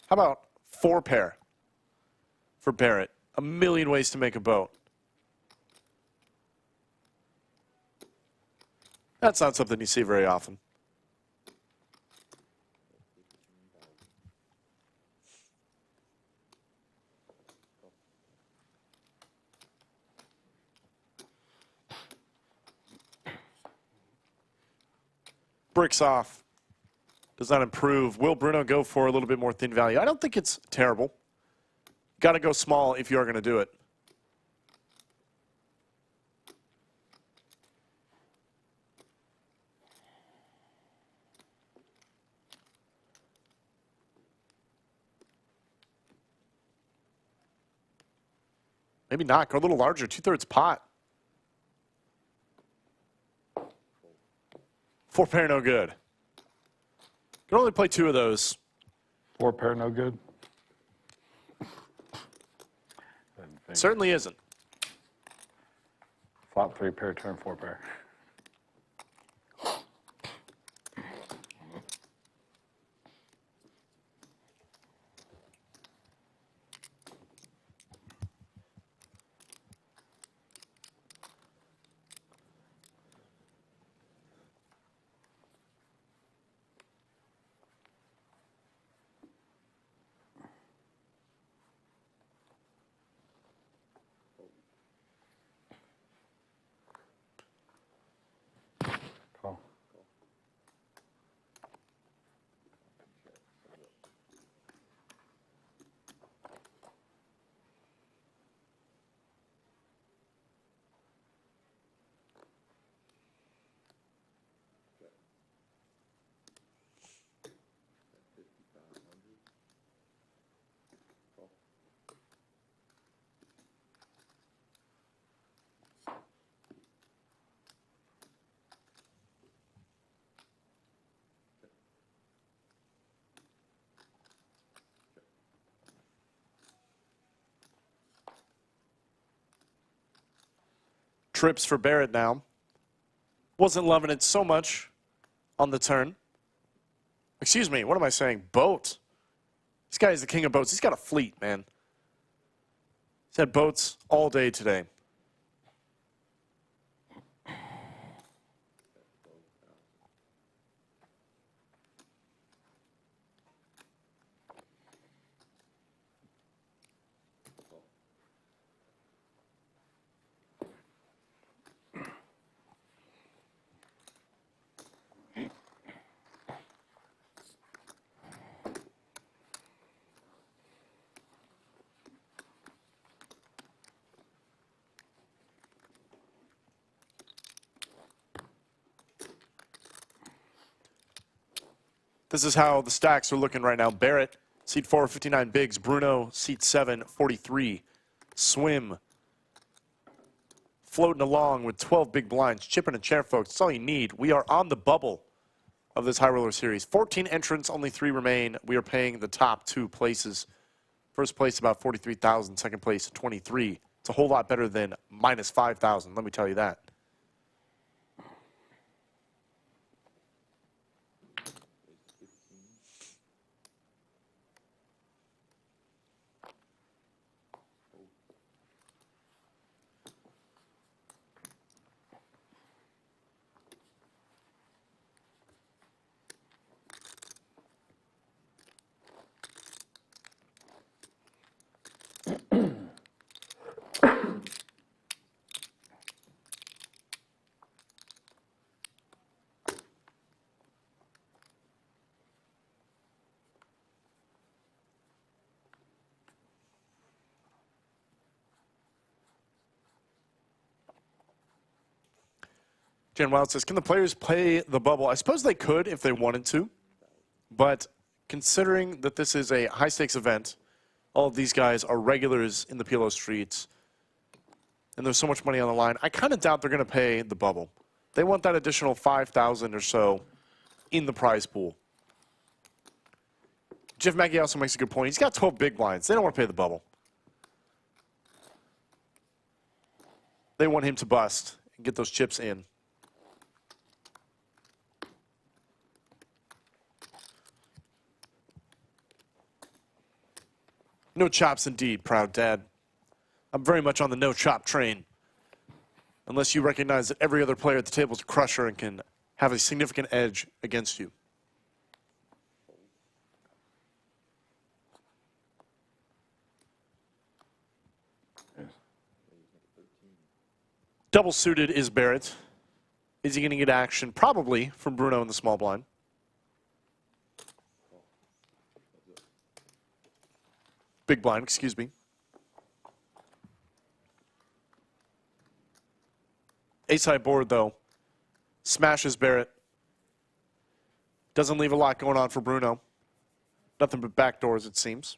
How about 4 pair for Barrett? A million ways to make a boat. That's not something you see very often. Bricks off. Does not improve. Will Bruno go for a little bit more thin value? I don't think it's terrible. Got to go small if you are going to do it. Maybe not. Go a little larger. 2/3 pot. 4 pair, no good. Can only play 2 of those. 4 pair, no good. Certainly isn't. Flop 3 pair, turn 4 pair. Trips for Barrett now. Wasn't loving it so much on the turn. Excuse me, what am I saying? Boat. This guy is the king of boats. He's got a fleet, man. He's had boats all day today. This is how the stacks are looking right now. Barrett, seat 4, 59 bigs. Bruno, seat 7, 43. Swim, floating along with 12 big blinds. Chipping a chair, folks. That's all you need. We are on the bubble of this High Roller Series. 14 entrants, only 3 remain. We are paying the top 2 places. First place, about 43,000. Second place, 23. It's a whole lot better than minus 5,000, let me tell you that. Jan Wild says, can the players play the bubble? I suppose they could if they wanted to, but considering that this is a high-stakes event, all of these guys are regulars in the PLO streets, and there's so much money on the line, I kind of doubt they're going to pay the bubble. They want that additional $5,000 or so in the prize pool. Jeff Mackey also makes a good point. He's got 12 big blinds. They don't want to pay the bubble. They want him to bust and get those chips in. No chops indeed, proud dad. I'm very much on the no chop train. Unless you recognize that every other player at the table is a crusher and can have a significant edge against you. Double suited is Barrett. Is he going to get action? Probably from Bruno in the small blind. Big blind, excuse me. Ace-high board, though. Smashes Barrett. Doesn't leave a lot going on for Bruno. Nothing but backdoors, it seems.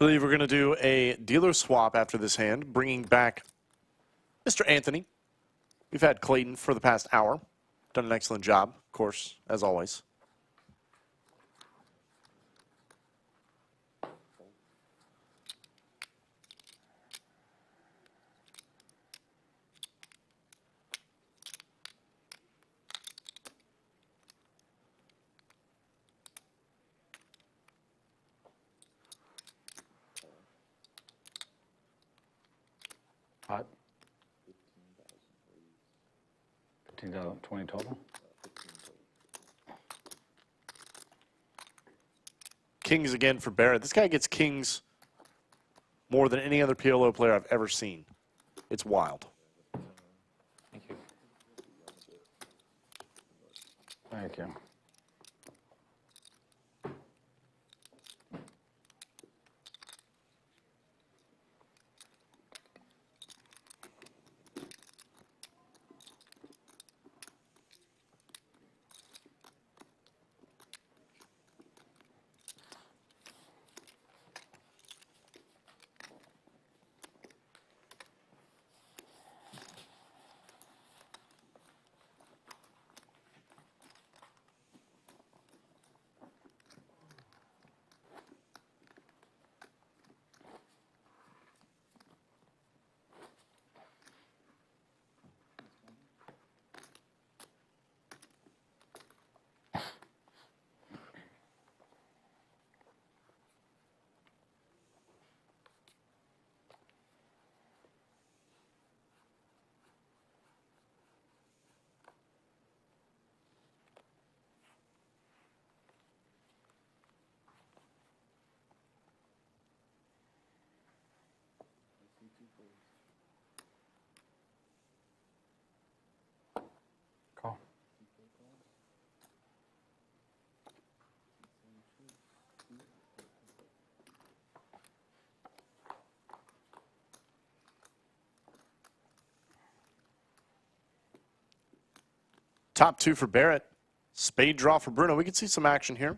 I believe we're going to do a dealer swap after this hand, bringing back Mr. Anthony. We've had Clayton for the past hour. Done an excellent job, of course, as always. Hot. 15,000, 20 total. Kings again for Barrett. This guy gets kings more than any other PLO player I've ever seen. It's wild. Thank you. Thank you. Top 2 for Barrett. Spade draw for Bruno. We can see some action here.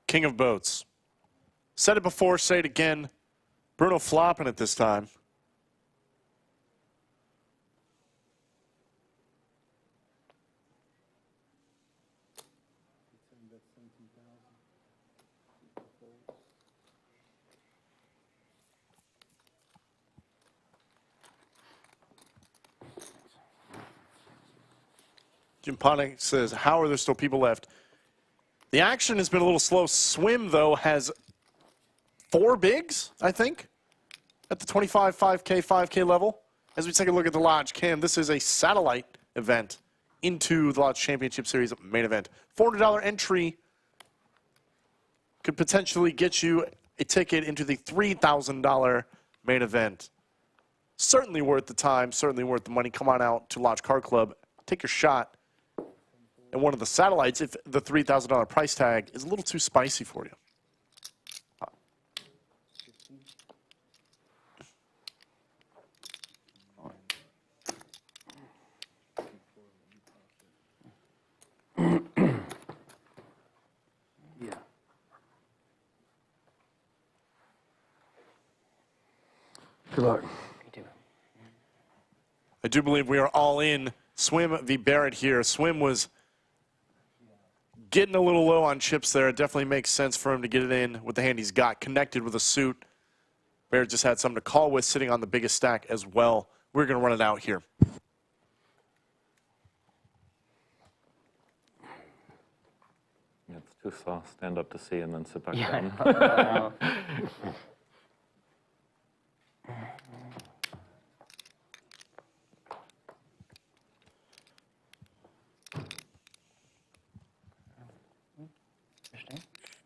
King of boats. Said it before, say it again. Bruno flopping it this time. Jim Ponick says, how are there still people left? The action has been a little slow. Swim, though, has 4 bigs, I think, at the 25, 5K, 5K level. As we take a look at the Lodge Cam, this is a satellite event into the Lodge Championship Series main event. $400 entry could potentially get you a ticket into the $3,000 main event. Certainly worth the time, certainly worth the money. Come on out to Lodge Car Club, take your shot. And one of the satellites, if the $3,000 price tag is a little too spicy for you. Good luck. I do believe we are all in. Swim v. Barrett here. Swim was getting a little low on chips there. It definitely makes sense for him to get it in with the hand he's got, connected with a suit. Barrett just had something to call with, sitting on the biggest stack as well. We're going to run it out here. Yeah, it's too soft. Stand up to see and then sit back down.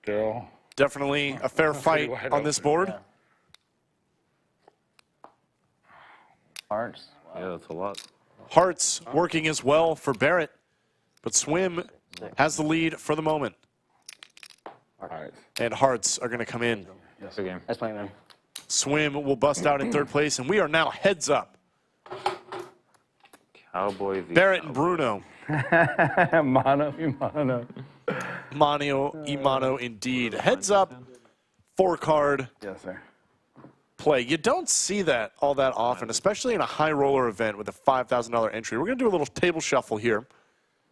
Still. Definitely a fair fight on this board. Yeah. Hearts. Wow. Yeah, that's a lot. Hearts working as well for Barrett, but Swim has the lead for the moment. And Hearts are going to come in. That's a game. That's playing, man. Swim will bust out in 3rd place, and we are now heads up. Cowboy v. Barrett and Bruno. Mano y mano. Mano y mano indeed. Heads up, 4-card Yes, sir. play. You don't see that all that often, especially in a high roller event with a $5,000 entry. We're going to do a little table shuffle here.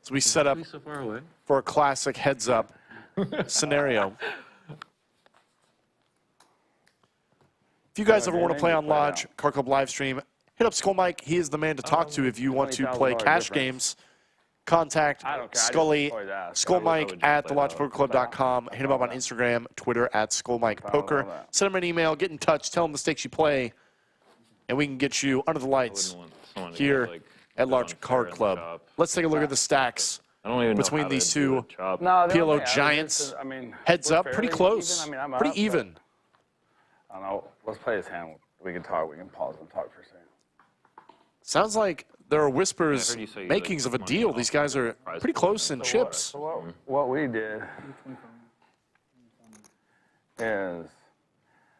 So we set up So far away. for a classic heads-up scenario. If you guys ever want to play on Lodge, Car Club live stream, hit up Skull Mike. He is the man to talk to if you want to play cash games. Contact Scully, Skull Mike at thelodgepokerclub.com. Hit him up on Instagram, Twitter at Skull Mike Poker. Send him an email, get in touch, tell him the stakes you play, and we can get you under the lights here at Large Card Club. Let's take a look at the stacks between these two PLO giants. Heads up, pretty close, pretty even. I don't know. Let's play his hand. We can talk. We can pause and talk for a second. Sounds like there are whispers, makings of a deal. These guys are pretty close in chips. So what we did is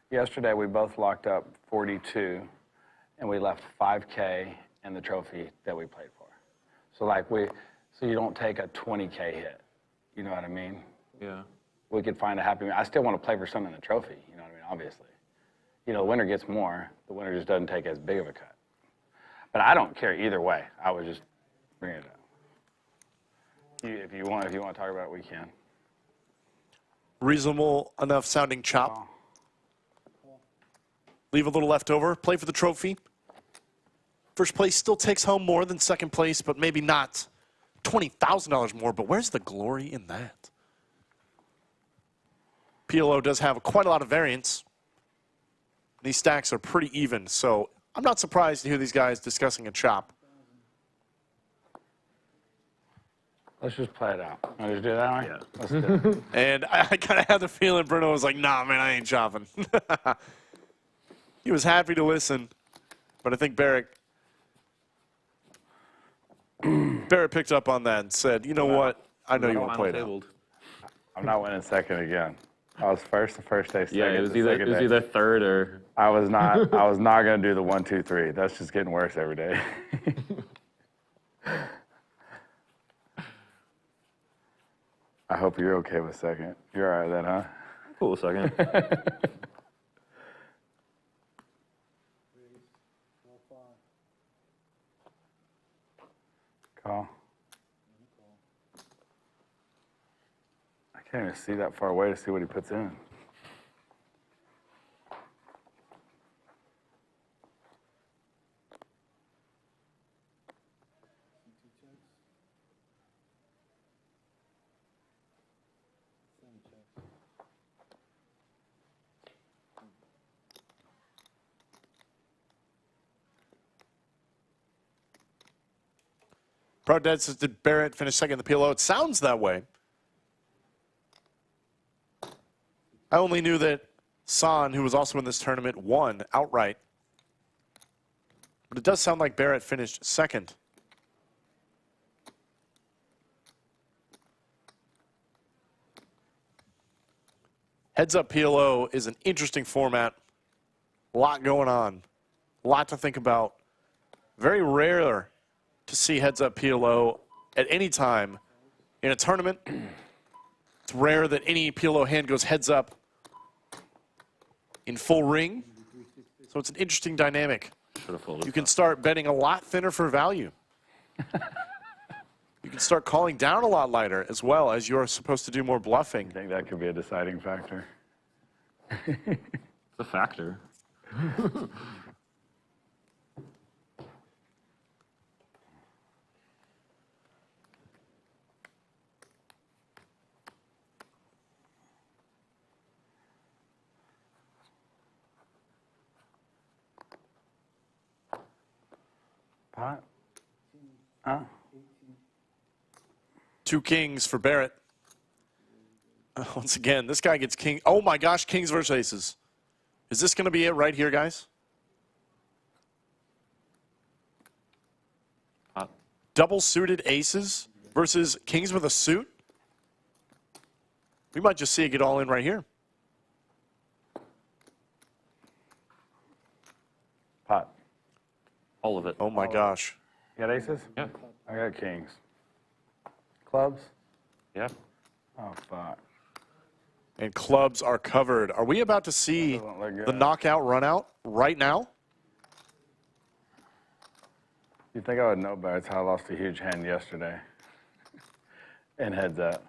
yesterday we both locked up 42, and we left 5K in the trophy that we played for. So so you don't take a 20K hit. You know what I mean? Yeah. We could find a happy. I still want to play for something in the trophy. You know what I mean? Obviously. You know, the winner gets more. The winner just doesn't take as big of a cut. But I don't care either way. I was just bringing it up. If you want to talk about it, we can. Reasonable enough sounding chop. Leave a little left over. Play for the trophy. First place still takes home more than second place, but maybe not $20,000 more. But where's the glory in that? PLO does have quite a lot of variance. These stacks are pretty even, so I'm not surprised to hear these guys discussing a chop. Let's just play it out. Want to just do it that way? Yeah. Let's do it. And I kind of had the feeling Bruno was like, nah, man, I ain't chopping. He was happy to listen, but I think Barrett picked up on that and said, you know what? I know you want to play it out. I'm not winning second again. I was first the first day. Second, Yeah, it was either third or. I was not going to do the 1, 2, 3. That's just getting worse every day. I hope you're okay with second. You're all right then, huh? Cool with second. Call. I can't even see that far away to see what he puts in. Pro Dead says, did Barrett finish second in the PLO? It sounds that way. I only knew that Xuan, who was also in this tournament, won outright. But it does sound like Barrett finished second. Heads Up PLO is an interesting format. A lot going on. A lot to think about. Very rare to see Heads Up PLO at any time in a tournament. It's rare that any PLO hand goes heads up in full ring. So it's an interesting dynamic. You can start betting a lot thinner for value. You can start calling down a lot lighter as well, as you're supposed to do more bluffing. I think that could be a deciding factor. It's a factor. Pot? Huh? 2 kings for Barrett. Once again, this guy gets king. Oh my gosh, kings versus aces. Is this going to be it right here, guys? Double suited aces versus kings with a suit? We might just see it get all in right here. Pot. All of it. Oh my gosh. You got aces? Yeah. I got kings. Clubs? Yeah. Oh, fuck. And clubs are covered. Are we about to see the knockout run out right now? You'd think I would know better. It's how I lost a huge hand yesterday. And heads up.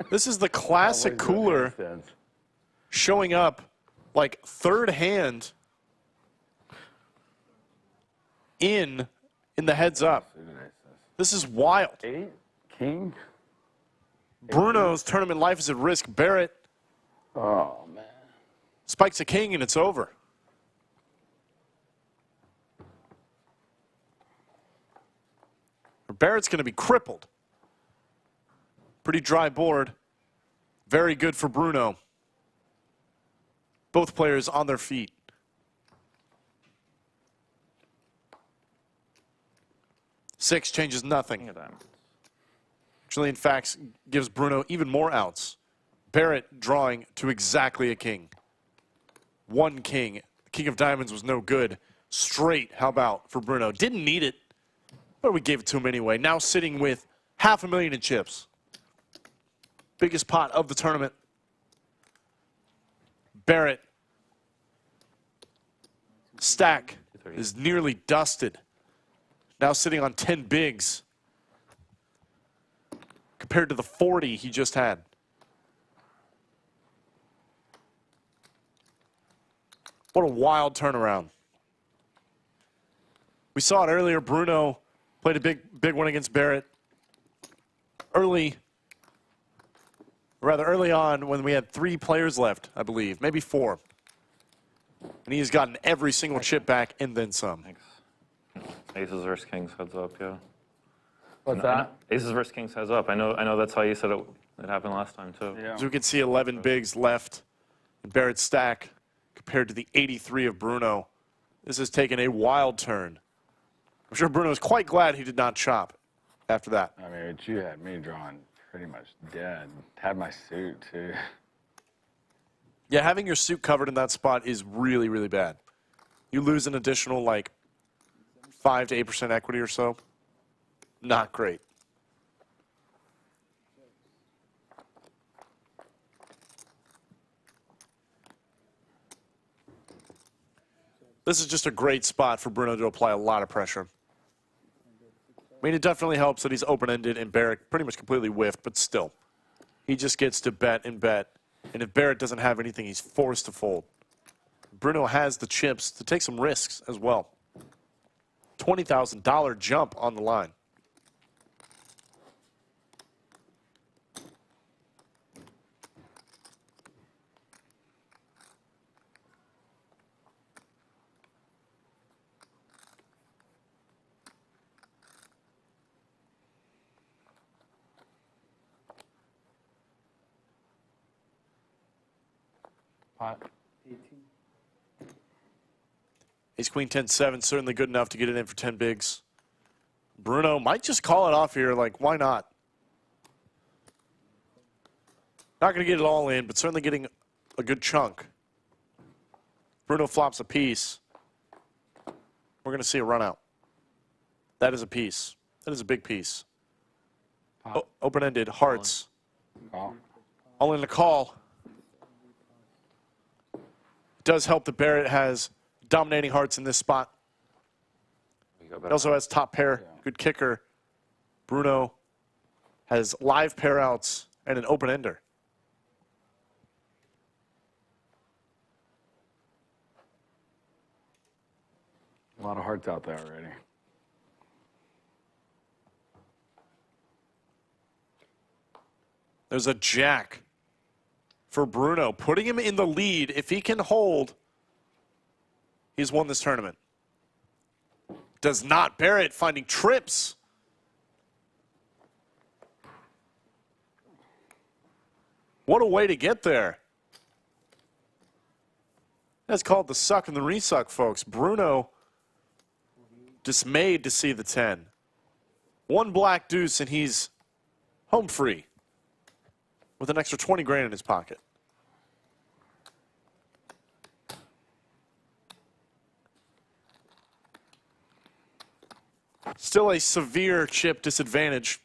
This is the classic cooler showing up like third hand in the heads up. This is wild. 8, king. Bruno's tournament life is at risk. Barrett Oh, man. spikes a king and it's over. Barrett's going to be crippled. Pretty dry board. Very good for Bruno. Both players on their feet. Six changes nothing. Actually, in fact, gives Bruno even more outs. Barrett drawing to exactly a king. One king. The king of diamonds was no good. Straight, how about, for Bruno? Didn't need it, but we gave it to him anyway. Now sitting with $500,000 in chips. Biggest pot of the tournament. Barrett. Stack is nearly dusted. Now sitting on 10 bigs. Compared to the 40 he just had. What a wild turnaround. We saw it earlier. Bruno played a big one against Barrett. Early on when we had 3 players left, I believe, maybe 4. And he has gotten every single chip back and then some. Thanks. Aces versus kings heads up, yeah. What's that? Aces versus kings heads up. I know that's how you said it happened last time, too. Yeah. As we can see, 11 bigs left in Barrett's stack compared to the 83 of Bruno. This has taken a wild turn. I'm sure Bruno is quite glad he did not chop after that. I mean, you had me drawing pretty much dead. Had my suit, too. Yeah, having your suit covered in that spot is really, really bad. You lose an additional, like, 5 to 8% equity or so. Not great. This is just a great spot for Bruno to apply a lot of pressure. I mean, it definitely helps that he's open-ended and Barrett pretty much completely whiffed, but still. He just gets to bet and bet. And if Barrett doesn't have anything, he's forced to fold. Bruno has the chips to take some risks as well. $20,000 jump on the line. Pot. Ace Queen 10-7, certainly good enough to get it in for 10 bigs. Bruno might just call it off here, like, why not? Not going to get it all in, but certainly getting a good chunk. Bruno flops a piece. We're going to see a run out. That is a piece. That is a big piece. Open-ended, hearts. All in the call. It does help that Barrett has dominating hearts in this spot. He also has top pair, good kicker. Bruno has live pair outs and an open ender. A lot of hearts out there already. There's a jack for Bruno, putting him in the lead. If he can hold, he's won this tournament. Does not. Barrett finding trips. What a way to get there. That's called the suck and the resuck, folks. Bruno dismayed to see the 10. One black deuce and he's home free with an extra 20 grand in his pocket. Still a severe chip disadvantage.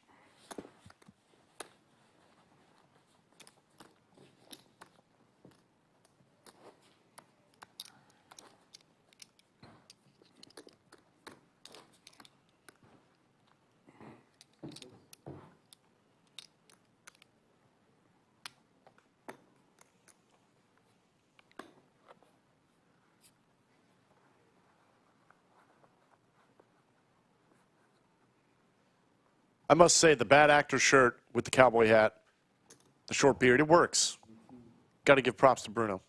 I must say, the bad actor shirt with the cowboy hat, the short beard, it works. Got to give props to Bruno.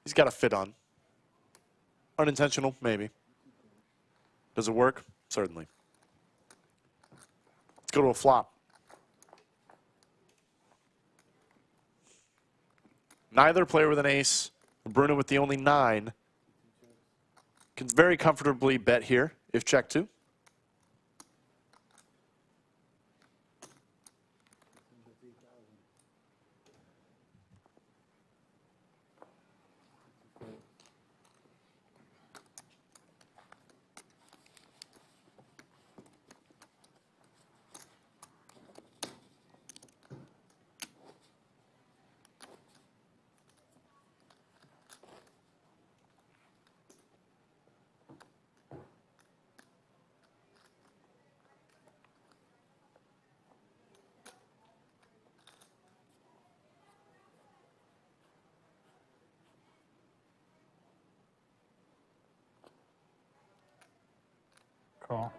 He's got a fit on. Unintentional, maybe. Does it work? Certainly. Let's go to a flop. Neither player with an ace. Bruno with the only 9 can very comfortably bet here if check 2. Cool.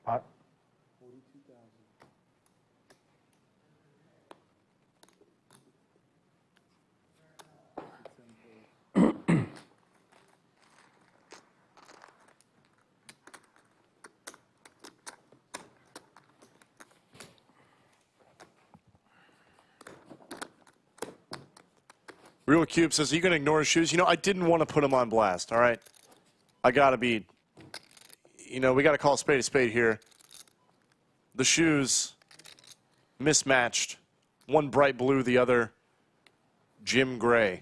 Pot. Real Cube says, are you going to ignore his shoes? You know, I didn't want to put him on blast, all right? I got to be, you know, we got to call a spade here. The shoes mismatched. One bright blue, the other Jim Gray.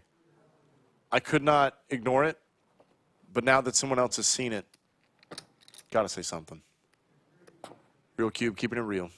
I could not ignore it, but now that someone else has seen it, got to say something. Real Cube, keeping it real.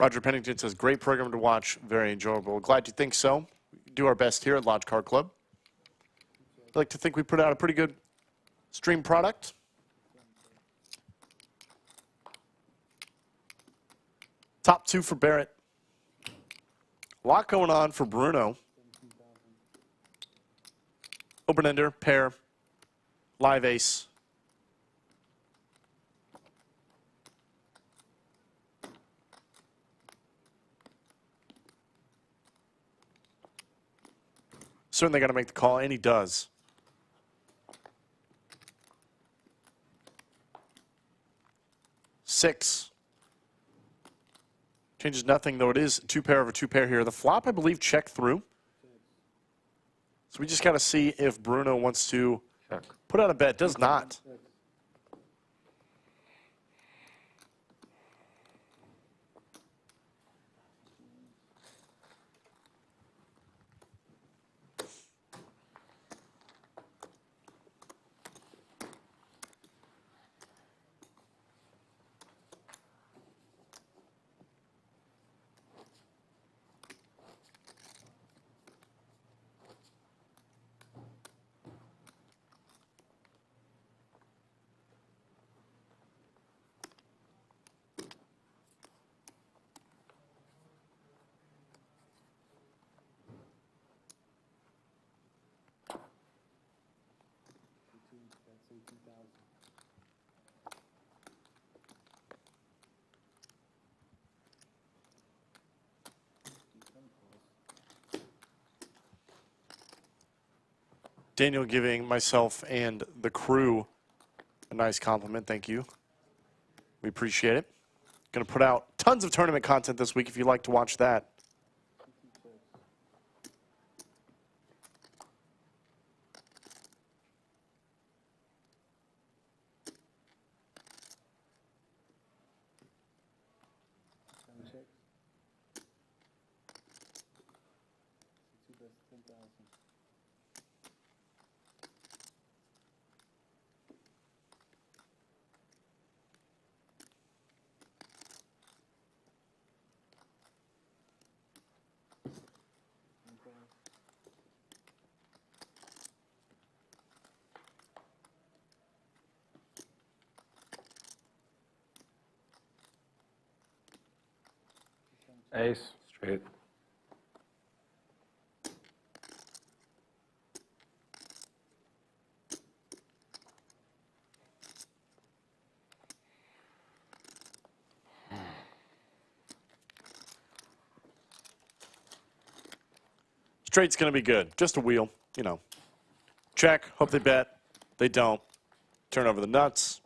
Roger Pennington says, great program to watch, very enjoyable. Glad you think so. We do our best here at Lodge Card Club. I'd like to think we put out a pretty good stream product. Top 2 for Barrett. A lot going on for Bruno. Open-ender, pair, live ace. Certainly got to make the call, and he does. Six. Changes nothing, though it is 2-pair over 2-pair here. The flop, I believe, checked through. So we just got to see if Bruno wants to put out a bet. Does not. Daniel giving myself and the crew a nice compliment. Thank you. We appreciate it. Going to put out tons of tournament content this week if you'd like to watch that. Ace. Straight. Straight's going to be good. Just a wheel, you know. Check. Hope they bet. They don't. Turn over the nuts.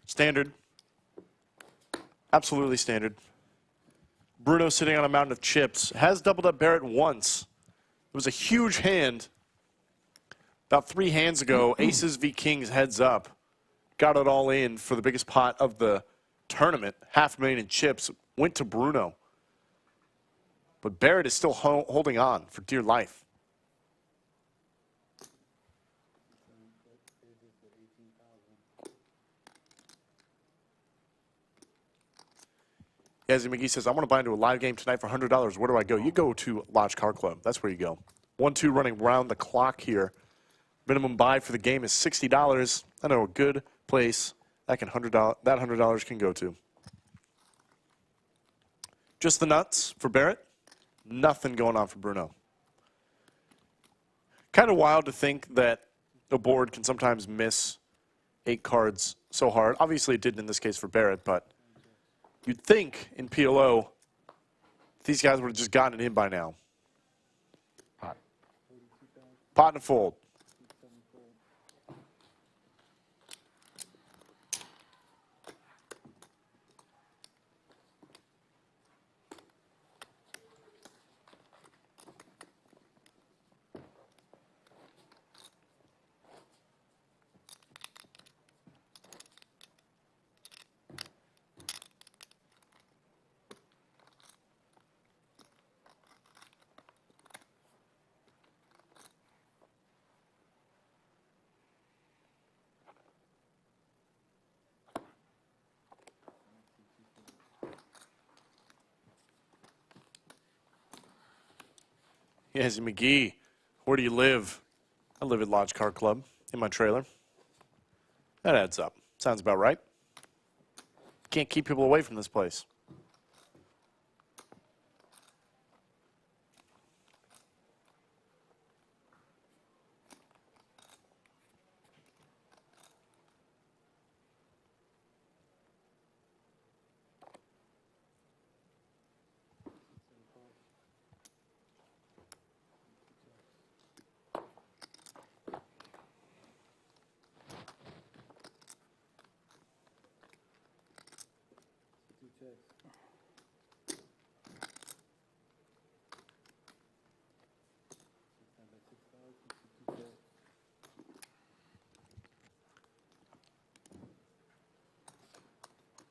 Standard. Absolutely standard. Bruno sitting on a mountain of chips. Has doubled up Barrett once. It was a huge hand. About 3 hands ago, aces v kings heads up. Got it all in for the biggest pot of the tournament. $500,000 in chips. Went to Bruno. But Barrett is still holding on for dear life. Yazzie McGee says, I want to buy into a live game tonight for $100. Where do I go? You go to Lodge Car Club. That's where you go. 1-2 running round the clock here. Minimum buy for the game is $60. I know a good place that $100 can go to. Just the nuts for Barrett. Nothing going on for Bruno. Kind of wild to think that the board can sometimes miss 8 cards so hard. Obviously, it didn't in this case for Barrett, but you'd think in PLO these guys would have just gotten it in by now. Pot and a fold. Yes, McGee, where do you live? I live at Lodge Car Club in my trailer. That adds up. Sounds about right. Can't keep people away from this place. Checks.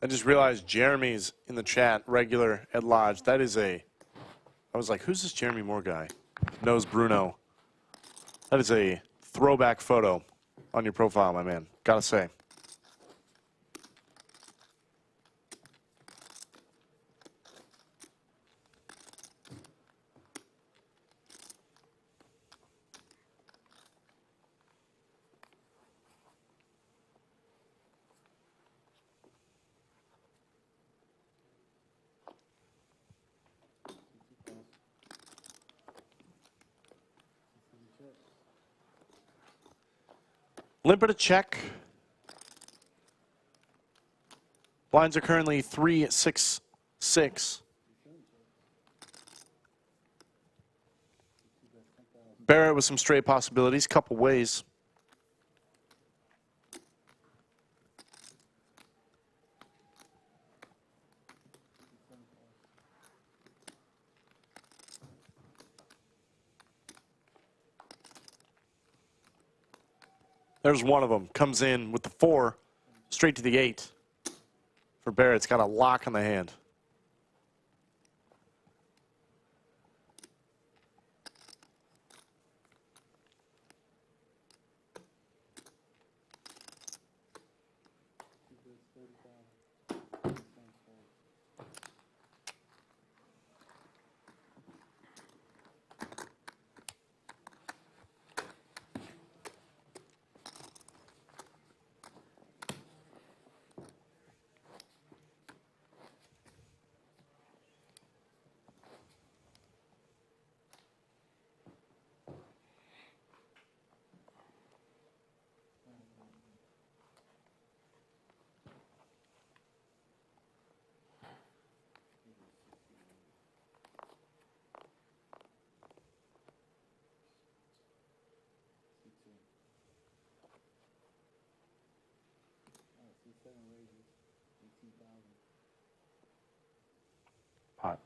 I just realized Jeremy's in the chat, regular at Lodge. That is I was like, who's this Jeremy Moore guy? Knows Bruno. That is a throwback photo on your profile, my man. Gotta say. Limper to check. Blinds are currently 3-6-6. Barrett with some straight possibilities, couple ways. There's one of them. Comes in with the 4, straight to the 8. For Barrett, it's got a lock on the hand. Pot.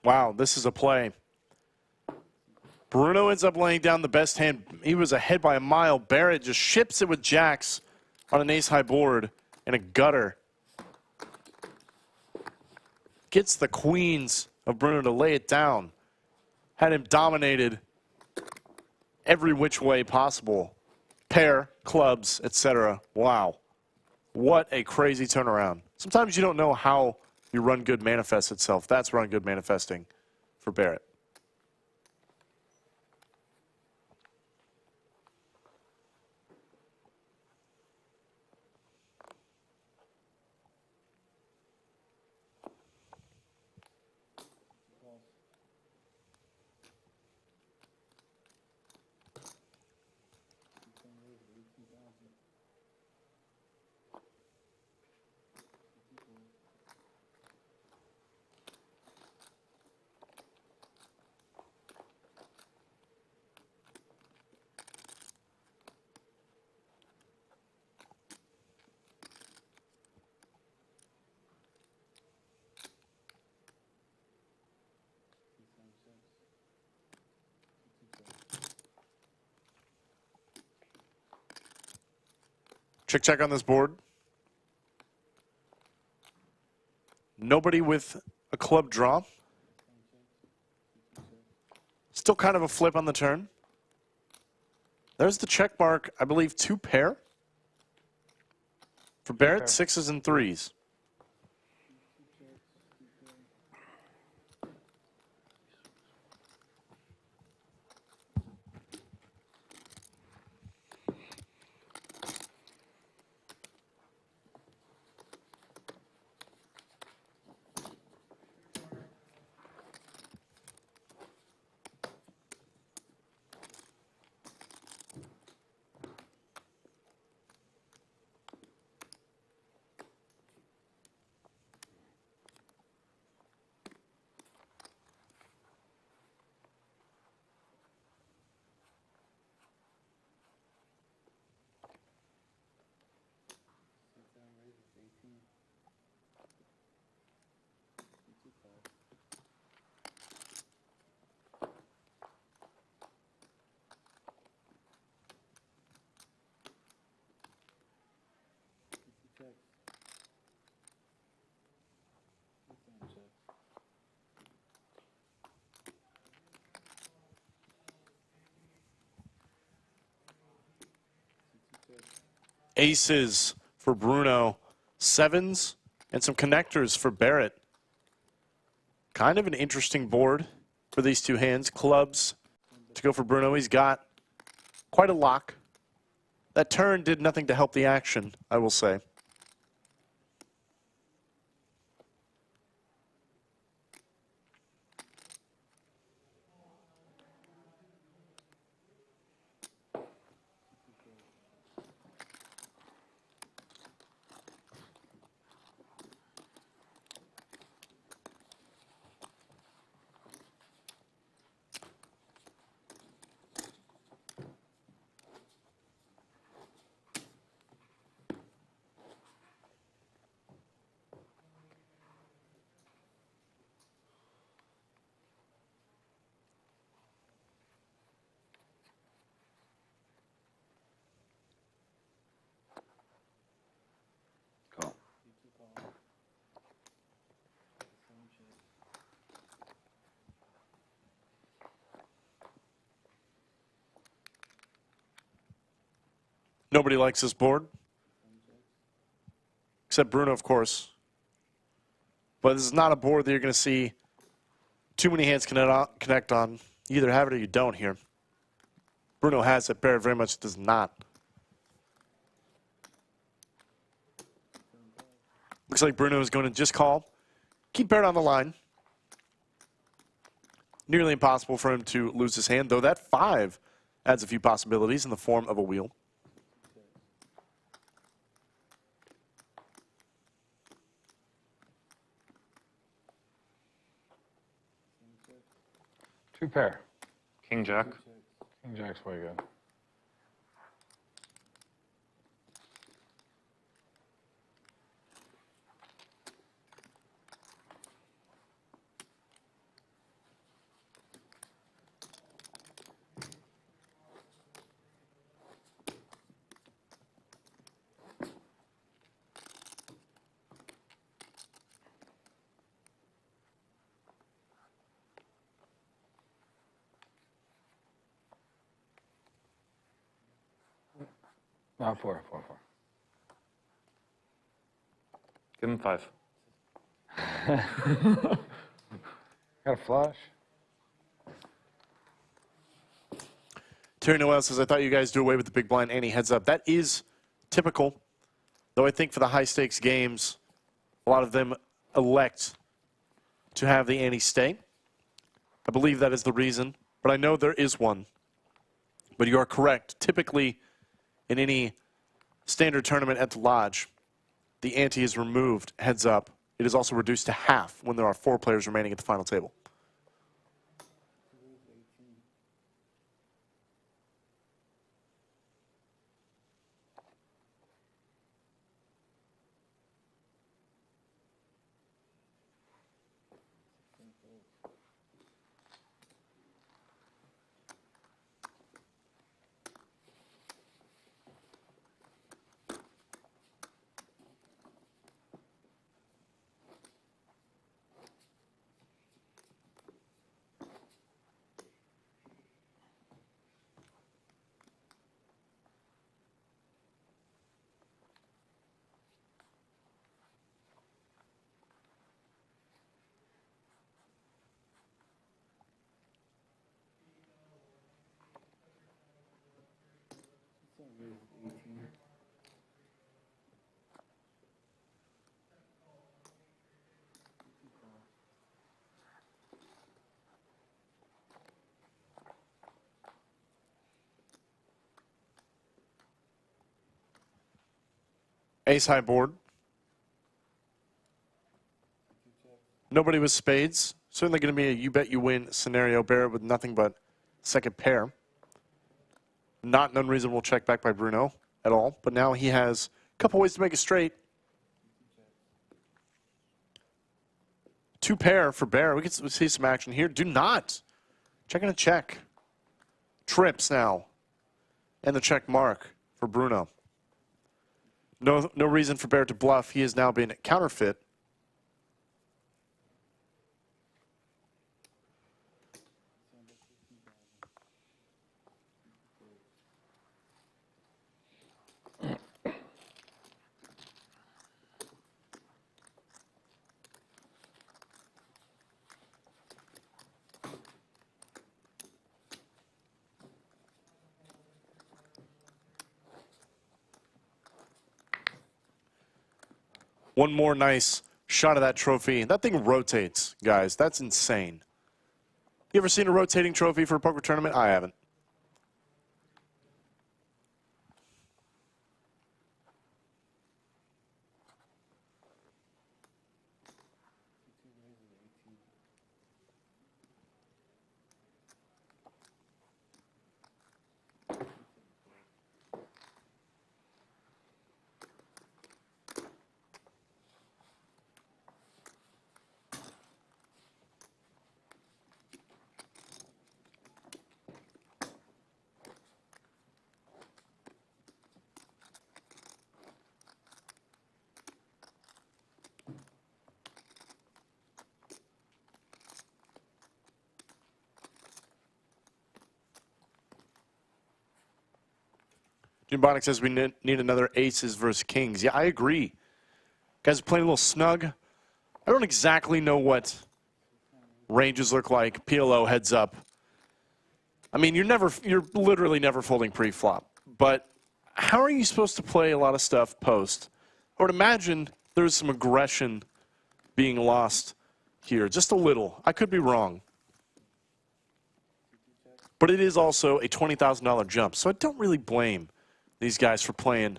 Wow, this is a play. Bruno ends up laying down the best hand. He was ahead by a mile. Barrett just ships it with jacks on an ace-high board and a gutter. Gets the queens of Bruno to lay it down. Had him dominated every which way possible. Pair, clubs, etc. Wow. What a crazy turnaround. Sometimes you don't know how your run good manifests itself. That's run good manifesting for Barrett. Check on this board. Nobody with a club draw. Still kind of a flip on the turn. There's the check mark, I believe 2 pair. For Barrett, 6s and 3s. Aces for Bruno. Sevens and some connectors for Barrett. Kind of an interesting board for these two hands. Clubs to go for Bruno. He's got quite a lock. That turn did nothing to help the action, I will say. Nobody likes this board. Except Bruno, of course. But this is not a board that you're going to see too many hands connect on. You either have it or you don't here. Bruno has it. Barrett very much does not. Looks like Bruno is going to just call. Keep Barrett on the line. Nearly impossible for him to lose his hand, though that 5 adds a few possibilities in the form of a wheel. Two pair. King Jack. King Jack's way good. No, four. Give him 5. Got a flush. Terry Noel says, I thought you guys do away with the big blind ante heads up. That is typical, though I think for the high stakes games, a lot of them elect to have the ante stay. I believe that is the reason, but I know there is one. But you are correct. Typically, in any standard tournament at the Lodge, the ante is removed heads up. It is also reduced to half when there are 4 players remaining at the final table. Ace high board. Nobody with spades. Certainly going to be a you bet you win scenario. Barrett with nothing but second pair. Not an unreasonable check back by Bruno at all. But now he has a couple ways to make it straight. 2 pair for Barrett. We can see some action here. Do not. Checking a check. Trips now. And the check mark for Bruno. No reason for Barrett to bluff. He has now been counterfeit. One more nice shot of that trophy. That thing rotates, guys. That's insane. You ever seen a rotating trophy for a poker tournament? I haven't. Jim Bonnick says we need another aces versus kings. Yeah, I agree. Guys are playing a little snug. I don't exactly know what ranges look like. PLO heads up. I mean, you're literally never folding pre-flop. But how are you supposed to play a lot of stuff post? I would imagine there's some aggression being lost here, just a little. I could be wrong. But it is also a $20,000 jump, so I don't really blame these guys for playing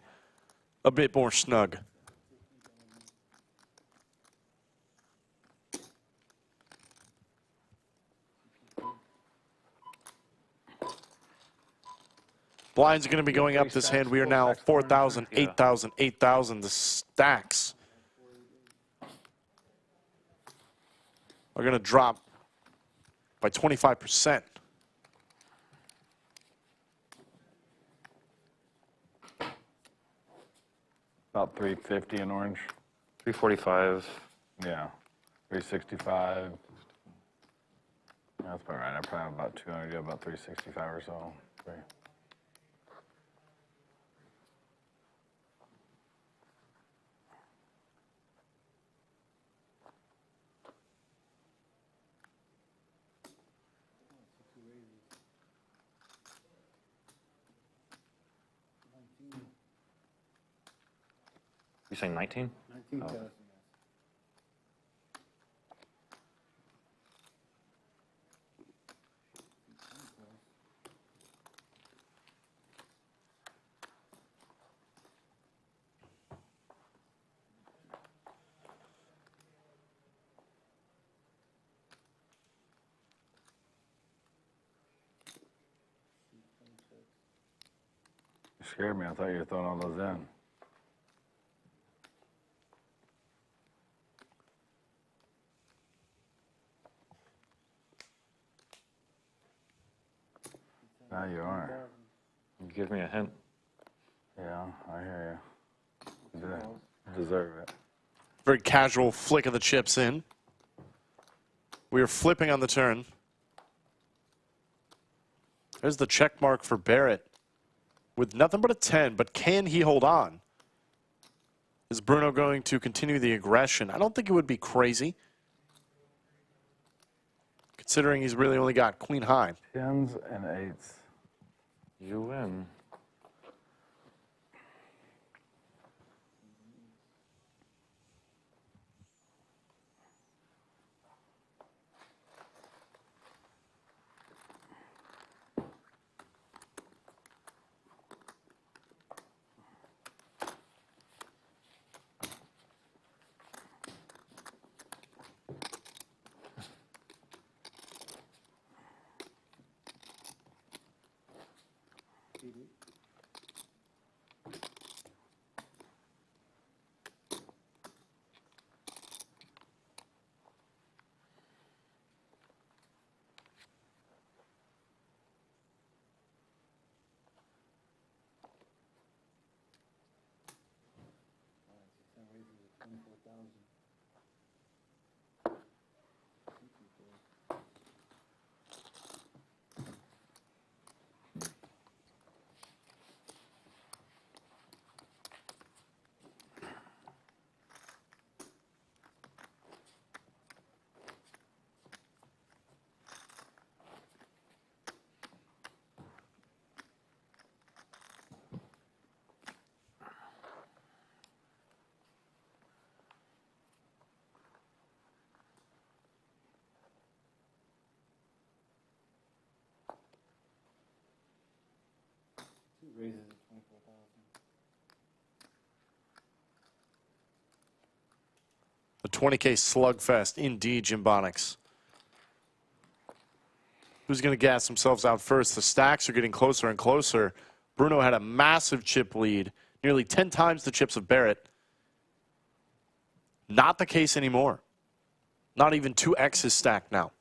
a bit more snug. Blinds are going to be going up this hand. We are now 4,000, 8,000, 8,000. The stacks are going to drop by 25%. About 350 in orange. 345. Yeah. 365. That's about right. I probably have about 200 to about 365 or so. You saying 19? 19,000. Oh. You scared me. I thought you were throwing all those in. Now you aren't. You give me a hint. Yeah, I hear you. You deserve it. Very casual flick of the chips in. We are flipping on the turn. There's the check mark for Barrett with nothing but a 10, but can he hold on? Is Bruno going to continue the aggression? I don't think it would be crazy, considering he's really only got queen high. 10s and 8s. You win. raises it 24,000. A 20K slugfest indeed, Jimbonics. Who's going to gas themselves out first? The stacks are getting closer and closer. Bruno had a massive chip lead, nearly 10 times the chips of Barrett. Not the case anymore. Not even 2x his stack now.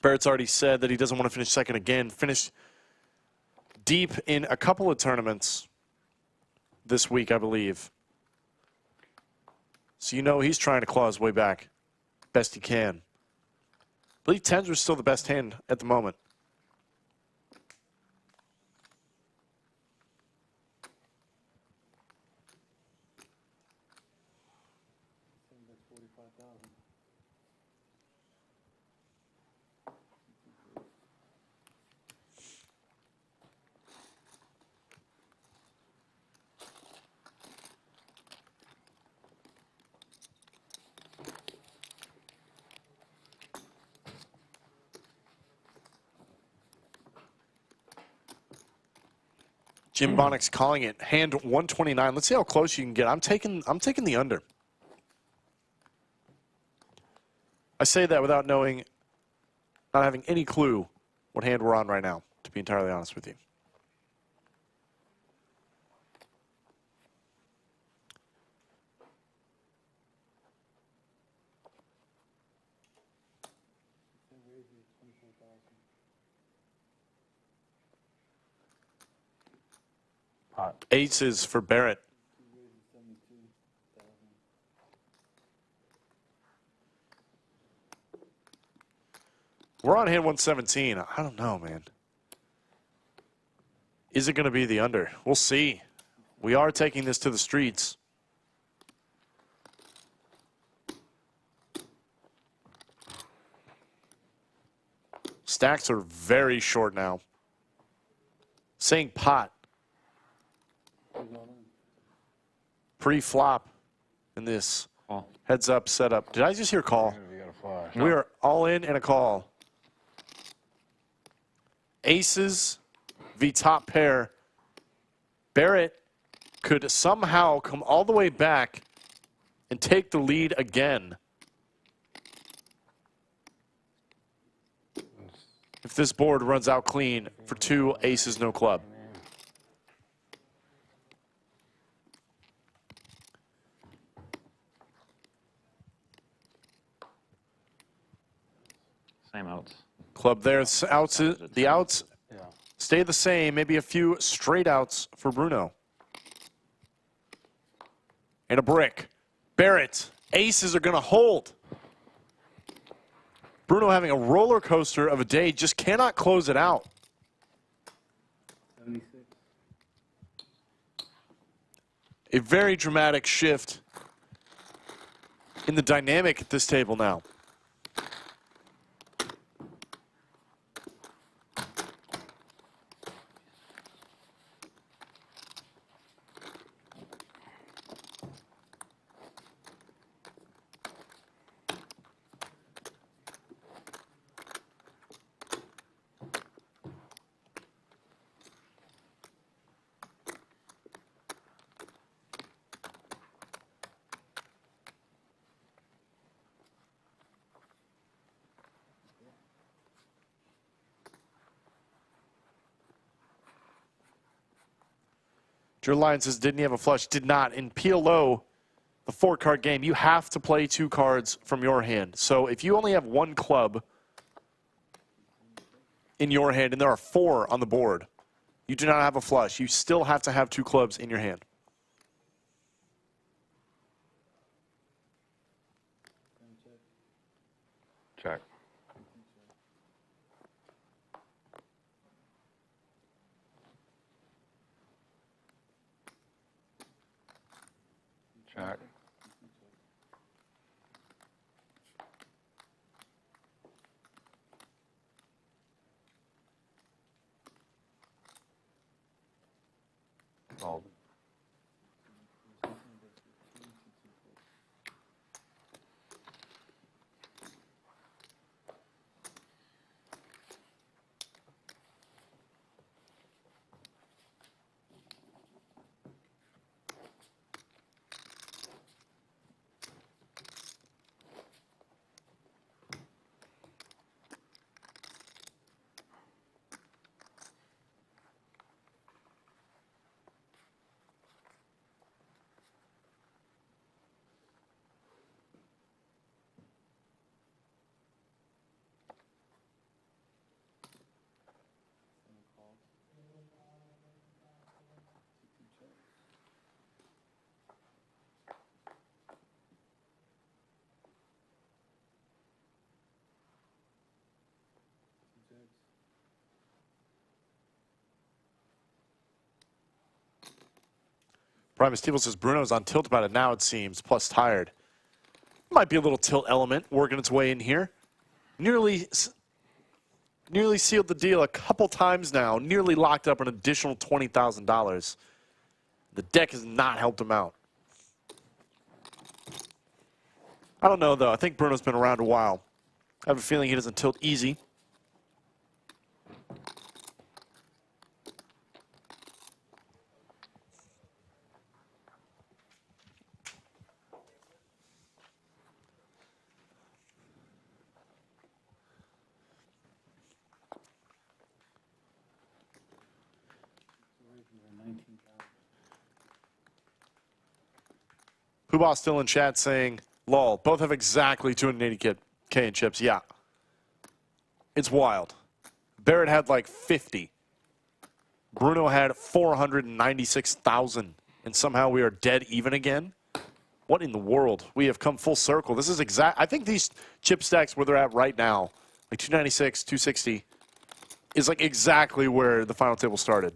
Barrett's already said that he doesn't want to finish second again. Finished deep in a couple of tournaments this week, I believe. So you know he's trying to claw his way back best he can. I believe 10s were still the best hand at the moment. Jim Bonnick's calling it. Hand 129. Let's see how close you can get. I'm taking the under. I say that without knowing, not having any clue what hand we're on right now, to be entirely honest with you. Aces for Barrett. We're on hand 117. I don't know, man. Is it going to be the under? We'll see. We are taking this to the streets. Stacks are very short now. Saying pot. Pre-flop in this heads-up setup. Did I just hear call? We are all in and a call. Aces v top pair. Barrett could somehow come all the way back and take the lead again. If this board runs out clean for 2 aces, no club. Same outs. Club there. The outs stay the same. Maybe a few straight outs for Bruno. And a brick. Barrett. Aces are going to hold. Bruno having a roller coaster of a day. Just cannot close it out. 76. A very dramatic shift in the dynamic at this table now. Drew Lyons says, didn't he have a flush? Did not. In PLO, the 4-card game, you have to play 2 cards from your hand. So if you only have 1 club in your hand and there are 4 on the board, you do not have a flush. You still have to have 2 clubs in your hand. Check. Check. Primus Stevel says Bruno's on tilt about it now, it seems, plus tired. Might be a little tilt element working its way in here. Nearly sealed the deal a couple times now. Nearly locked up an additional $20,000. The deck has not helped him out. I don't know, though. I think Bruno's been around a while. I have a feeling he doesn't tilt easy. Poobah still in chat saying, lol, both have exactly 280K in chips. Yeah. It's wild. Barrett had like 50. Bruno had 496,000. And somehow we are dead even again? What in the world? We have come full circle. This is exact. I think these chip stacks where they're at right now, like 296, 260, is like exactly where the final table started.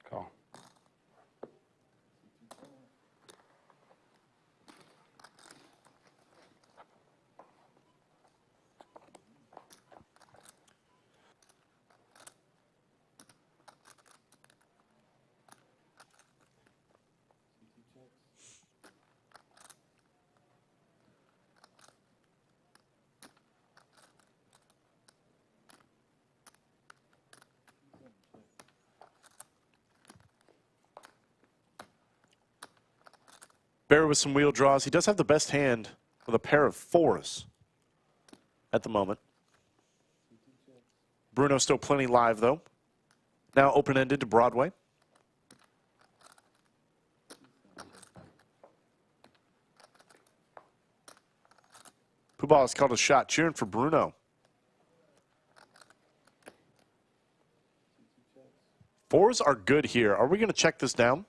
Cool. Barrett with some wheel draws. He does have the best hand with a pair of fours at the moment. Bruno still plenty live, though. Now open-ended to Broadway. Poobah has called a shot, cheering for Bruno. Fours are good here. Are we going to check this down?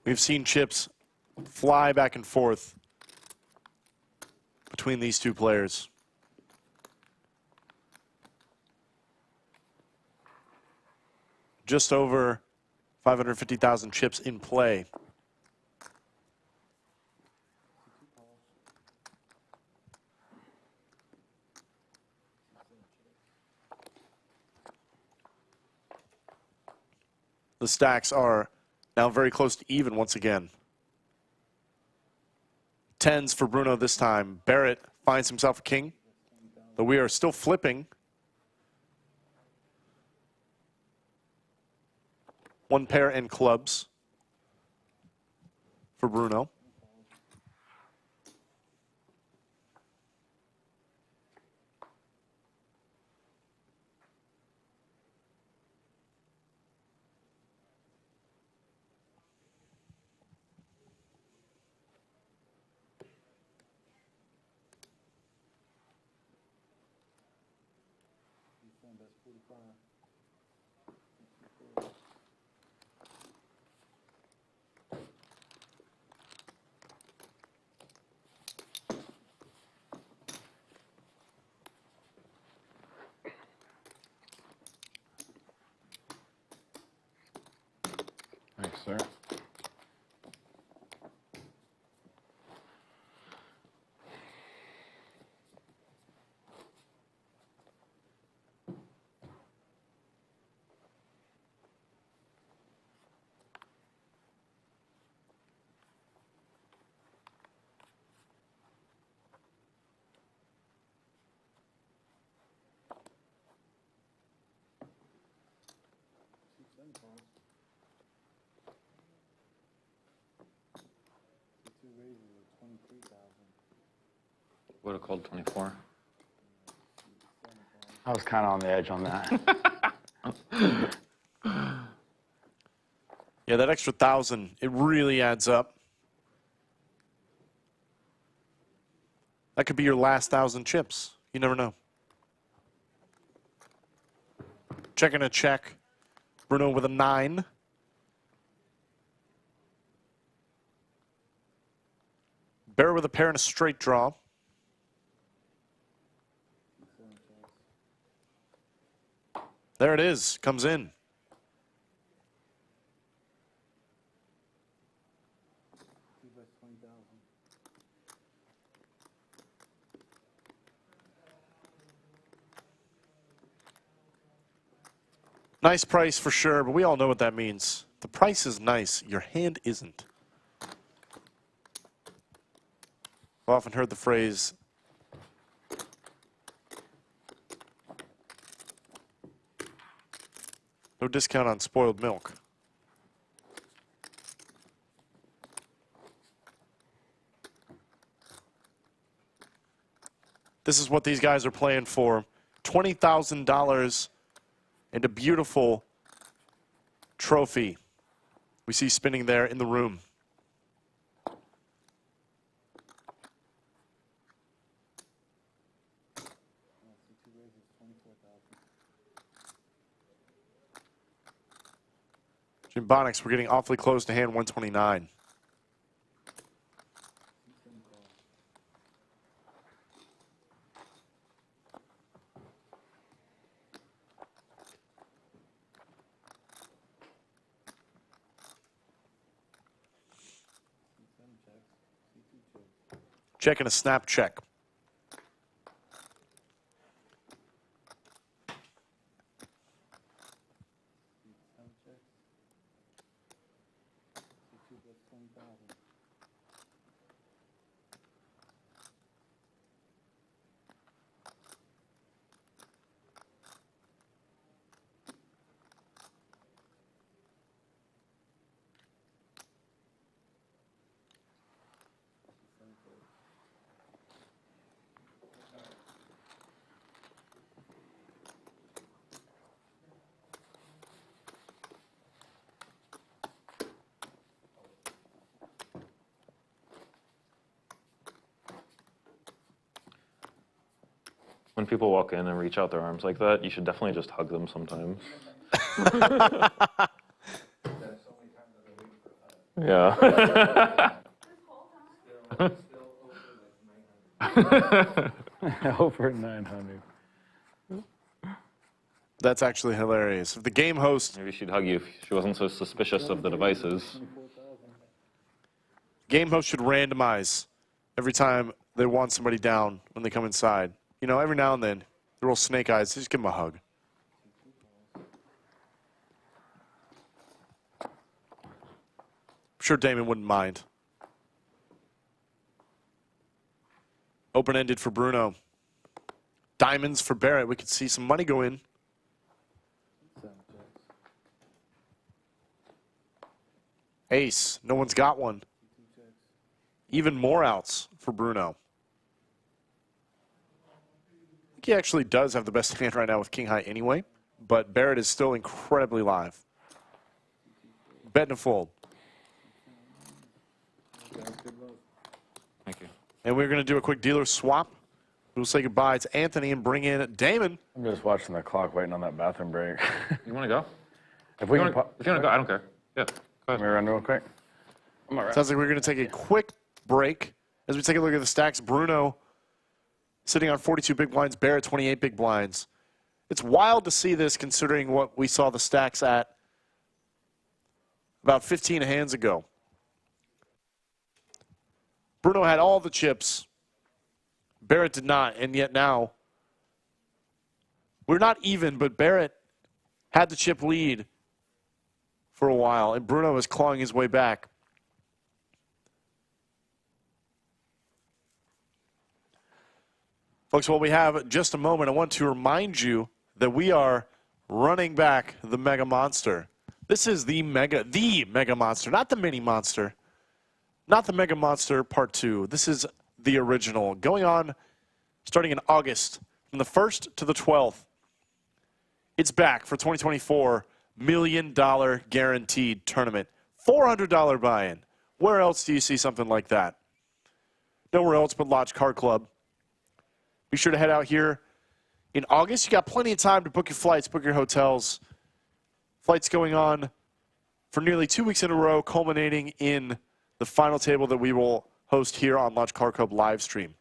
We've seen chips fly back and forth between these two players. Just over 550,000 chips in play. The stacks are now very close to even once again. Tens for Bruno this time. Barrett finds himself a king, though we are still flipping. One pair and clubs for Bruno. Thanks, sir. Would have called 24. I was kind of on the edge on that. Yeah, that extra 1,000, it really adds up. That could be your last 1,000 chips. You never know. Checking a check. Bruno with a 9. Barrett with a pair and a straight draw. There it is. Comes in. Nice price for sure, but we all know what that means. The price is nice. Your hand isn't. I've often heard the phrase, no discount on spoiled milk. This is what these guys are playing for. $20,000 and a beautiful trophy we see spinning there in the room. Jim Bonix, we're getting awfully close to hand 129. Checking a snap check. When people walk in and reach out their arms like that, you should definitely just hug them sometimes. Yeah. Over 900. That's actually hilarious. If the game host, Maybe she'd hug you if she wasn't so suspicious of the devices. game host should randomize every time they want somebody down when they come inside. You know, every now and then, they're all snake eyes. Just give them a hug. I'm sure Damon wouldn't mind. Open-ended for Bruno. Diamonds for Barrett. We could see some money go in. Ace. No one's got one. Even more outs for Bruno. I think he actually does have the best hand right now with king high anyway, but Barrett is still incredibly live. Bet and a fold. Thank you. And we're going to do a quick dealer swap. We'll say goodbye to Anthony and bring in Damon. I'm just watching the clock, waiting on that bathroom break. You want to go? If we If can, you want to go, I don't care. Yeah. Go let me ahead. run real quick. I'm all right. Sounds like we're going to take a quick break as we take a look at the stacks. Bruno sitting on 42 big blinds, Barrett 28 big blinds. It's wild to see this considering what we saw the stacks at about 15 hands ago. Bruno had all the chips. Barrett did not, and yet now we're not even, but Barrett had the chip lead for a while, and Bruno is clawing his way back. Folks, while we have just a moment, I want to remind you that we are running back the Mega Monster. This is the Mega Monster, not the Mini Monster. Not the Mega Monster Part 2. This is the original. Going on starting in August, from the 1st to the 12th. It's back for 2024 $1 million guaranteed tournament. $400 buy-in. Where else do you see something like that? Nowhere else but Lodge Car Club. Be sure to head out here in August. You got plenty of time to book your flights, book your hotels. Flights going on for nearly 2 weeks in a row, culminating in the final table that we will host here on Lodge Car Club live stream.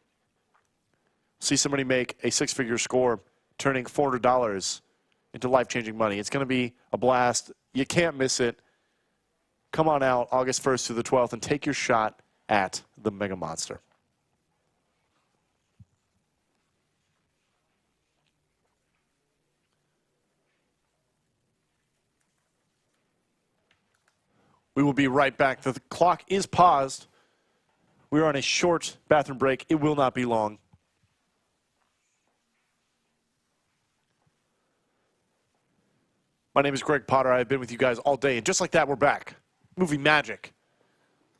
See somebody make a six-figure score, turning $400 into life-changing money. It's going to be a blast. You can't miss it. Come on out August 1st through the 12th and take your shot at the Mega Monster. We will be right back. The clock is paused. We are on a short bathroom break. It will not be long. My name is Greg Potter. I've been with you guys all day. And just like that, we're back. Movie magic.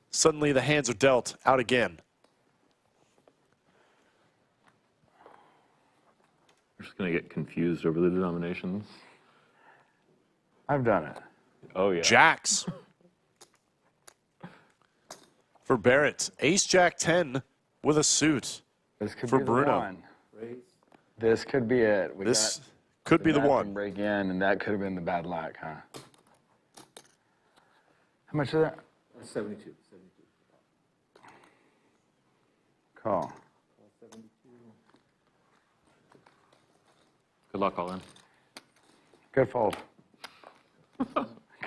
Suddenly the hands are dealt out again. We're just going to get confused over the denominations. I've done it. Oh, yeah. Jacks. For Barrett, Ace Jack 10 with a suit. This could for be Bruno. The one. This could be it. This could be the one. Break in, and that could have been the bad luck, huh? How much is that? 72. Call. Good luck, all in. Good fold.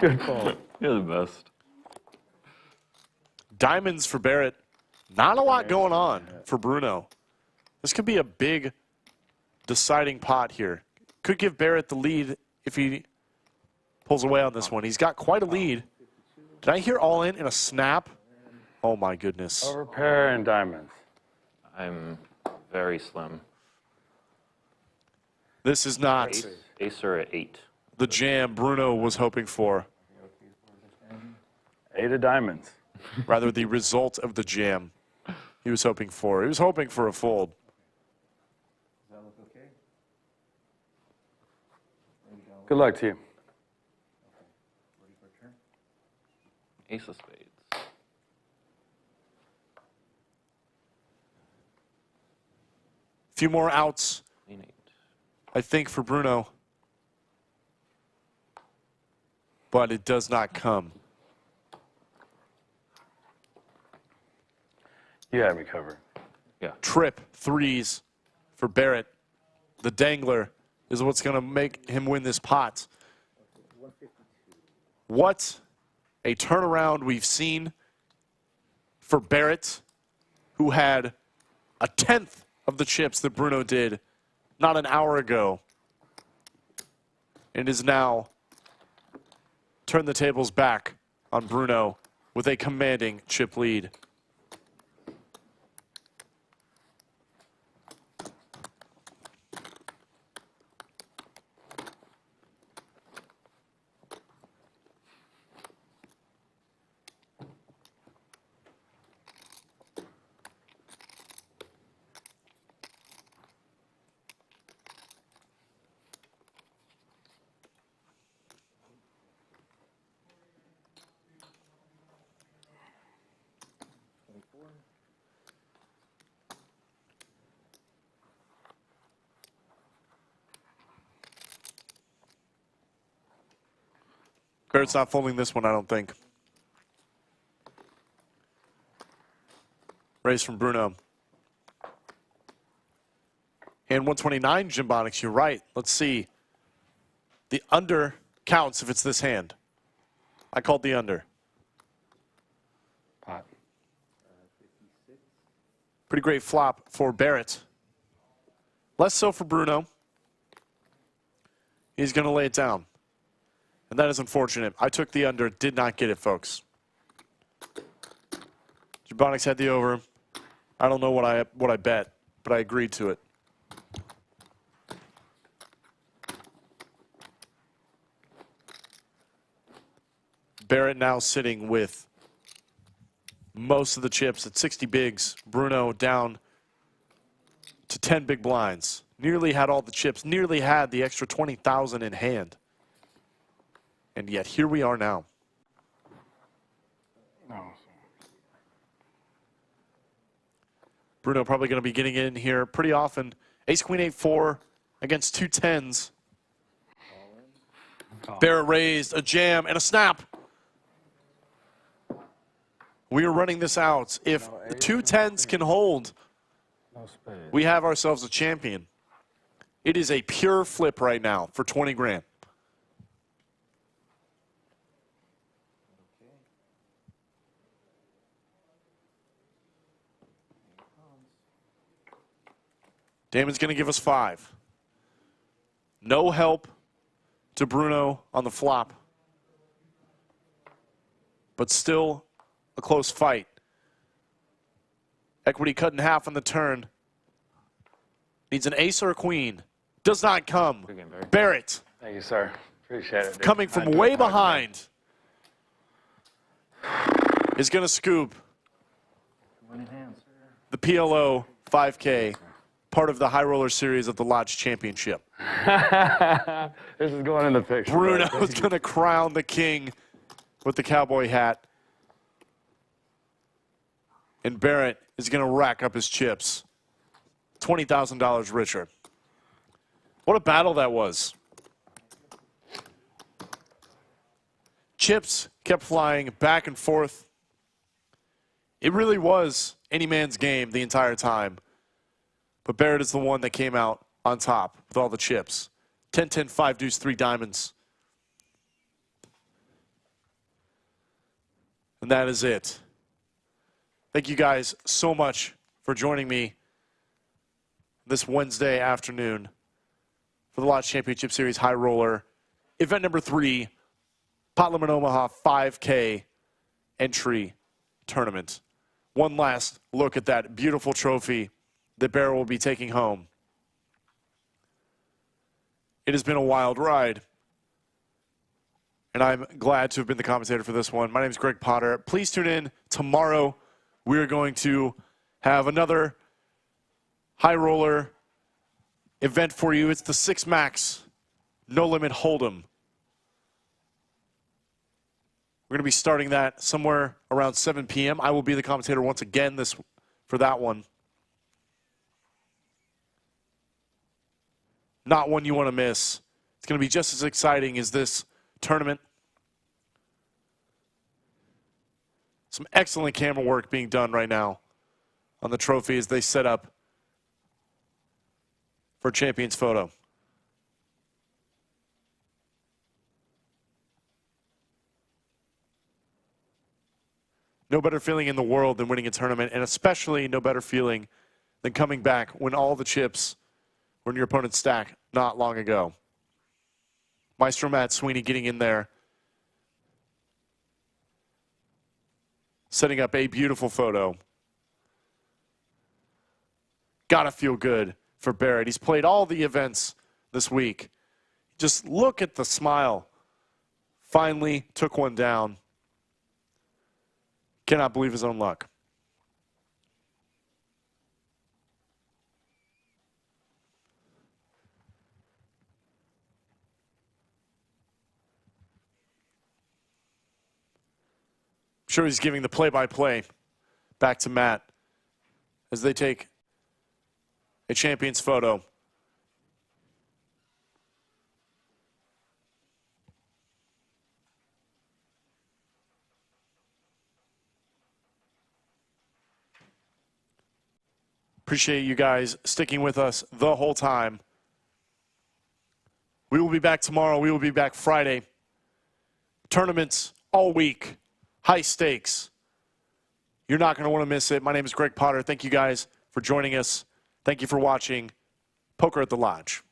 Good fold. You're the best. Diamonds for Barrett. Not a lot going on for Bruno. This could be a big deciding pot here. Could give Barrett the lead if he pulls away on this one. He's got quite a lead. Did I hear all in a snap? Oh, my goodness. Over pair and diamonds. I'm very slim. This is not Ace are at 8. the jam Bruno was hoping for. 8 of diamonds. Rather, the result of the jam he was hoping for. He was hoping for a fold. Does that look okay? Good luck to you. Ready for a turn? Ace of spades. Few more outs, Queen 8. I think, for Bruno. But it does not come. You had me covered. Yeah. Trip threes for Barrett. The dangler is what's going to make him win this pot. What a turnaround we've seen for Barrett, who had a tenth of the chips that Bruno did not an hour ago, and is now turned the tables back on Bruno with a commanding chip lead. Barrett's not folding this one, I don't think. Raise from Bruno. And 129, Jimbonics, you're right. Let's see. The under counts if it's this hand. I called the under. Pot. Pretty great flop for Barrett. Less so for Bruno. He's going to lay it down. And that is unfortunate. I took the under, did not get it, folks. Jimbonics had the over. I don't know what I bet, but I agreed to it. Barrett now sitting with most of the chips at 60 bigs. Bruno down to 10 big blinds. Nearly had all the chips, nearly had the extra 20,000 in hand. And yet here we are now. No. Bruno probably going to be getting in here pretty often. Ace, queen, 8-4 against 2 10s. Barrett raised, a jam, and a snap. We are running this out. If the 2 10s can hold, we have ourselves a champion. It is a pure flip right now for 20 grand. Damon's going to give us 5. No help to Bruno on the flop. But still a close fight. Equity cut in half on the turn. Needs an ace or a queen. Does not come. Barrett. Thank you, sir. Appreciate it. Dude. Coming from way behind. Is going to scoop the PLO 5K. Part of the High Roller Series of the Lodge Championship. This is going in the picture. Bruno is going to crown the king with the cowboy hat. And Barrett is going to rack up his chips. $20,000 richer. What a battle that was. Chips kept flying back and forth. It really was any man's game the entire time. But Barrett is the one that came out on top with all the chips. 10-10, 5 deuce, 3 diamonds. And that is it. Thank you guys so much for joining me this Wednesday afternoon for the Lodge Championship Series High Roller. Event number 3, Pot Limit Omaha 5K entry tournament. One last look at that beautiful trophy that Barrett will be taking home. It has been a wild ride, and I'm glad to have been the commentator for this one. My name is Greg Potter. Please tune in tomorrow. We are going to have another High Roller event for you. It's the 6 Max No Limit Hold'em. We're going to be starting that somewhere around 7 p.m. I will be the commentator once again for that one. Not one you want to miss. It's going to be just as exciting as this tournament. Some excellent camera work being done right now on the trophy as they set up for champions photo. No better feeling in the world than winning a tournament, and especially no better feeling than coming back when all the chips were in your opponent's stack not long ago. Maestro Matt Sweeney getting in there, setting up a beautiful photo. Gotta feel good for Barrett. He's played all the events this week. Just look at the smile. Finally took one down. Cannot believe his own luck. I'm sure he's giving the play-by-play back to Matt as they take a champion's photo. Appreciate you guys sticking with us the whole time. We will be back tomorrow. We will be back Friday. Tournaments all week. High stakes. You're not going to want to miss it. My name is Greg Potter. Thank you guys for joining us. Thank you for watching Poker at the Lodge.